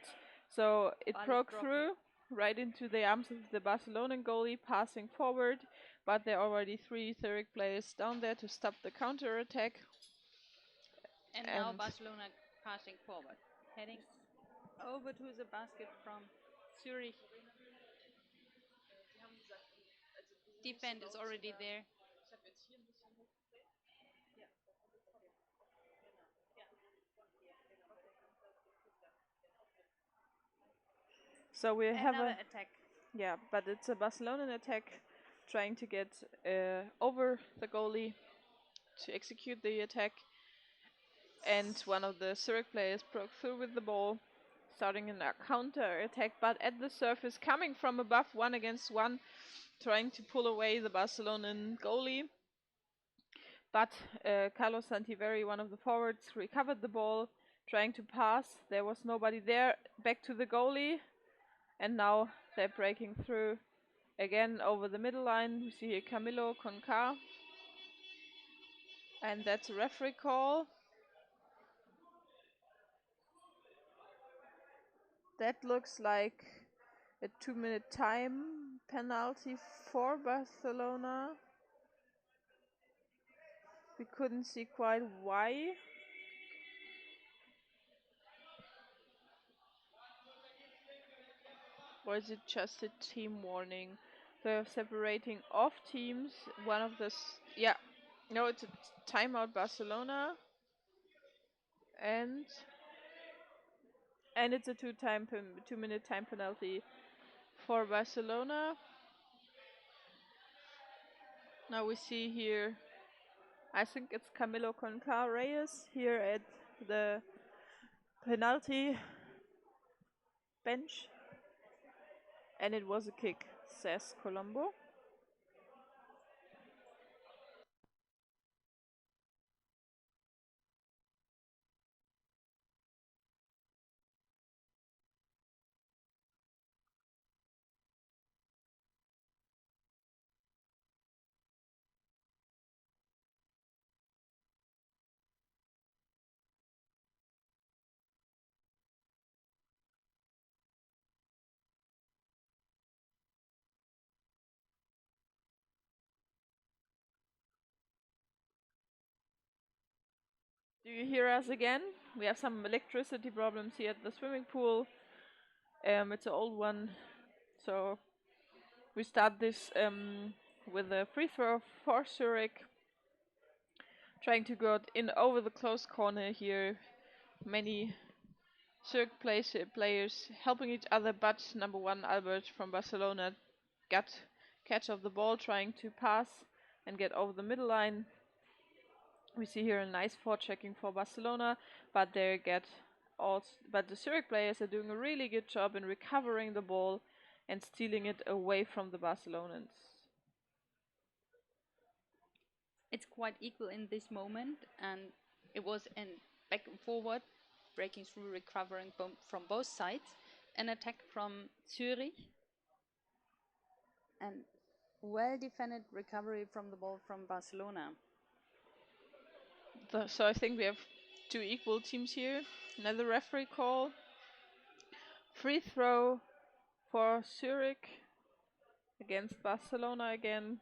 So it broke through right into the arms of the Barcelonan goalie, passing forward, but there are already 3 Zurich players down there to stop the counter attack. And now Barcelona passing forward, heading over to the basket from Zurich. Defense is already there. So we have another attack. Yeah, but it's a Barcelonan attack, trying to get over the goalie to execute the attack. And one of the Zurich players broke through with the ball, starting a counter attack, but at the surface, coming from above, 1-against-1, trying to pull away the Barcelonan goalie. But Carlos Santiveri, one of the forwards, recovered the ball, trying to pass. There was nobody there. Back to the goalie. And now they're breaking through again over the middle line. We see here Camilo Conca. And that's a referee call. That looks like a 2-minute time penalty for Barcelona. We couldn't see quite why. Or is it just a team warning? They're separating off teams. One of the... No, it's a timeout Barcelona. And it's a 2-minute time penalty for Barcelona. Now we see here, I think it's Camilo Conca Reyes here at the penalty bench. And it was a kick, says Colombo. Do you hear us again? We have some electricity problems here at the swimming pool. It's an old one, so we start this with a free throw for Zurich. Trying to go in over the close corner here. Many Zurich players helping each other, but number one Albert from Barcelona got catch of the ball, trying to pass and get over the middle line. We see here a nice forechecking for Barcelona, but but the Zurich players are doing a really good job in recovering the ball and stealing it away from the Barcelonans. It's quite equal in this moment, and it was an back and forward, breaking through, recovering from both sides, an attack from Zurich, and well defended recovery from the ball from Barcelona. So I think we have two equal teams here. Another referee call. Free throw for Zurich against Barcelona again.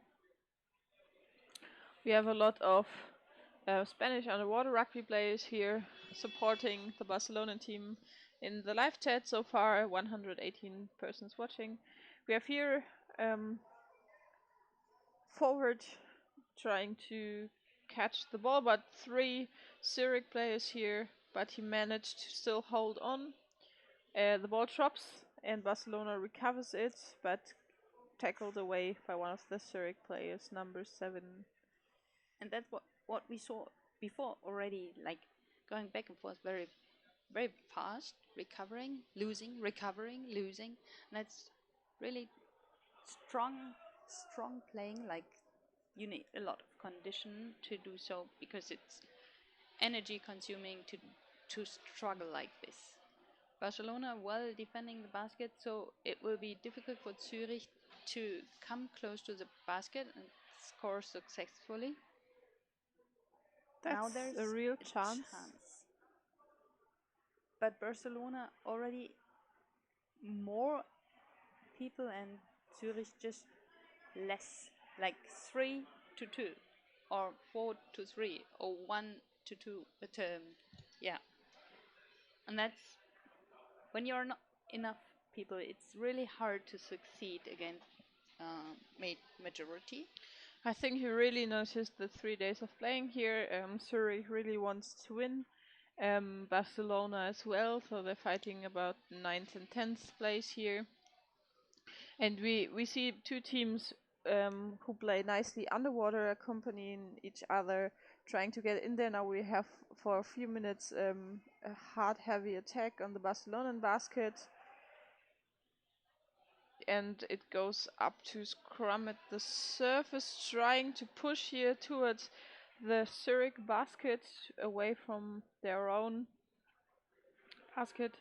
We have a lot of Spanish underwater rugby players here supporting the Barcelona team in the live chat so far. 118 persons watching. We have here forward trying to catch the ball, but 3 Zurich players here, but he managed to still hold on. The ball drops and Barcelona recovers it, but tackled away by one of the Zurich players, number 7. And that's what we saw before already, like going back and forth very fast, recovering, losing, recovering, losing. And that's really strong playing. Like, you need a lot of condition to do so, because it's energy consuming to struggle like this. Barcelona well defending the basket, so it will be difficult for Zurich to come close to the basket and score successfully. That's now there's a real chance. But Barcelona already more people, and Zurich just less, like 3-2 or 4-3 or 1-2. But yeah, and that's when you're not enough people. It's really hard to succeed against majority. I think he really noticed the 3 days of playing here. Zurich really wants to win. Barcelona as well, so they're fighting about 9th and 10th place here. And we see two teams who play nicely underwater, accompanying each other, trying to get in there. Now we have for a few minutes a hard, heavy attack on the Barcelonan basket. And it goes up to scrum at the surface, trying to push here towards the Zurich basket, away from their own basket.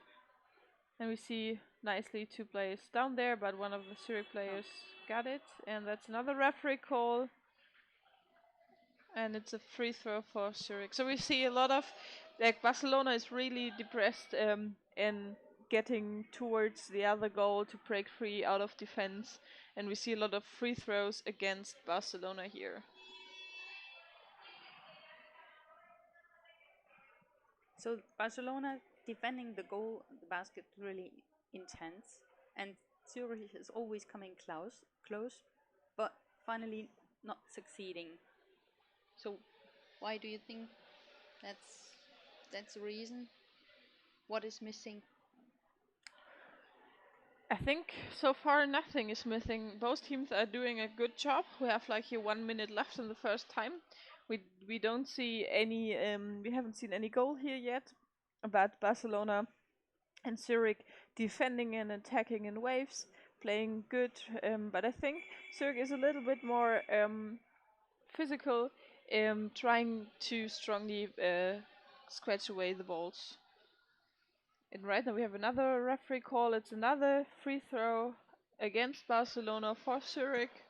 And we see nicely 2 players down there, but one of the Zurich players got it. And that's another referee call. And it's a free throw for Zurich. So we see a lot of, like, Barcelona is really depressed and getting towards the other goal to break free out of defense. And we see a lot of free throws against Barcelona here. So Barcelona defending the goal, the basket, really intense, and Zurich is always coming close, but finally not succeeding. So why do you think that's the reason? What is missing? I think so far nothing is missing. Both teams are doing a good job. We have like here 1 minute left in the first time. We don't see any we haven't seen any goal here yet. But Barcelona and Zurich defending and attacking in waves, playing good. But I think Zurich is a little bit more physical, trying to strongly scratch away the balls. And right now we have another referee call. It's another free throw against Barcelona for Zurich.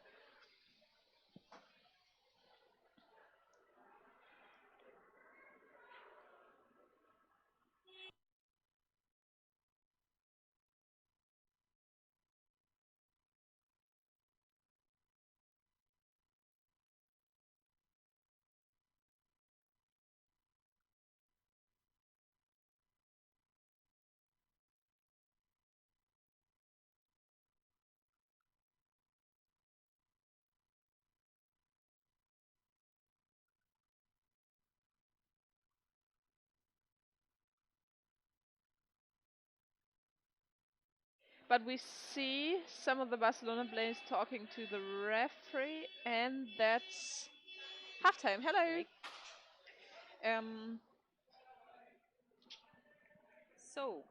But we see some of the Barcelona players talking to the referee, and that's halftime. Hello. Um, So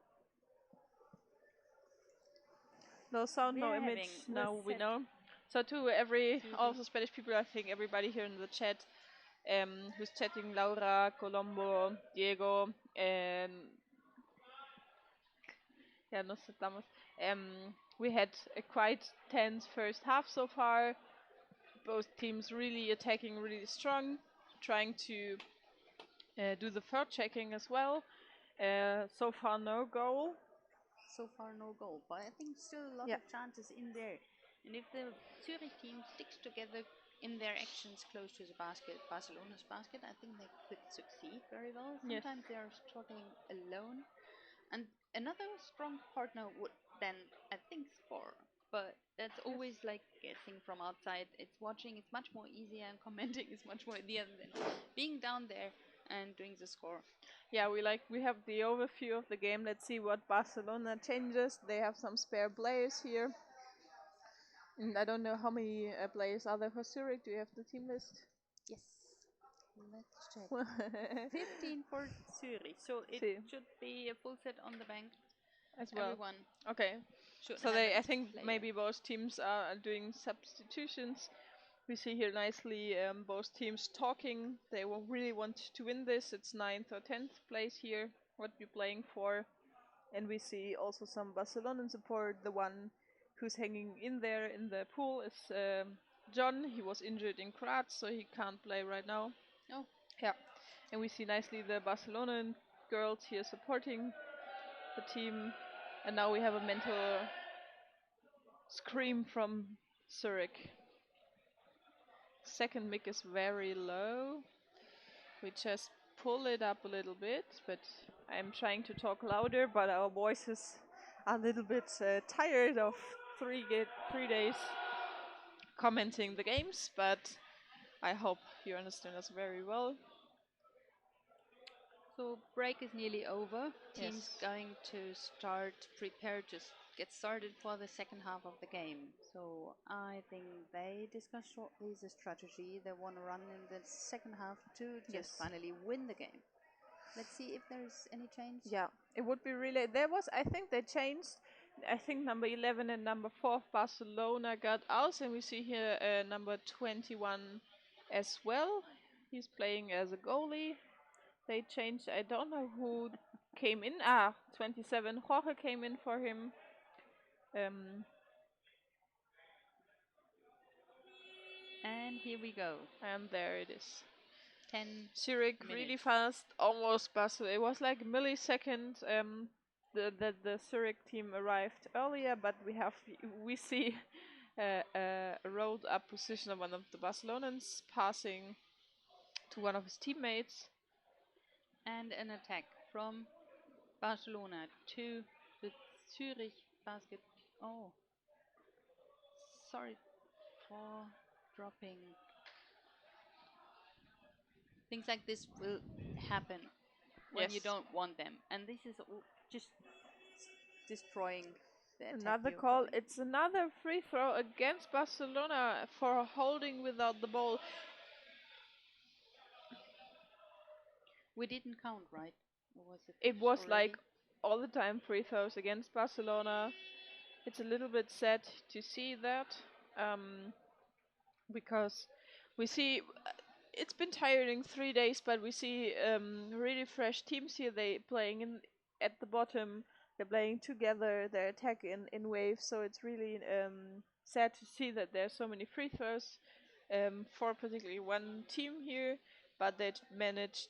no sound, we no are image. having Now we set know. So to every to also Spanish people, I think everybody here in the chat, who's chatting, Laura, Colombo, Diego, and yeah, Nostradamus. We had a quite tense first half so far. Both teams really attacking really strong, trying to do the third checking as well. So far, no goal. so far no goal, but I think still a lot Yeah. of chances in there. And if the Zurich team sticks together in their actions close to the basket, Barcelona's basket, I think they could succeed very well. Yes. Sometimes they are struggling alone, and another strong partner would then, I think, score. But that's always like guessing from outside. It's watching. It's much more easier, and commenting is much more easier than being down there and doing the score. Yeah, we have the overview of the game. Let's see what Barcelona changes. They have some spare players here. And I don't know how many players are there for Zurich. Do you have the team list? Yes. Let's check. 15 for Zurich, so it See. should be a full set on the bank. As well. Everyone Okay. should So have they, a I think player. maybe both teams are doing substitutions. We see here nicely both teams talking. They will really want to win this. It's 9th or 10th place here. What you're playing for. And we see also some Barcelonan support. The one who's hanging in there in the pool is John. He was injured in Graz, so he can't play right now. Oh. Yeah. And we see nicely the Barcelonan girls here supporting the team. And now we have a mental scream from Zurich. Second mic is very low. We just pull it up a little bit, but I'm trying to talk louder, but our voices are a little bit tired of 3 days commenting the games, but I hope you understand us very well. So break is nearly over. Teams Yes. going to prepare to get started for the second half of the game. So I think they discuss shortly the strategy they want to run in the second half to just finally win the game. Let's see if there's any change. Yeah, it would be really. I think they changed. I think number 11 and number 4 of Barcelona got out, and we see here number 21 as well. He's playing as a goalie. They changed. I don't know who came in. 27. Jorge came in for him. And here we go. And there it is. 10 Zurich really minutes. fast, almost Barcelona. It was like a millisecond. The Zurich team arrived earlier, but we see a rolled up position of one of the Barcelonans passing to one of his teammates. And an attack from Barcelona to the Zurich basket. Oh, sorry for dropping. Things like this will happen when you Yes. don't want them, and this is just destroying the attack Another you're call. going. It's another free throw against Barcelona for holding without the ball. We didn't count, right? Or was it? It was already? like all the time free throws against Barcelona. It's a little bit sad to see that, because we see it's been tiring 3 days, but we see really fresh teams here. They playing in at the bottom. They're playing together. They attack in waves. So it's really sad to see that there's so many free throws for particularly one team here, but they managed.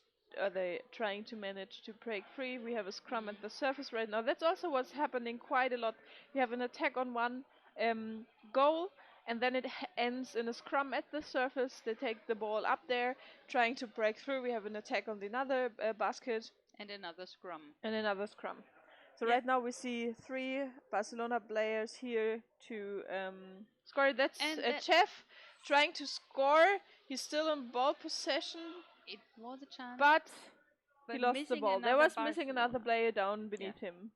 They trying to manage to break free. We have a scrum at the surface right now. That's also what's happening quite a lot. You have an attack on one goal, and then it ends in a scrum at the surface. They take the ball up there, trying to break through. We have an attack on the another basket And another scrum. and another scrum. So Yeah. right now we see 3 Barcelona players here to score. That's And Chef trying to score. He's still in ball possession, It was a chance, but he but lost the missing ball. There another was missing another Barcelona. player down beneath him.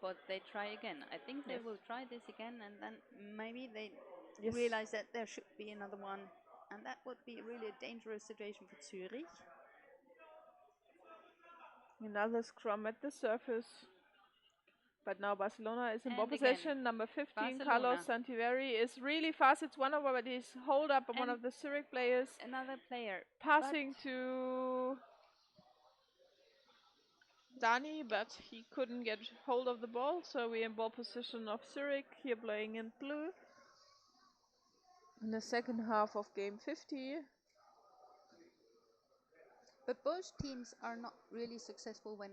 But they try again. I think they Yes. will try this again, and then maybe they Yes. realize that there should be another one, and that would be really a dangerous situation for Zurich. Another scrum at the surface. But now Barcelona is in ball And again, possession. Number 15, Barcelona. Carlos Santiveri, is really fast. It's one over, but he's hold up on one And of the Zurich players. Another player Passing to Dani, but he couldn't get hold of the ball. So we're in ball position of Zurich, here playing in blue. In the second half of game 50. But both teams are not really successful when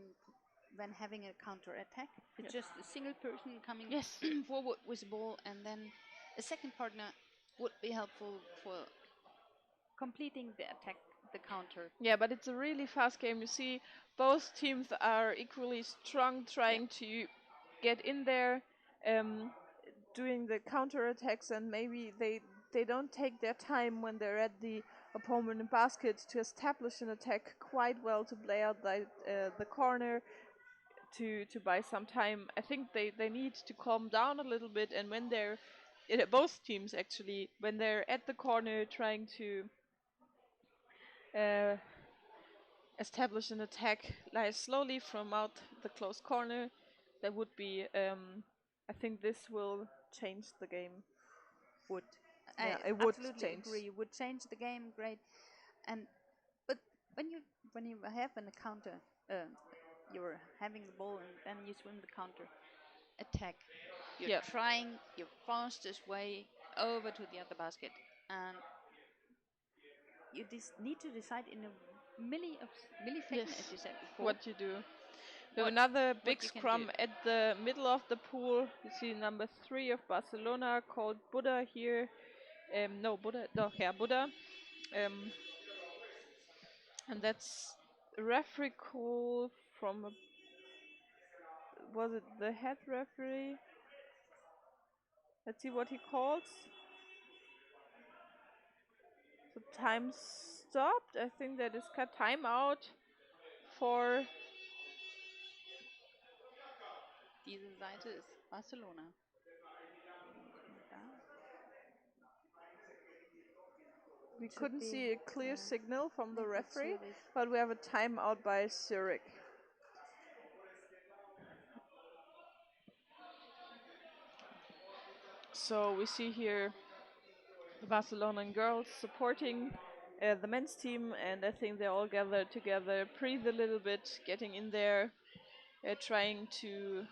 having a counter attack. It's just a single person coming Yes. forward with the ball, and then a second partner would be helpful for completing the attack, the counter. Yeah, but it's a really fast game. You see, both teams are equally strong, trying to get in there, doing the counter attacks, and maybe they don't take their time when they're at the opponent basket to establish an attack quite well, to play out the corner, to buy some time. I think they need to calm down a little bit, and when they're both teams actually, when they're at the corner trying to establish an attack like slowly from out the close corner, that would be I think this will change the game. Would Yeah, I it would absolutely change. agree. Would change the game, great. And but when you have an counter, you're having the ball and then you swim the counter attack. You're Yeah. trying your fastest way over to the other basket, and you need to decide in a millisecond, Yes. as you said before. What you do. We have What- another big you can scrum do. at the middle of the pool. You see number 3 of Barcelona called Buddha here. No, Buddha. No, yeah, Buddha. And that's a referee call from was it the head referee? Let's see what he calls. So time stopped. I think that is cut timeout for Diese Seite ist Barcelona. Da. we Should couldn't be, see a clear signal from the nee, that's referee, Zurich. but we have a timeout by Zurich. So we see here the Barcelonan girls supporting the men's team, and I think they all gathered together, breathe a little bit, getting in there, trying to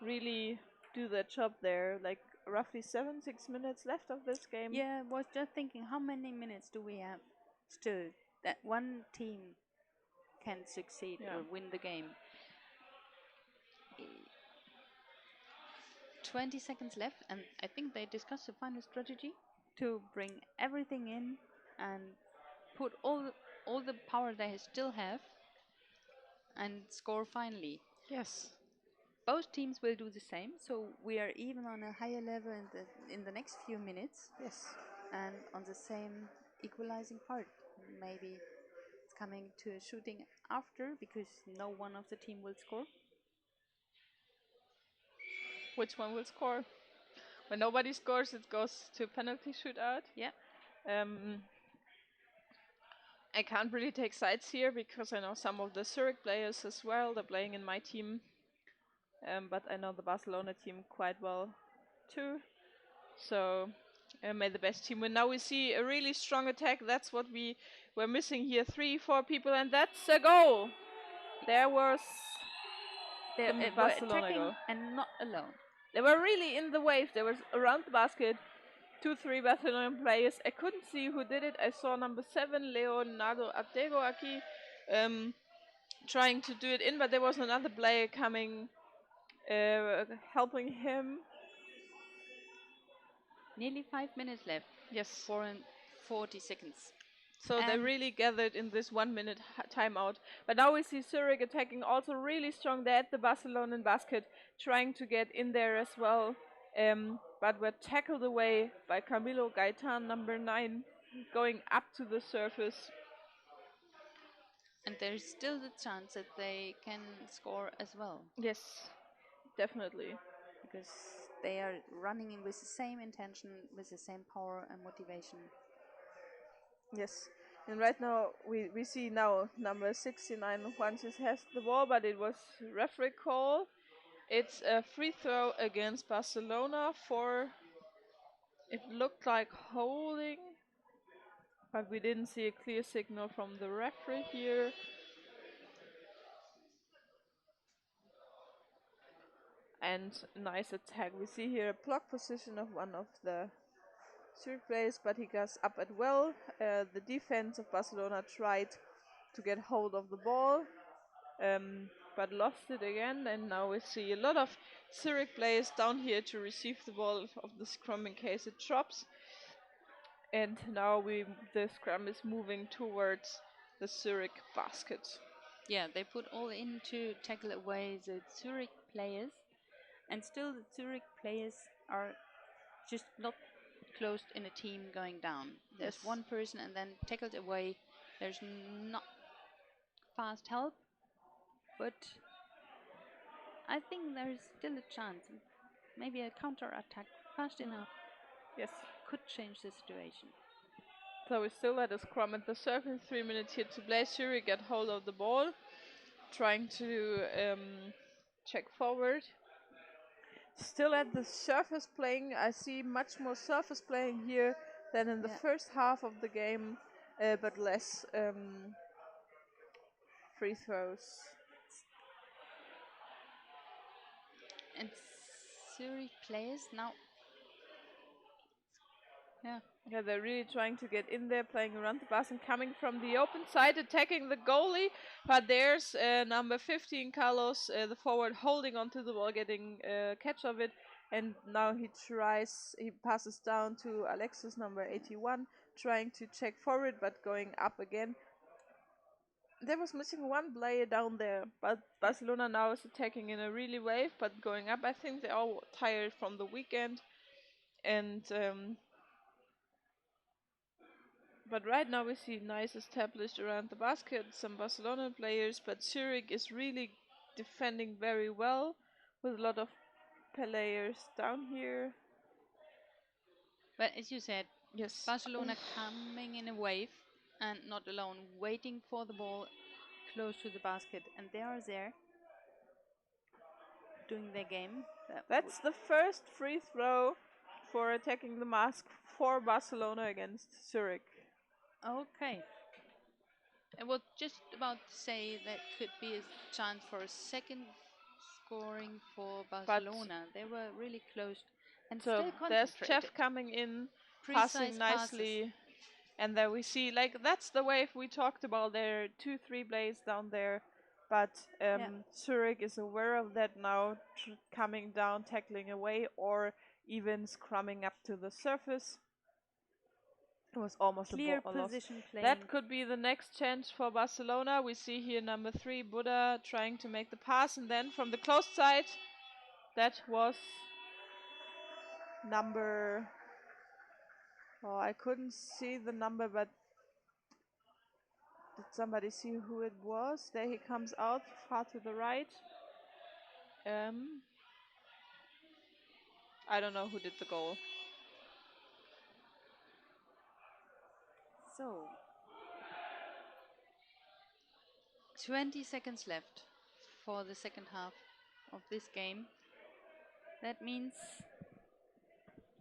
really do their job there. Like roughly 6 minutes left of this game. Yeah, I was just thinking, how many minutes do we have still that one team can succeed Yeah. or win the game? 20 seconds left, and I think they discussed the final strategy to bring everything in and put all the power they still have and score finally. Yes. Both teams will do the same, so we are even on a higher level in the next few minutes. Yes. And on the same equalizing part. Maybe it's coming to shooting after because no one of the team will score. Which one will score? When nobody scores, it goes to penalty shootout. Yeah. I can't really take sides here because I know some of the Zurich players as well. They're playing in my team. But I know the Barcelona team quite well too. So may the best team win. Now we see a really strong attack. That's what we were missing here. 3-4 people, and that's a goal. There was They the were Barcelona attacking goal. and not alone. They were really in the wave. They were around the basket. 2-3 Barcelona players. I couldn't see who did it. I saw number 7, Leonardo Artegoaki, trying to do it in, but there was another player coming, helping him. Nearly 5 minutes left. Yes. 40 seconds. So they really gathered in this 1 minute timeout. But now we see Zurich attacking also really strong. They're at the Barcelonan basket, trying to get in there as well. But were tackled away by Camilo Gaitan, number 9, going up to the surface. And there's still the chance that they can score as well. Yes, definitely. Because they are running in with the same intention, with the same power and motivation. Yes. And right now we see now number 69 Juanches has the ball, but it was referee call. It's a free throw against Barcelona for, it looked like holding, but we didn't see a clear signal from the referee here. And nice attack. We see here a block position of one of the Zurich players, but he goes up at well. The defense of Barcelona tried to get hold of the ball, but lost it again. And now we see a lot of Zurich players down here to receive the ball of the scrum in case it drops. And now the scrum is moving towards the Zurich basket. Yeah, they put all in to tackle away the Zurich players, and still the Zurich players are just not closed in a team going down. There's Yes. one person and then tackled away. There's not fast help, but I think there's still a chance. Maybe a counter attack fast enough Yes. could change the situation. So we still at a scrum at the surface. 3 minutes here to play. Zurich get hold of the ball, trying to check forward. Still at the surface playing. I see much more surface playing here than in the first half of the game, but less free throws. And Zurich players now. Yeah, they're really trying to get in there, playing around the basket and coming from the open side, attacking the goalie. But there's number 15, Carlos, the forward, holding onto the ball, getting catch of it. And now he passes down to Alexis, number 81, trying to check forward, but going up again. There was missing one player down there, but Barcelona now is attacking in a really wave, but going up. I think they're all tired from the weekend. And but right now we see nice established around the basket, some Barcelona players, but Zurich is really defending very well with a lot of players down here. But as you said, Yes. Barcelona coming in a wave and not alone, waiting for the ball close to the basket, and they are there doing their game. That's the first free throw for attacking the mask for Barcelona against Zurich. Okay. I was just about to say that could be a chance for a second scoring for Barcelona. They were really close and So still there's concentrated. Jeff coming in, Precise passing nicely. And there we see, like, that's the wave we talked about. There are 2-3 players down there. But Zurich is aware of that now, coming down, tackling away, or even scrumming up to the surface. It was almost clear a loss. position playing. That could be the next chance for Barcelona. We see here number 3, Buddha, trying to make the pass. And then from the close side, that was number... Oh, I couldn't see the number, but the somebody see who it was. There he comes out, far to the right. I don't know who did the goal. So, 20 seconds left for the second half of this game. That means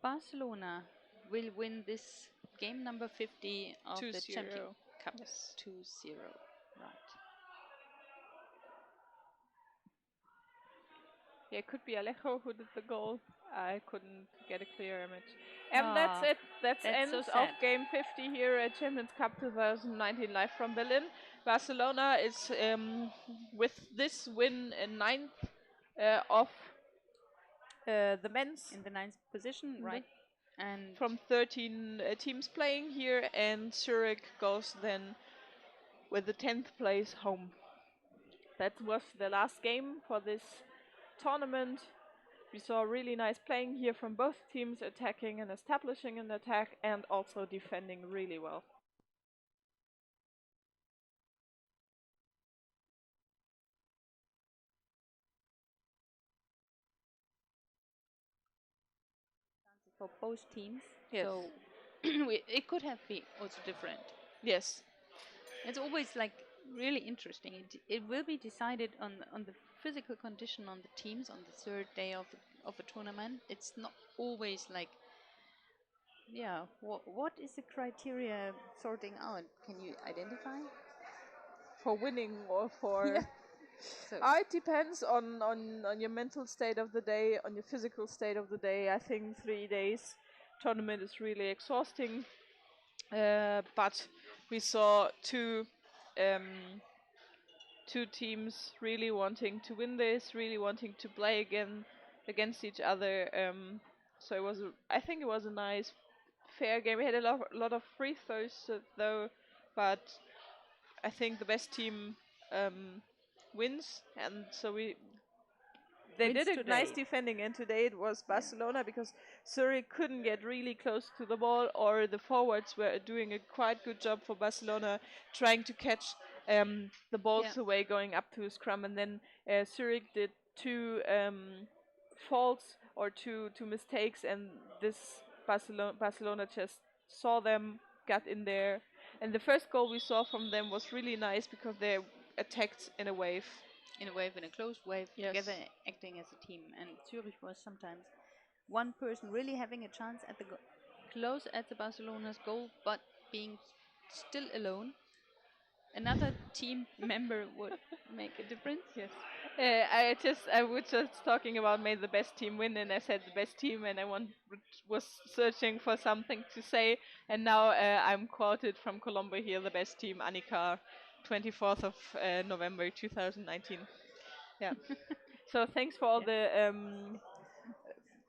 Barcelona will win this game number 50 of the 2-0. Champion Cup. Yes. 2-0. Right. Yeah, it could be Alejo who did the goal. I couldn't get a clear image. And that's it. That's end so of sad. game 50 here at Champions Cup 2019 live from Berlin. Barcelona is with this win in ninth of the men's In the ninth position, right? And from 13 teams playing here, and Zurich goes then with the 10th place home. That was the last game for this tournament. We saw really nice playing here from both teams, attacking and establishing an attack, and also defending really well. for both teams. Yes. So it could have been also different. Yes. It's always like really interesting. It will be decided on the physical condition on the teams on the third day of a tournament. It's not always like, yeah. What is the criteria sorting out? Can you identify? For winning or for. Yeah. So It depends on your mental state of the day, on your physical state of the day. I think 3 days tournament is really exhausting. But we saw two teams really wanting to win this, really wanting to play again against each other. So I think it was a nice, fair game. We had a lot of free throws though, but I think the best team wins, and so they Wins did a nice today. defending, and today it was Barcelona because Zurich couldn't get really close to the ball, or the forwards were doing a quite good job for Barcelona trying to catch the balls Yeah. away going up to a scrum, and then Zurich did two faults or two mistakes, and this Barcelona just saw them, got in there, and the first goal we saw from them was really nice because they attacked in a wave. In a wave, in a close wave, Yes. together acting as a team. And Zurich was sometimes one person really having a chance at the close at the Barcelona's goal, but being still alone. Another team member would make a difference. Yes. I was just talking about may the best team win, and I said the best team, and I was searching for something to say, and now I'm quoted from Colombo here, the best team, Annika, 24th of November 2019. Yeah. So thanks for all the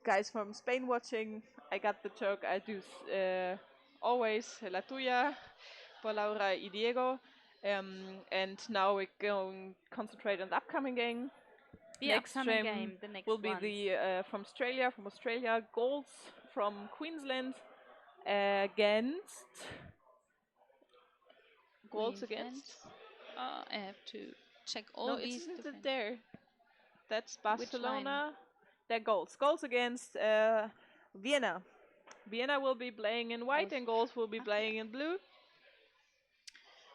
guys from Spain watching. I got the joke. I do always la tuya for Laura y Diego. And now we're going to concentrate on the upcoming game. The Next upcoming stream game, the next will be one. the from Australia, goals from Queensland against goals against. I have to check all No, these. isn't it different- there? That's Which line? Barcelona. Their goals. Goals against Vienna. Vienna will be playing in white, and goals will be Okay. playing in blue.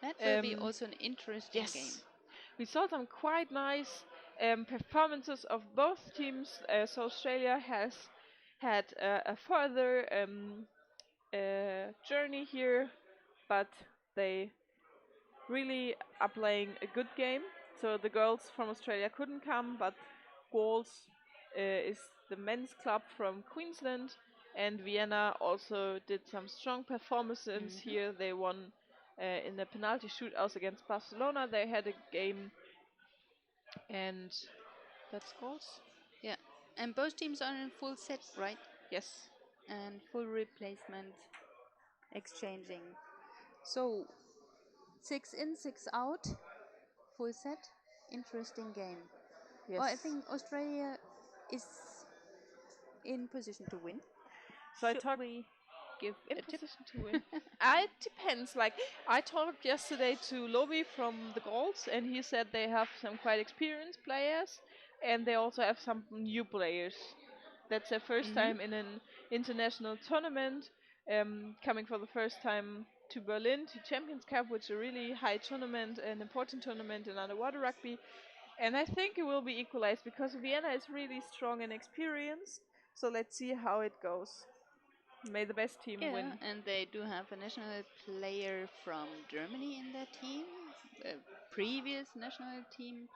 That will be also an interesting Yes. game. We saw some quite nice performances of both teams. So Australia has had a further journey here, but they really are playing a good game. So the girls from Australia couldn't come, but Goals is the men's club from Queensland, and Vienna also did some strong performances here. They won in the penalty shootouts against Barcelona. They had a game, and that's goals. Yeah, and both teams are in full set, right? Yes. And full replacement, exchanging. So 6 in, 6 out, full set. Interesting game. Yes. Well, I think Australia is in position to win. So I Should talked. we give in a tip? position to win. It depends. Like I talked yesterday to Lobby from the Golds, and he said they have some quite experienced players, and they also have some new players. That's their first Mhm. time in an international tournament, coming for the first time to Berlin to Champions Cup, which is a really high tournament, an important tournament in underwater rugby. And I think it will be equalized because Vienna is really strong and experienced. So let's see how it goes. May the best team Yeah, win. and they do have a national player from Germany in their team, a previous national team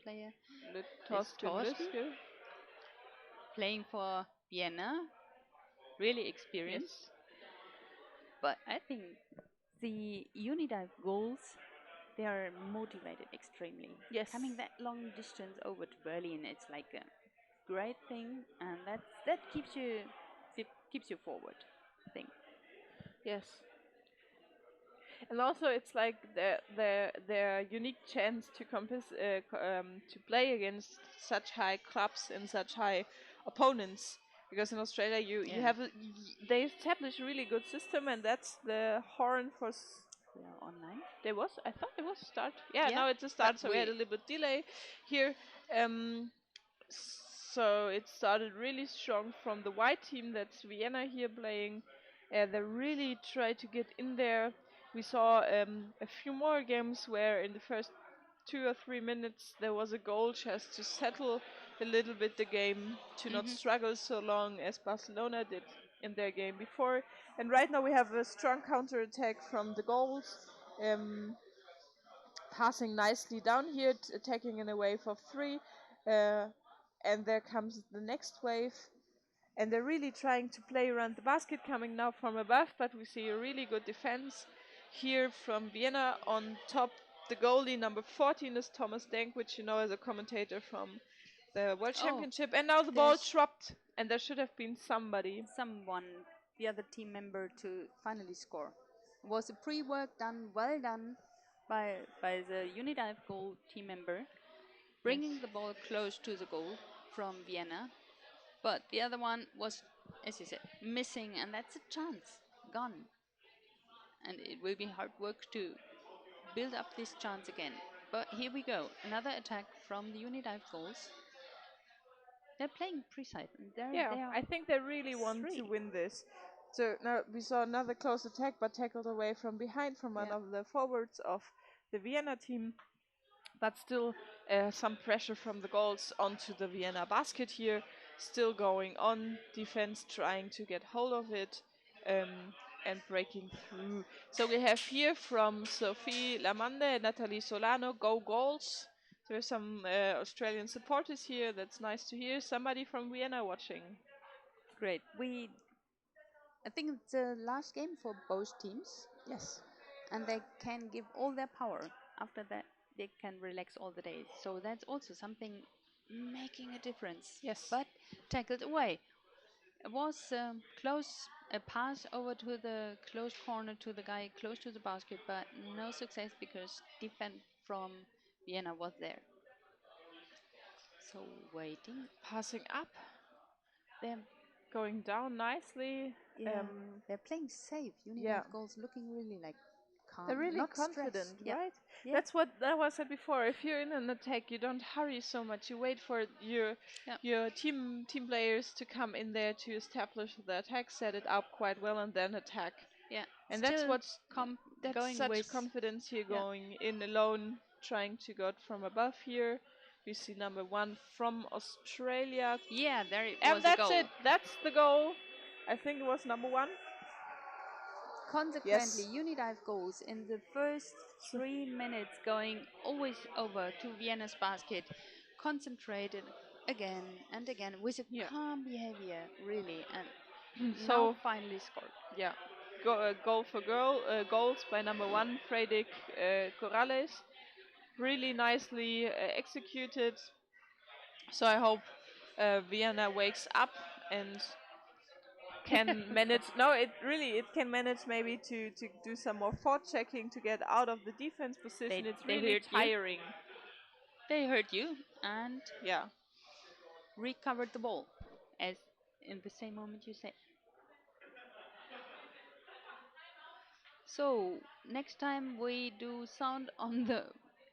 player is Torsten Torsten, Lüske. playing for Vienna, really experienced. Yes. But I think The Unidive goals, they are motivated extremely. Yes. Coming that long distance over to Berlin, it's like a great thing, and that keeps you forward. I think. Yes. And also, it's like their unique chance to to play against such high clubs and such high opponents. Because in Australia, you yeah, have they establish a really good system, and that's the horn for. We are online. There was, I thought it was a start. Yeah, Yeah, now it's a but start, so we had a little bit delay here. Um, so it started really strong from the white team. That's Vienna here playing. They really tried to get in there. We saw a few more games where in the first 2 or 3 minutes there was a goal just to settle a little bit the game, to not Mhm. struggle so long as Barcelona did in their game before. And right now we have a strong counter attack from the goals. Um, Passing nicely down here, attacking in a wave of three. Uh, and there comes the next wave. And they're really trying to play around the basket, coming now from above, but we see a really good defense here from Vienna. On top, the goalie number 14 is Thomas Denk, which you know as a commentator from the World Oh, Championship. And now the ball there's dropped, and there should have been somebody. Someone, the other team member, to finally score. It was a pre-work well done by the Unidive goal team member, bringing the ball close to the goal from Vienna. But the other one was, as you said, missing, and that's a chance gone. And it will be hard work to build up this chance again. But here we go, another attack from the Unidive goals. They're playing precise. Yeah, They are I think they really want to three. win this. So now we saw another close attack, but tackled away from behind from one Yeah. of the forwards of the Vienna team. But still, some pressure from the goals onto the Vienna basket here. Still going on. Defense trying to get hold of it and breaking through. So we have here from Sophie Lamande and Natalie Solano, go goals. There's some Australian supporters here. That's nice to hear. Somebody from Vienna watching. Great. I think it's the last game for both teams, Yes. and they can give all their power. After that, they can relax all the day. So that's also something making a difference. Yes. But tackled away. It was close, a pass over to the close corner to the guy close to the basket, but no success because defense from Vienna was there. So waiting. Passing up, They're going down nicely. yeah, they're playing safe. Unidive yeah. goals looking really like calm, They're really not confident, stressed. Yeah. right? Yeah. That's what I said before. If you're in an attack, you don't hurry so much. You wait for Yeah. your team players to come in there to establish the attack, set it up quite well, and then attack. Yeah, And that's Still what's that's going such with confidence here, yeah. going in alone, trying to go from above here. We see number 1 from Australia, yeah, there it and was a that's goal. it. That's the goal. I think it was number 1. Consequently, Yes. Unidive goals in the first 3 minutes going Always over to Vienna's basket, concentrated again and again with a Yeah. calm behavior, really, and now So finally scored. yeah, goal for goals by number 1, Fredrik Corrales. Really nicely executed. So I hope Vienna wakes up and can manage. No, it can manage maybe to do some more forward checking to get out of the defense position. It's they really heard you. tiring. They heard you and Yeah. recovered the ball, as in the same moment you said. So next time we do sound on the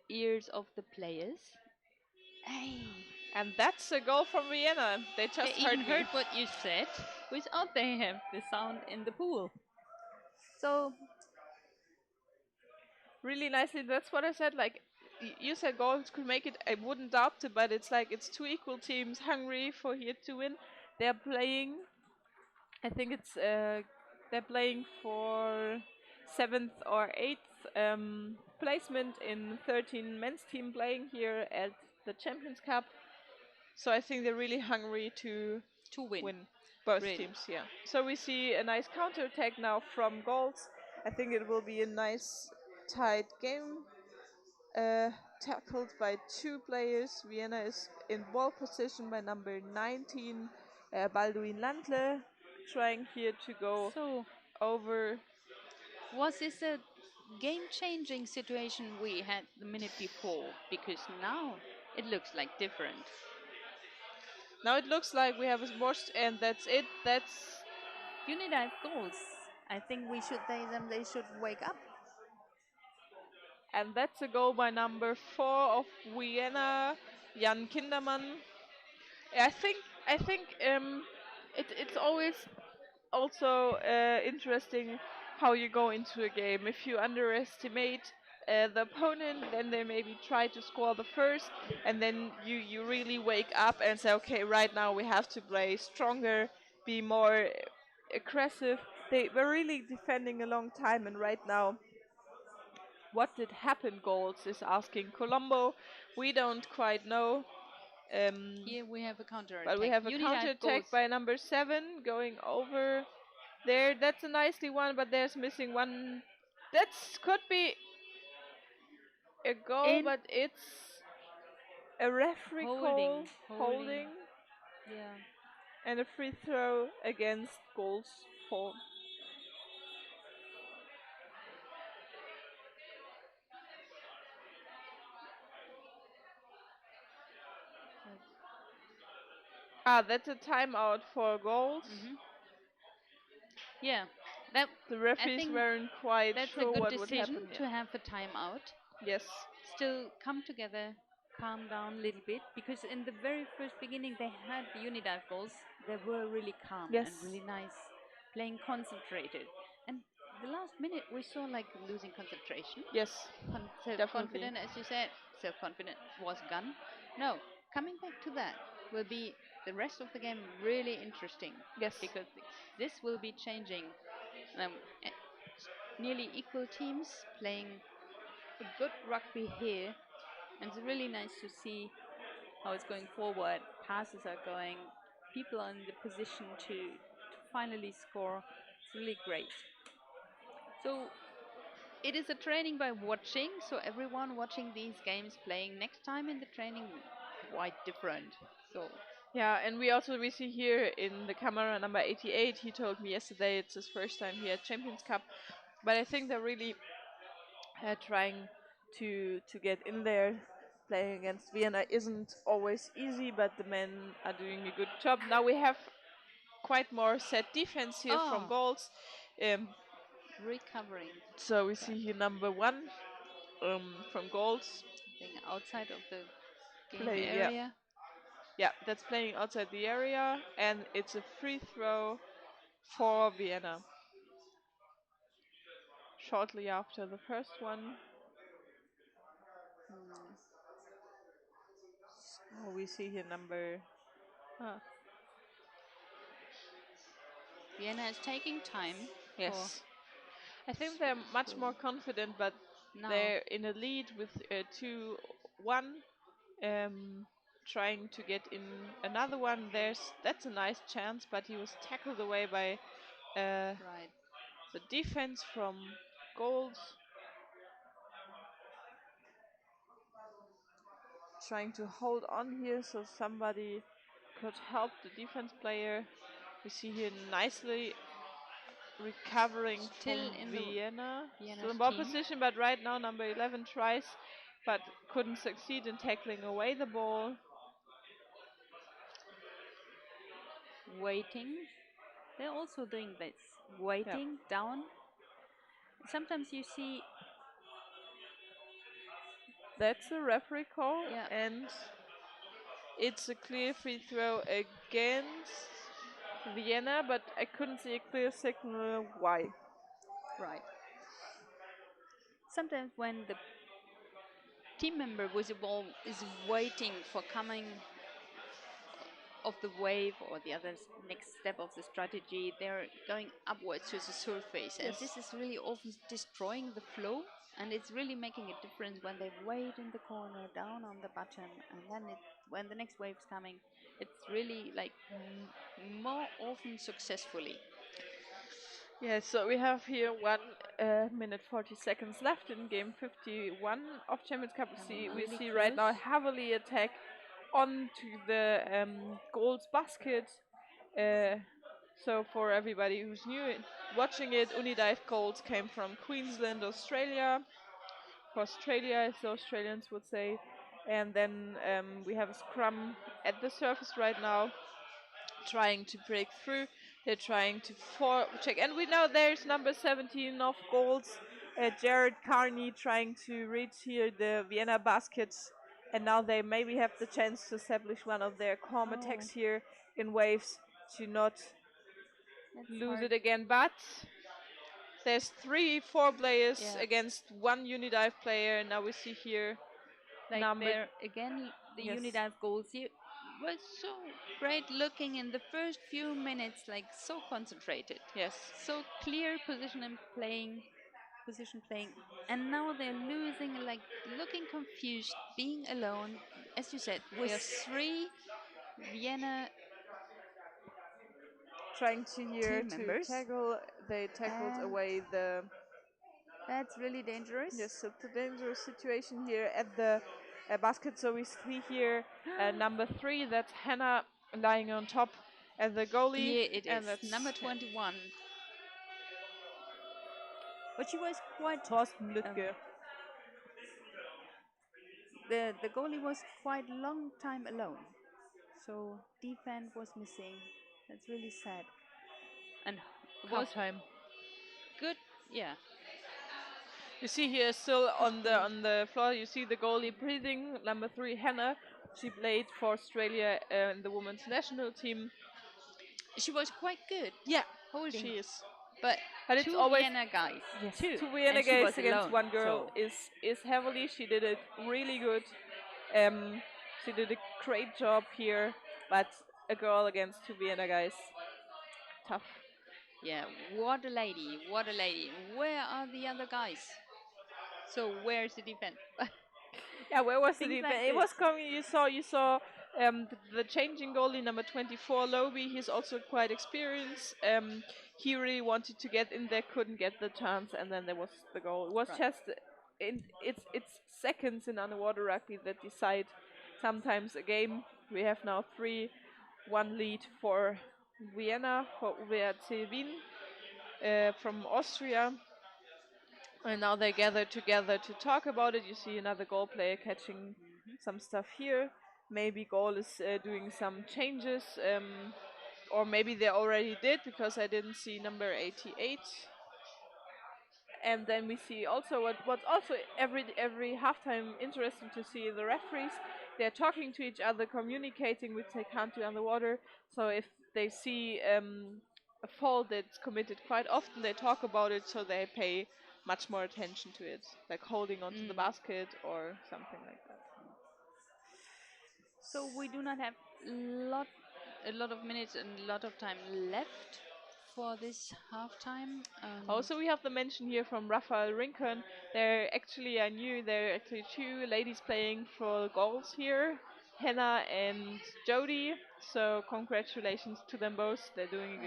ears of the players. Hey, And that's a goal from Vienna. They they just even heard me. heard what you said without they have the sound in the pool. So really nicely. That's what I said. Like you said, goals could make it. I wouldn't doubt it, but it's like it's two equal teams hungry for here to win. They're playing. I think it's they're playing for seventh or eighth placement in 13 men's team playing here at the Champions Cup. So I think they're really hungry to win. win both Really. teams. Yeah. So we see a nice counter attack now from goals. I think it will be a nice tight game. Tackled by two players. Vienna is in ball position by number 19, Balduin Landle, trying here to go So over. was this a game-changing situation we had the minute before? Because now it looks like different. Now it looks like we have a washed, and that's it. That's Unidive goals. I think we should tell them they should wake up. and that's a goal by number 4 of Vienna, Jan Kindermann. I think it's always also interesting how you go into a game. If you underestimate the opponent, then they maybe try to score the first, and then you really wake up and say, okay, right now we have to play stronger, be more aggressive. They were really defending a long time, and right now, what did happen? Goals is asking Colombo. We don't quite know. Here we have a counter But attack. we have a Unidive counter goals. attack by number 7 going over there. That's a nicely one, but there's missing one. That's could be a goal, In but it's a referee call, holding. holding, Yeah. and a free throw against goals for. That's a timeout for goals. Yeah. That The I referees think weren't quite that's a sure good what would decision happen. to have a timeout. Yes. Still come together, calm down a little bit, because in the very first beginning they had the Unidive goals. They were really calm Yes. and really nice, playing concentrated. And the last minute we saw like losing concentration. Yes. Self-confident, as you said, self-confident was gone. No, coming back to that will be the rest of the game really interesting. Yes. Because this will be changing. Um, eh, Nearly equal teams playing a good rugby here, and it's really nice to see how it's going forward. Passes are going, people are in the position to finally score. It's really great. So it is a training by watching, so everyone watching these games playing next time in the training quite different. So Yeah, and we see here in the camera number 88. He told me yesterday it's his first time here at Champions Cup, but I think they're really trying to get in there. Playing against Vienna isn't always easy, but the men are doing a good job. Now we have quite more set defense here from goals. Um, recovering, so we see here number 1 from goals. being outside of the game Playing, yeah. area. Yeah, that's playing outside the area, and it's a free throw for Vienna. Shortly after the first one. Oh, we see here number. Ah, Vienna is taking time. yes. I think they're much more confident, but Now they're in a lead with 2-1. Trying to get in another one. That's a nice chance, but he was tackled away by right. the defense from goals. Trying to hold on here so somebody could help the defense player. We see here nicely recovering Still from in the Vienna. Vienna's Still in ball team. position, but right now number 11 tries, but couldn't succeed in tackling away the ball. Waiting. They're also doing this. Waiting down. Sometimes you see, That's a referee call, yeah, and it's a clear free throw against Vienna, but I couldn't see a clear signal why. right. Sometimes when the team member with the ball is waiting for coming of the wave or the other next step of the strategy, they're going upwards to the surface, and Yes. this is really often destroying the flow. And it's really making a difference when they wait in the corner down on the button, and then when the next wave's coming, it's really like more often successfully. Yeah, so we have here 1 minute 40 seconds left in game 51 of Champions Cup. Coming We really see right now close. heavily attack onto the goals basket. So for everybody who's new watching it, Unidive goals came from Queensland, Australia. Australia, as the Australians would say. And then we have a scrum at the surface right now, trying to break through. They're trying to check, and we know there's number 17 of goals, Jared Carney, trying to reach here the Vienna baskets, and now they maybe have the chance to establish one of their calm attacks here in waves to not That's lose hard. it again. But there's 3-4 players Yeah. against one Unidive player. Now we see here Like number there again, the Yes. Unidive goals was so great looking in the first few minutes, like so concentrated, yes. so clear position playing, and now they're losing, like looking confused, being alone, as you said, with Yes. three Vienna Trying to here team to members. tackle. They tackled And away the. that's really dangerous. Yes, it's a dangerous situation here at the basket. So we see here number 3. That's Hannah lying on top as the goalie. Yeah, it and is that's number 21. But she was quite Thorsten Lütke. the goalie was quite long time alone, so defense was missing. That's really sad. And it was Halftime. good. Yeah, You see here still on play. the floor. You see the goalie breathing. Number 3, Hannah. She played for Australia in the women's national team. She was quite good Yeah, holding, she is. but But it's two always Vienna guys. Yes, Two. two Vienna And she guys was against alone, one girl so is heavily. She did it really good. She did a great job here, but a girl against two Vienna guys, tough. yeah, what a lady, what a lady. Where are the other guys? So where's the defense? Yeah, where was the Things defense? like It was this. coming. You saw the changing goalie number 24, Loby. He's also quite experienced. He really wanted to get in there, couldn't get the chance, and then there was the goal. It was Right. just it's seconds in underwater rugby that decide sometimes a game. We have now 3-1 lead for Vienna, for UWRC Wien from Austria. And now they gather together to talk about it. You see another goal player catching some stuff here. Maybe goal is doing some changes, or maybe they already did because I didn't see number 88. And then we see also what's also every halftime interesting to see the referees. They're talking to each other, communicating, which they can't do underwater. So if they see a fault that's committed quite often, they talk about it, so they pay much more attention to it, like holding onto the basket or something like that. So we do not have lot a lot of minutes and a lot of time left for this halftime. Also, we have the mention here from Rafael Rincon. There actually, I knew there are actually two ladies playing for goals here, Hannah and Jody. So congratulations to them both. They're doing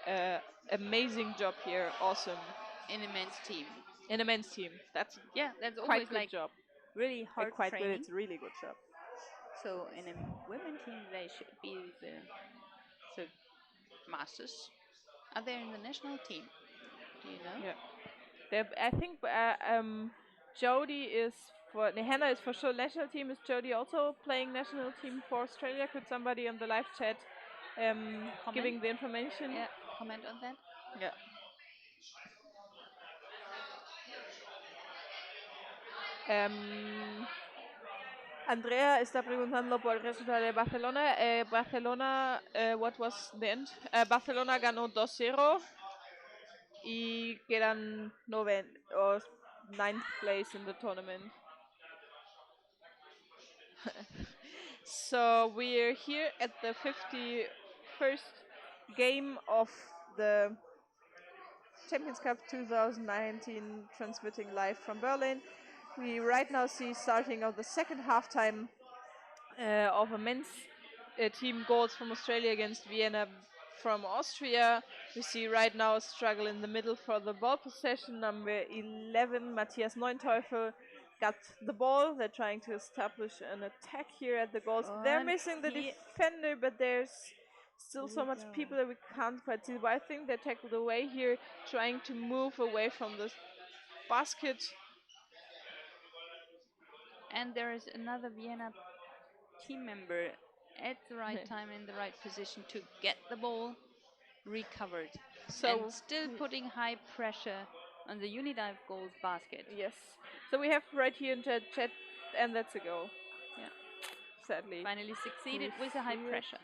an amazing job here. Awesome. In a men's team. In a men's team. That's That's quite always good like job. really hard Quite good. training. It's a really good job. So in a women team, they should be the masters. Are they in the national team? Do you know? Yeah. I think Jody is for Hannah is for sure national team. Is Jody also playing national team for Australia? Could somebody on the live chat giving the information? Yeah, comment on that. Yeah. Em, Andrea está preguntando por el resultado de Barcelona. Barcelona, what was the end? Barcelona ganó 2-0 y quedan o ninth place in the tournament. So we're here at the 51st game of the Champions Cup 2019, transmitting live from Berlin. We right now see starting of the second halftime of a men's team goals from Australia against Vienna from Austria. We see right now a struggle in the middle for the ball possession. Number 11, Matthias Neunteufel, got the ball. They're trying to establish an attack here at the goals. They're And missing the here defender, but there's still so we much go. people that we can't quite see. But I think they tackled away here, trying to move away from the basket. And there is another Vienna team member at the right time in the right position to get the ball recovered. And So still putting high pressure on the Unidive goals basket. yes. So we have right here in chat, and that's a goal. Yeah. Sadly. Finally succeeded We with a high see it. pressure.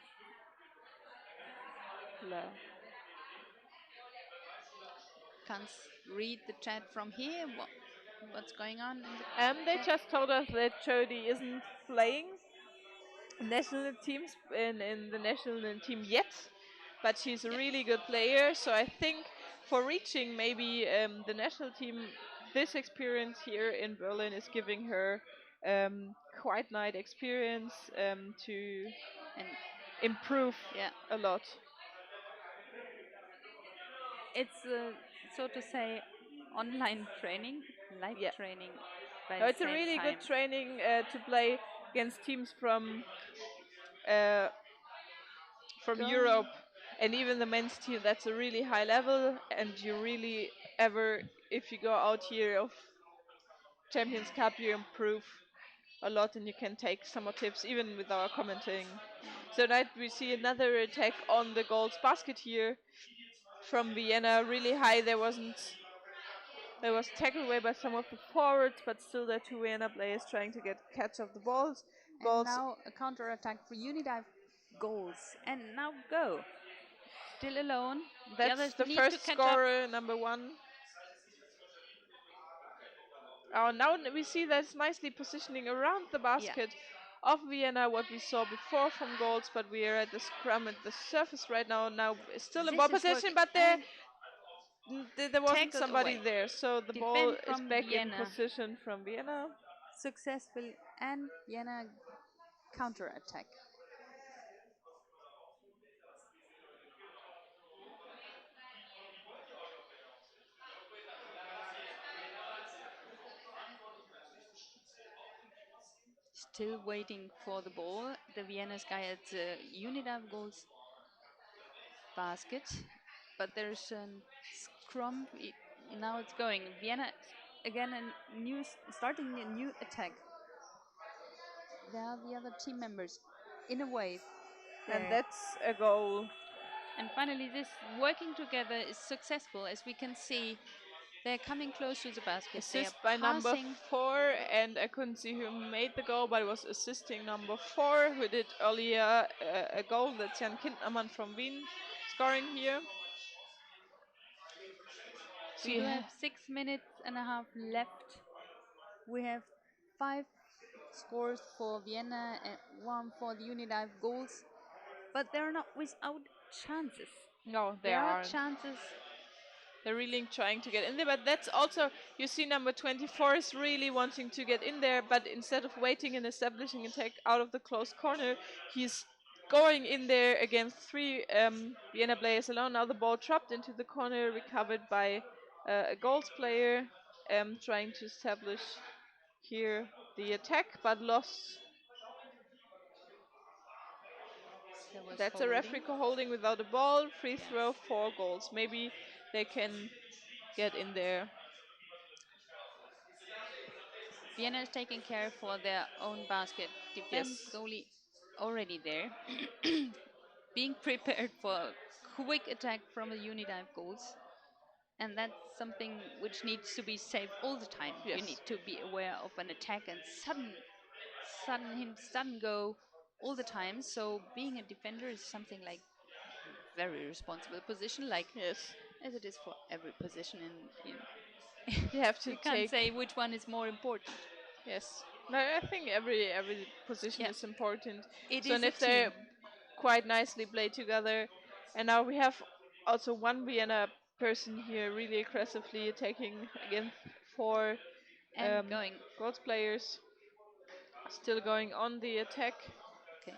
Can't read the chat from here. What's going on? They just told us that Jody isn't playing national teams in the national team yet, but she's a really good player. So I think for reaching maybe the national team, this experience here in Berlin is giving her quite nice experience to And improve yeah, a lot. it's so to say online training, live Yeah. training by No, the it's a same really time. good training to play against teams uh, from Going- Europe, and even the men's team. That's a really high level, and you really ever, if you go out here of Champions Cup, you improve a lot, and you can take some more tips even with our commenting. So now we see another attack on the goals basket here from Vienna, really high. There was tackled away by some of the forwards, but still the two Vienna players trying to get catch of the balls. And now a counter attack for Unidive goals. And now go. Still alone. That's others the need first to catch scorer, number 1. Oh, now we see that's nicely positioning around the basket of Vienna, what we saw before from goals, but we are at the scrum at the surface right now. Now still in This ball is possession, working. but And there wasn't tackled somebody away. there, so the ball Defend is from back in Vienna. position from Vienna. Successful and Vienna counter attack. Still waiting for the ball. The Vienna's guy at the Unidive goals basket. But there's a scrum. Now it's going. Vienna again starting a new attack. There are the other team members in a wave. And There. that's a goal. And finally, this working together is successful. As we can see, they're coming close to the basket. They Assist are by number passing. 4, and I couldn't see who made the goal, but it was assisting number 4, who did earlier a goal. That's Jan Kindnermann from Wien scoring here. We do have 6 minutes and a half left. We have 5 scores for Vienna and 1 for the Unidive goals, but they're not without chances. No, There are chances. They're really trying to get in there, but that's also, you see number 24 is really wanting to get in there, but instead of waiting and establishing attack out of the closed corner, he's going in there against 3 Vienna players alone. Now the ball dropped into the corner, recovered by a goals player, trying to establish here the attack, but lost. That's a referee holding without a ball. Free throw, 4 goals. Maybe they can get in there. Vienna is taking care for their own basket. Defense goalie already there. Being prepared for a quick attack from the Unidive goals. and that's something which needs to be saved all the time. You Yes. need to be aware of an attack and sudden go all the time. So being a defender is something like very responsible position, like Yes. as it is for every position in You have to you can't take. say which one is more important. Yes. No, I think every position Yeah, is important. it So, is and a if they team. quite nicely play together, and now we have also one Vienna person here really aggressively attacking against four And going. goals players, still going on the attack. Okay.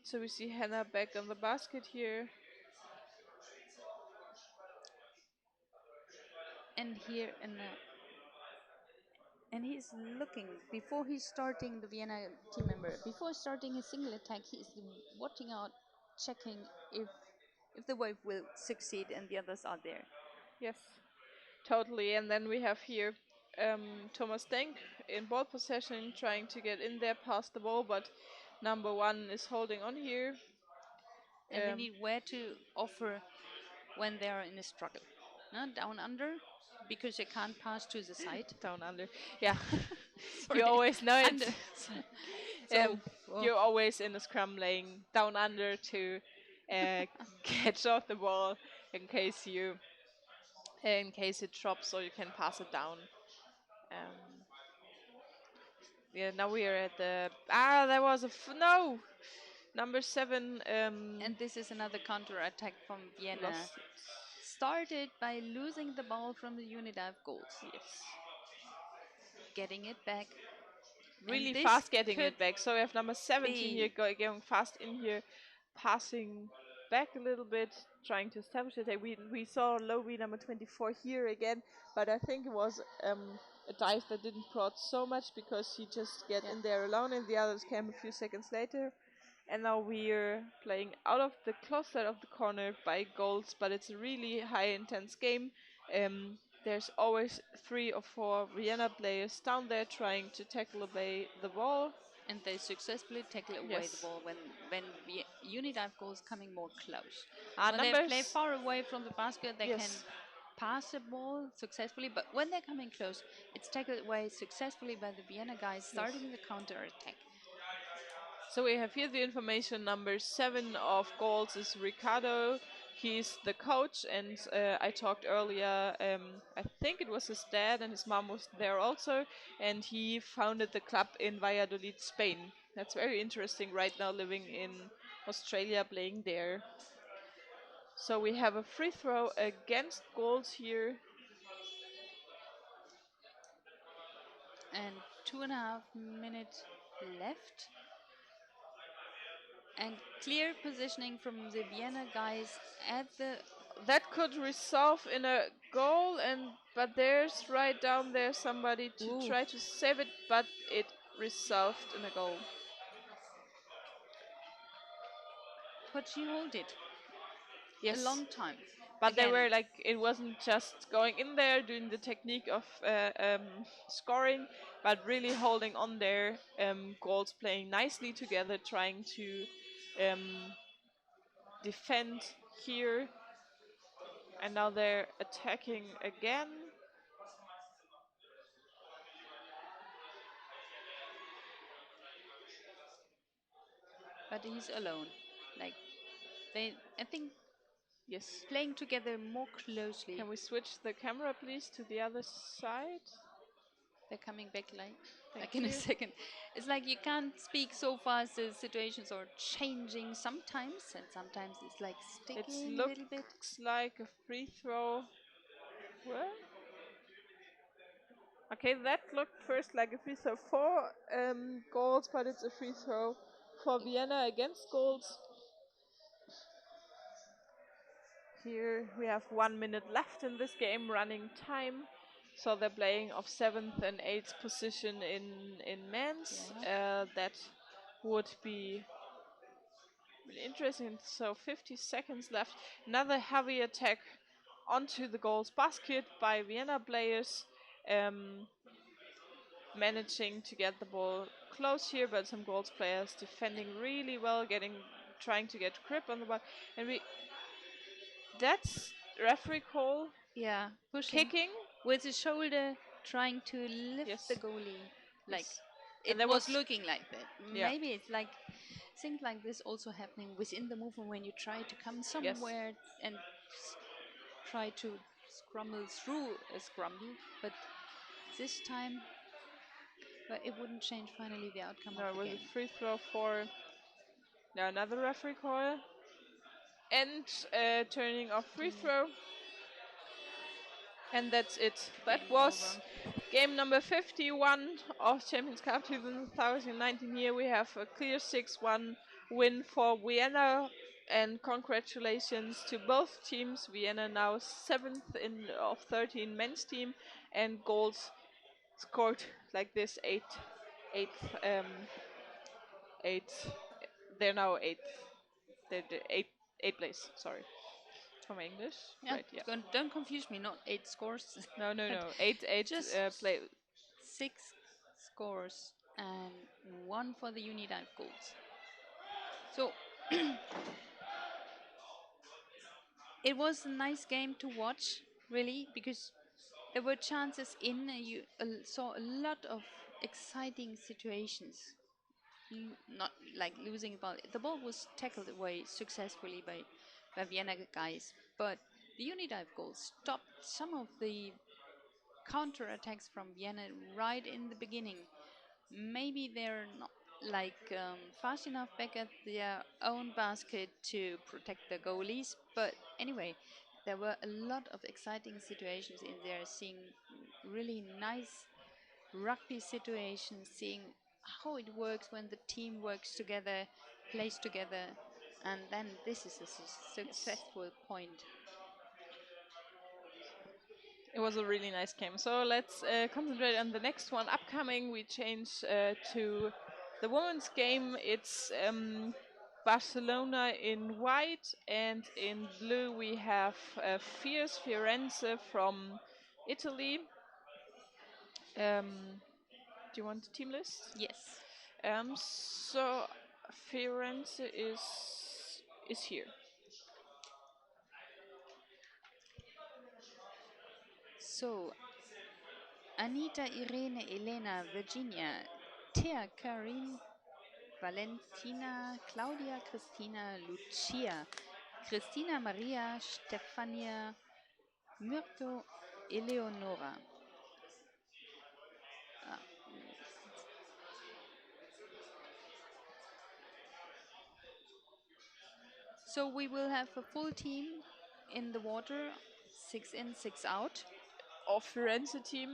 So we see Hannah back on the basket here. And here and he's looking before he's starting the Vienna team member. Before starting his single attack, he's watching out, checking if the wave will succeed and the others are there. Yes, totally. And then we have here Thomas Denk in ball possession, trying to get in there past the ball, but number one is holding on here. And they need where to offer when they are in a struggle. No, down under, because you can't pass to the side. Down under. Yeah, Sorry. you always know it. Under. um, Oh, you're always in a scrum laying down under to uh, catch off the ball in case it drops, or you can pass it down. Um, yeah, now we are at the there was a no number 7 and this is another counter attack from Vienna. lost it. Started by losing the ball from the Unidive goals, Yes. getting it back. Really this fast getting could it back. So we have number 17 here be going fast in here, passing back a little bit, trying to establish it. We saw Lowy number 24 here again, but I think it was a dive that didn't prod so much because he just get in there alone, and the others came a few seconds later. And now we're playing out of the close side of the corner by goals, but it's a really high intense game. There's always 3 or 4 Vienna players down there trying to tackle away the ball. and they successfully tackle away the Yes. ball when the Unidive goals coming more close. Ah, When they play numbers. far away from the basket, they can Yes. pass the ball successfully, but when they're coming close, it's tackled away successfully by the Vienna guys starting the counter attack. So we have here the information. Number 7 of goals is Ricardo. He's the coach, and I talked earlier. I think it was his dad and his mom was there also, and he founded the club in Valladolid, Spain. That's very interesting. Right now, living in Australia, playing there. So we have a free throw against goals here. And 2.5 minutes left. And clear positioning from the Vienna guys at the. That could resolve in a goal, but there's right down there somebody to Ooh. try to save it, but it resolved in a goal. But she hold it Yes, a long time. but they Again, were like, it wasn't just going in there doing the technique of scoring, but really holding on there. Goals playing nicely together, trying to defend here, and now they're attacking again. but he's alone. Like I think Yes. playing together more closely. Can we switch the camera, please, to the other side? They're coming back Thank like in a you. second. It's like you can't speak so fast. The situations are changing sometimes, and sometimes it's like It sticking a little bit. looks like a free throw. What? Okay, that looked first like a free throw for goals, but it's a free throw for Vienna against goals. Here we have 1 minute left in this game, running time. So they're playing of 7th and 8th position in men's. That would be really interesting. So 50 seconds left. Another heavy attack onto the goals basket by Vienna players. Managing to get the ball close here, but some goals players defending really well, getting trying to get grip on the ball, and that's referee call Yeah, pushing kicking. with the shoulder, trying to lift Yes. the goalie. Like Yes. it And there was was- looking like that. Yeah. Maybe it's like things like this also happening within the movement when you try to come somewhere and try to scramble through a scramble, but this time, but it wouldn't change finally the outcome No, of it the was game. a free throw for another referee call. And turning off free throw. And that's it. That Game was over. game number 51 of Champions Cup 2019. Here we have a clear 6-1 win for Vienna. And congratulations to both teams. Vienna now 7th in of 13 men's team, and goals scored like this: eighth, eighth. They're now eighth. They're the eighth place. Sorry, from English. Yeah, Right? Yeah. don't confuse me. Not 8 scores. No, no, but no. Eight just play. 6 scores and 1 for the Unidive goals. So it was a nice game to watch, really, because there were chances in. You saw a lot of exciting situations. Not like losing the ball. The ball was tackled away successfully by Vienna guys, but the Unidive goal stopped some of the counter attacks from Vienna right in the beginning. Maybe they're not like fast enough back at their own basket to protect the goalies, but anyway, there were a lot of exciting situations in there, seeing really nice rugby situations, seeing how it works when the team works together, plays together, and then this is a successful point. It was a really nice game. So let's concentrate on the next one upcoming. We change to the women's game. It's Barcelona in white, and in blue we have Fierce Firenze from Italy. Do you want the team list? Yes. So Firenze is here. So, Anita, Irene, Elena, Virginia, Thea, Karin, Valentina, Claudia, Christina, Lucia, Christina, Maria, Stefania, Mirko, Eleonora. Ah, so we will have a full team in the water, 6 in, 6 out. Of Firenze team,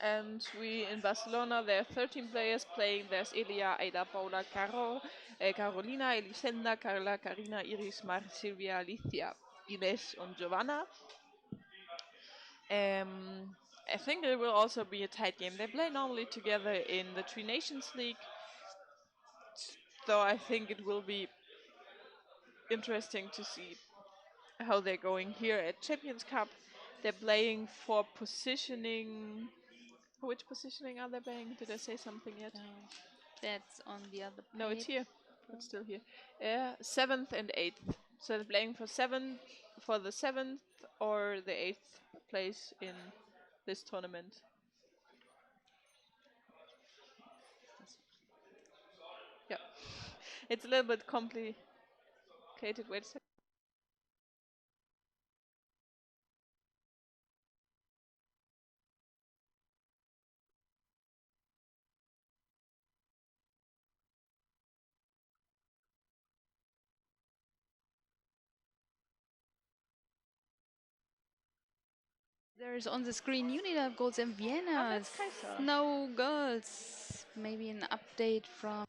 and we in Barcelona there are 13 players playing. There's Elia, Aida, Paula, Carolina, Elisenda, Carla, Karina, Iris, Mar, Silvia, Alicia, Ines, and Giovanna. I think it will also be a tight game. They play normally together in the Three Nations League, so I think it will be interesting to see how they're going here at Champions Cup. They're playing for positioning. Which positioning are they playing? Did I say something yet? That's on the other No, it's page. here. It's still here. 7th and 8th. So they're playing for the 7th or the 8th place in this tournament. Yeah. It's a little bit complicated. Wait a second. There's on the screen Unidive goals in Vienna. that's Kaiser. No goals. Maybe an update from.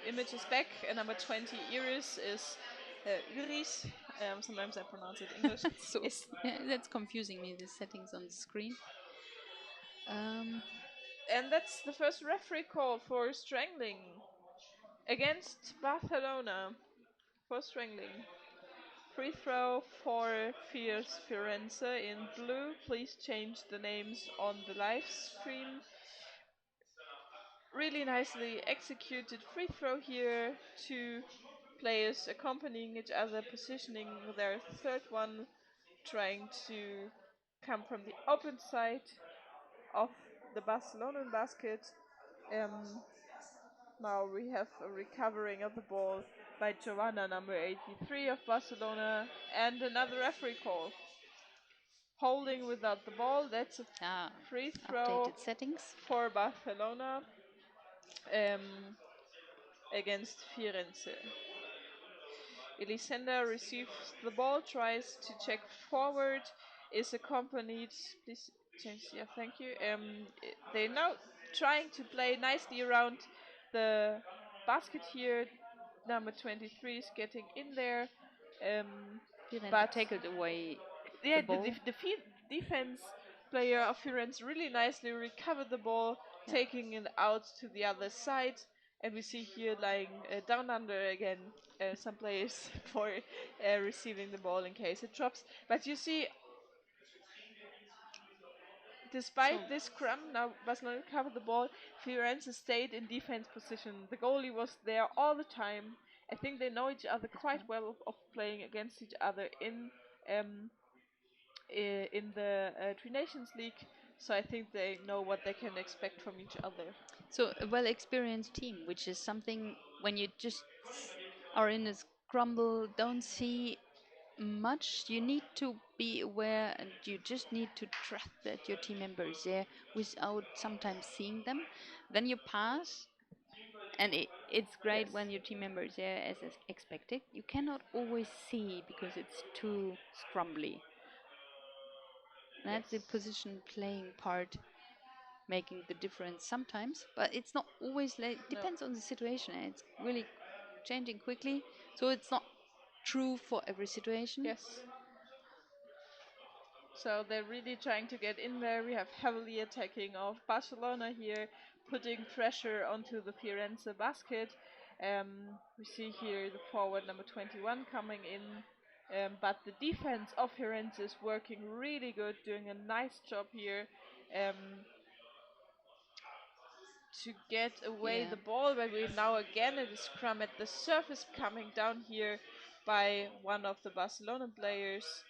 Image is back. Number 20, Iris, is Iris. Sometimes I pronounce it English. So Is yeah, that's confusing me. The settings on the screen. Um, And that's the first referee call for strangling against Barcelona for strangling. Free throw for Fierce Firenze in blue. Please change the names on the live stream. Really nicely executed free throw here. Two players accompanying each other, positioning their third one, trying to come from the open side of the Barcelonan basket. Now we have a recovering of the ball by Giovanna, number 83 of Barcelona, and another referee call. Holding without the ball, that's a free throw Updated settings. for Barcelona against Firenze. Elisenda receives the ball, tries to check forward, is accompanied. Please change. Yeah, thank you. They're now trying to play nicely around the basket here. Number 23 is getting in there. Firenze But tackled away yeah, the ball. the defense player of Firenze really nicely recovered the ball, Yeah. taking it out to the other side. And we see here lying down under again some players for receiving the ball in case it drops. But you see, despite this scrum, now Barcelona recovered the ball, Firenze stayed in defense position. The goalie was there all the time. I think they know each other quite well of playing against each other um, in the Tri Nations League. So I think they know what they can expect from each other. So a well-experienced team, which is something when you just are in a scramble, don't see much. You need to be aware, and you just need to trust that your team member is there without sometimes seeing them. Then you pass, and it's great Yes. when your team member is there as expected. You cannot always see because it's too scrumbly. That's the position playing part making the difference sometimes, but it's not always like No. depends on the situation, and it's really changing quickly, so it's not true for every situation. Yes. So they're really trying to get in there. We have heavily attacking of Barcelona here, putting pressure onto the Firenze basket. We see here the forward number 21 coming in. But the defense of Firenze is working really good, doing a nice job here to get away Yeah. the ball. But we now again at the scrum at the surface coming down here by one of the Barcelona players.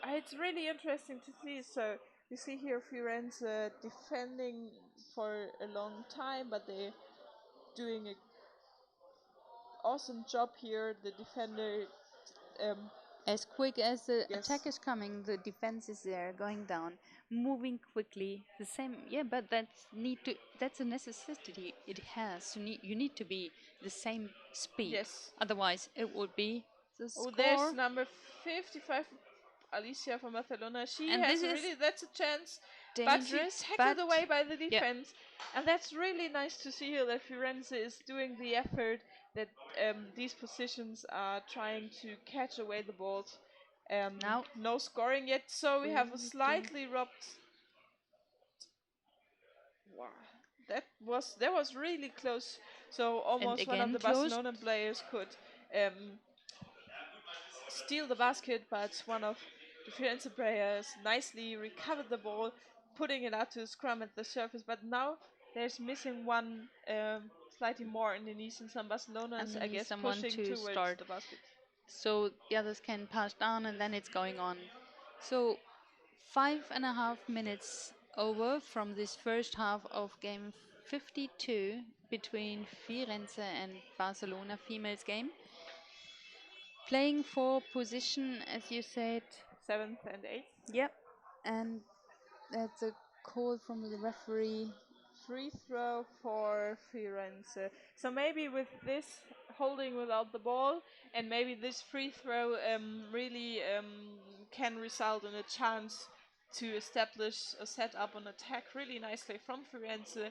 It's really interesting to see. So you see here Firenze defending for a long time, but they're doing an awesome job here. The defender, As quick as the yes, attack is coming, the defense is there, going down, moving quickly. The same, yeah, but that's a necessity. It has. You need to be the same speed. yes. Otherwise, it would be the Oh, score. there's number 55, Alicia from Barcelona. She And has this is really, that's a chance. But she dangerous, tackled but away by the yeah. defense. And that's really nice to see here that Firenze is doing the effort, that these positions are trying to catch away the balls. Now No scoring yet, so we have a slightly robbed. Wow, that was really close. So almost one of again the close. Barcelona players could steal the basket, but one of the Firenze players nicely recovered the ball, putting it out to the scrum at the surface. But now there's missing one, slightly more underneath, and some Barcelonas, I guess, Someone pushing to towards start the basket. so the others can pass down, and then it's going on. So 5.5 minutes over from this first half of game 52 between Firenze and Barcelona females game. Playing for position, as you said. 7th and 8th. Yep. And that's a call from the referee. Free throw for Firenze. So maybe with this holding without the ball, and maybe this free throw really can result in a chance to establish a setup on attack really nicely from Firenze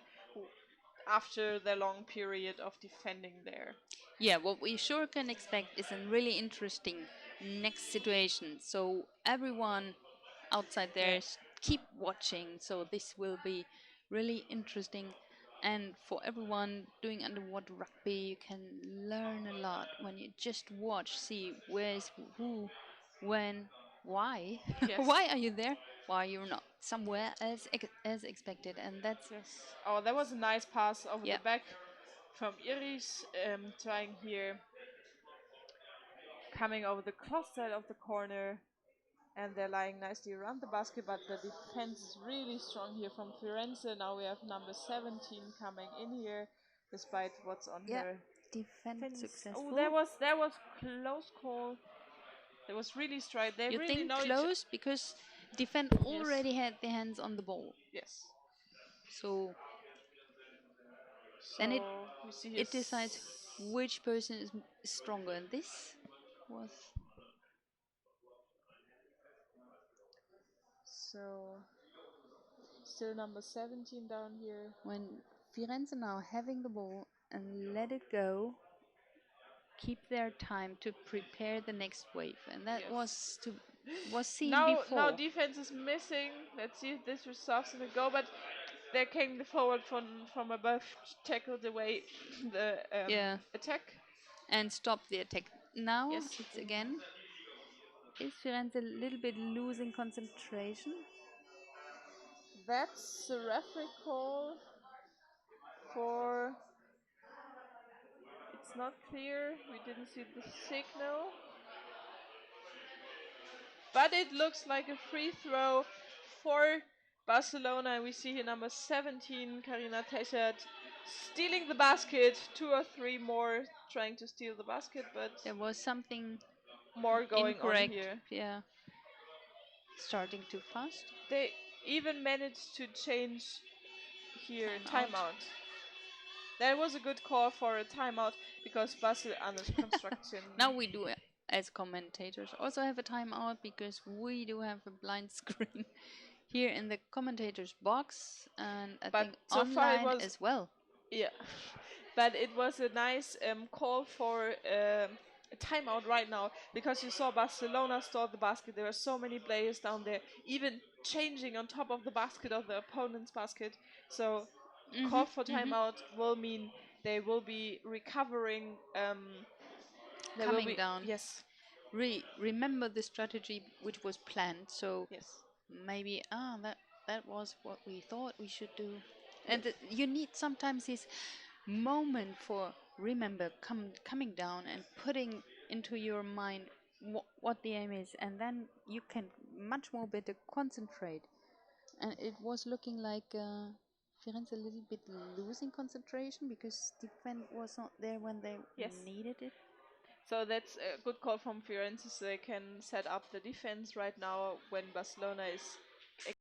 after the long period of defending there. Yeah, what we sure can expect is a really interesting next situation. So everyone outside there Yeah. is keep watching. So this will be really interesting. And for everyone doing underwater rugby, you can learn a lot when you just watch, see where's who, when, why. Yes. Why are you there? Why you're not somewhere as expected? And that's Yes. Oh, that was a nice pass over yeah. the back from Iris, trying here, coming over the cross side of the corner, and they're lying nicely around the basket, but the defense is really strong here from Firenze. Now we have number 17 coming in here, despite what's on Yeah, her defense fence. successful. Oh, that was close call. That was really straight. They You really think know close because defense already had their hands on the ball. Yes. So So then we see it decides which person is stronger. And this was so still number 17 down here. when Firenze now having the ball and let it go, keep their time to prepare the next wave, and that Yes. was seen Now before. defense is missing. Let's see if this results in a goal. But there came the forward from above, tackled away the Yeah, attack. and stop the attack. Now Yes. it's again. Is Firenze a little bit losing concentration? That's the referee call for. It's not clear. We didn't see the signal. But it looks like a free throw for Barcelona. We see here number 17, Karina Teschert, stealing the basket. 2 or 3 more trying to steal the basket, but There was something more going on incorrect. here. Yeah, starting too fast. They even managed to change here Timeout. timeout. That was a good call for a timeout because Barcelona's construction. Now we do, as commentators, also have a timeout because we do have a blind screen here in the commentators box, and I But think so far it online was as well. Yeah, but it was a nice call for a timeout right now because you saw Barcelona stole the basket. There were so many players down there, even changing on top of the basket of the opponent's basket. So, call for timeout will mean they will be recovering. They will Coming be down. yes, Remember the strategy which was planned. So yes, maybe that was what we thought we should do, yes. and you need sometimes this moment for remember coming down and putting into your mind what the aim is, and then you can much more better concentrate. And it was looking like Firenze a little bit losing concentration because defense was not there when they Yes. needed it. So that's a good call from Firenze. So they can set up the defense right now when Barcelona is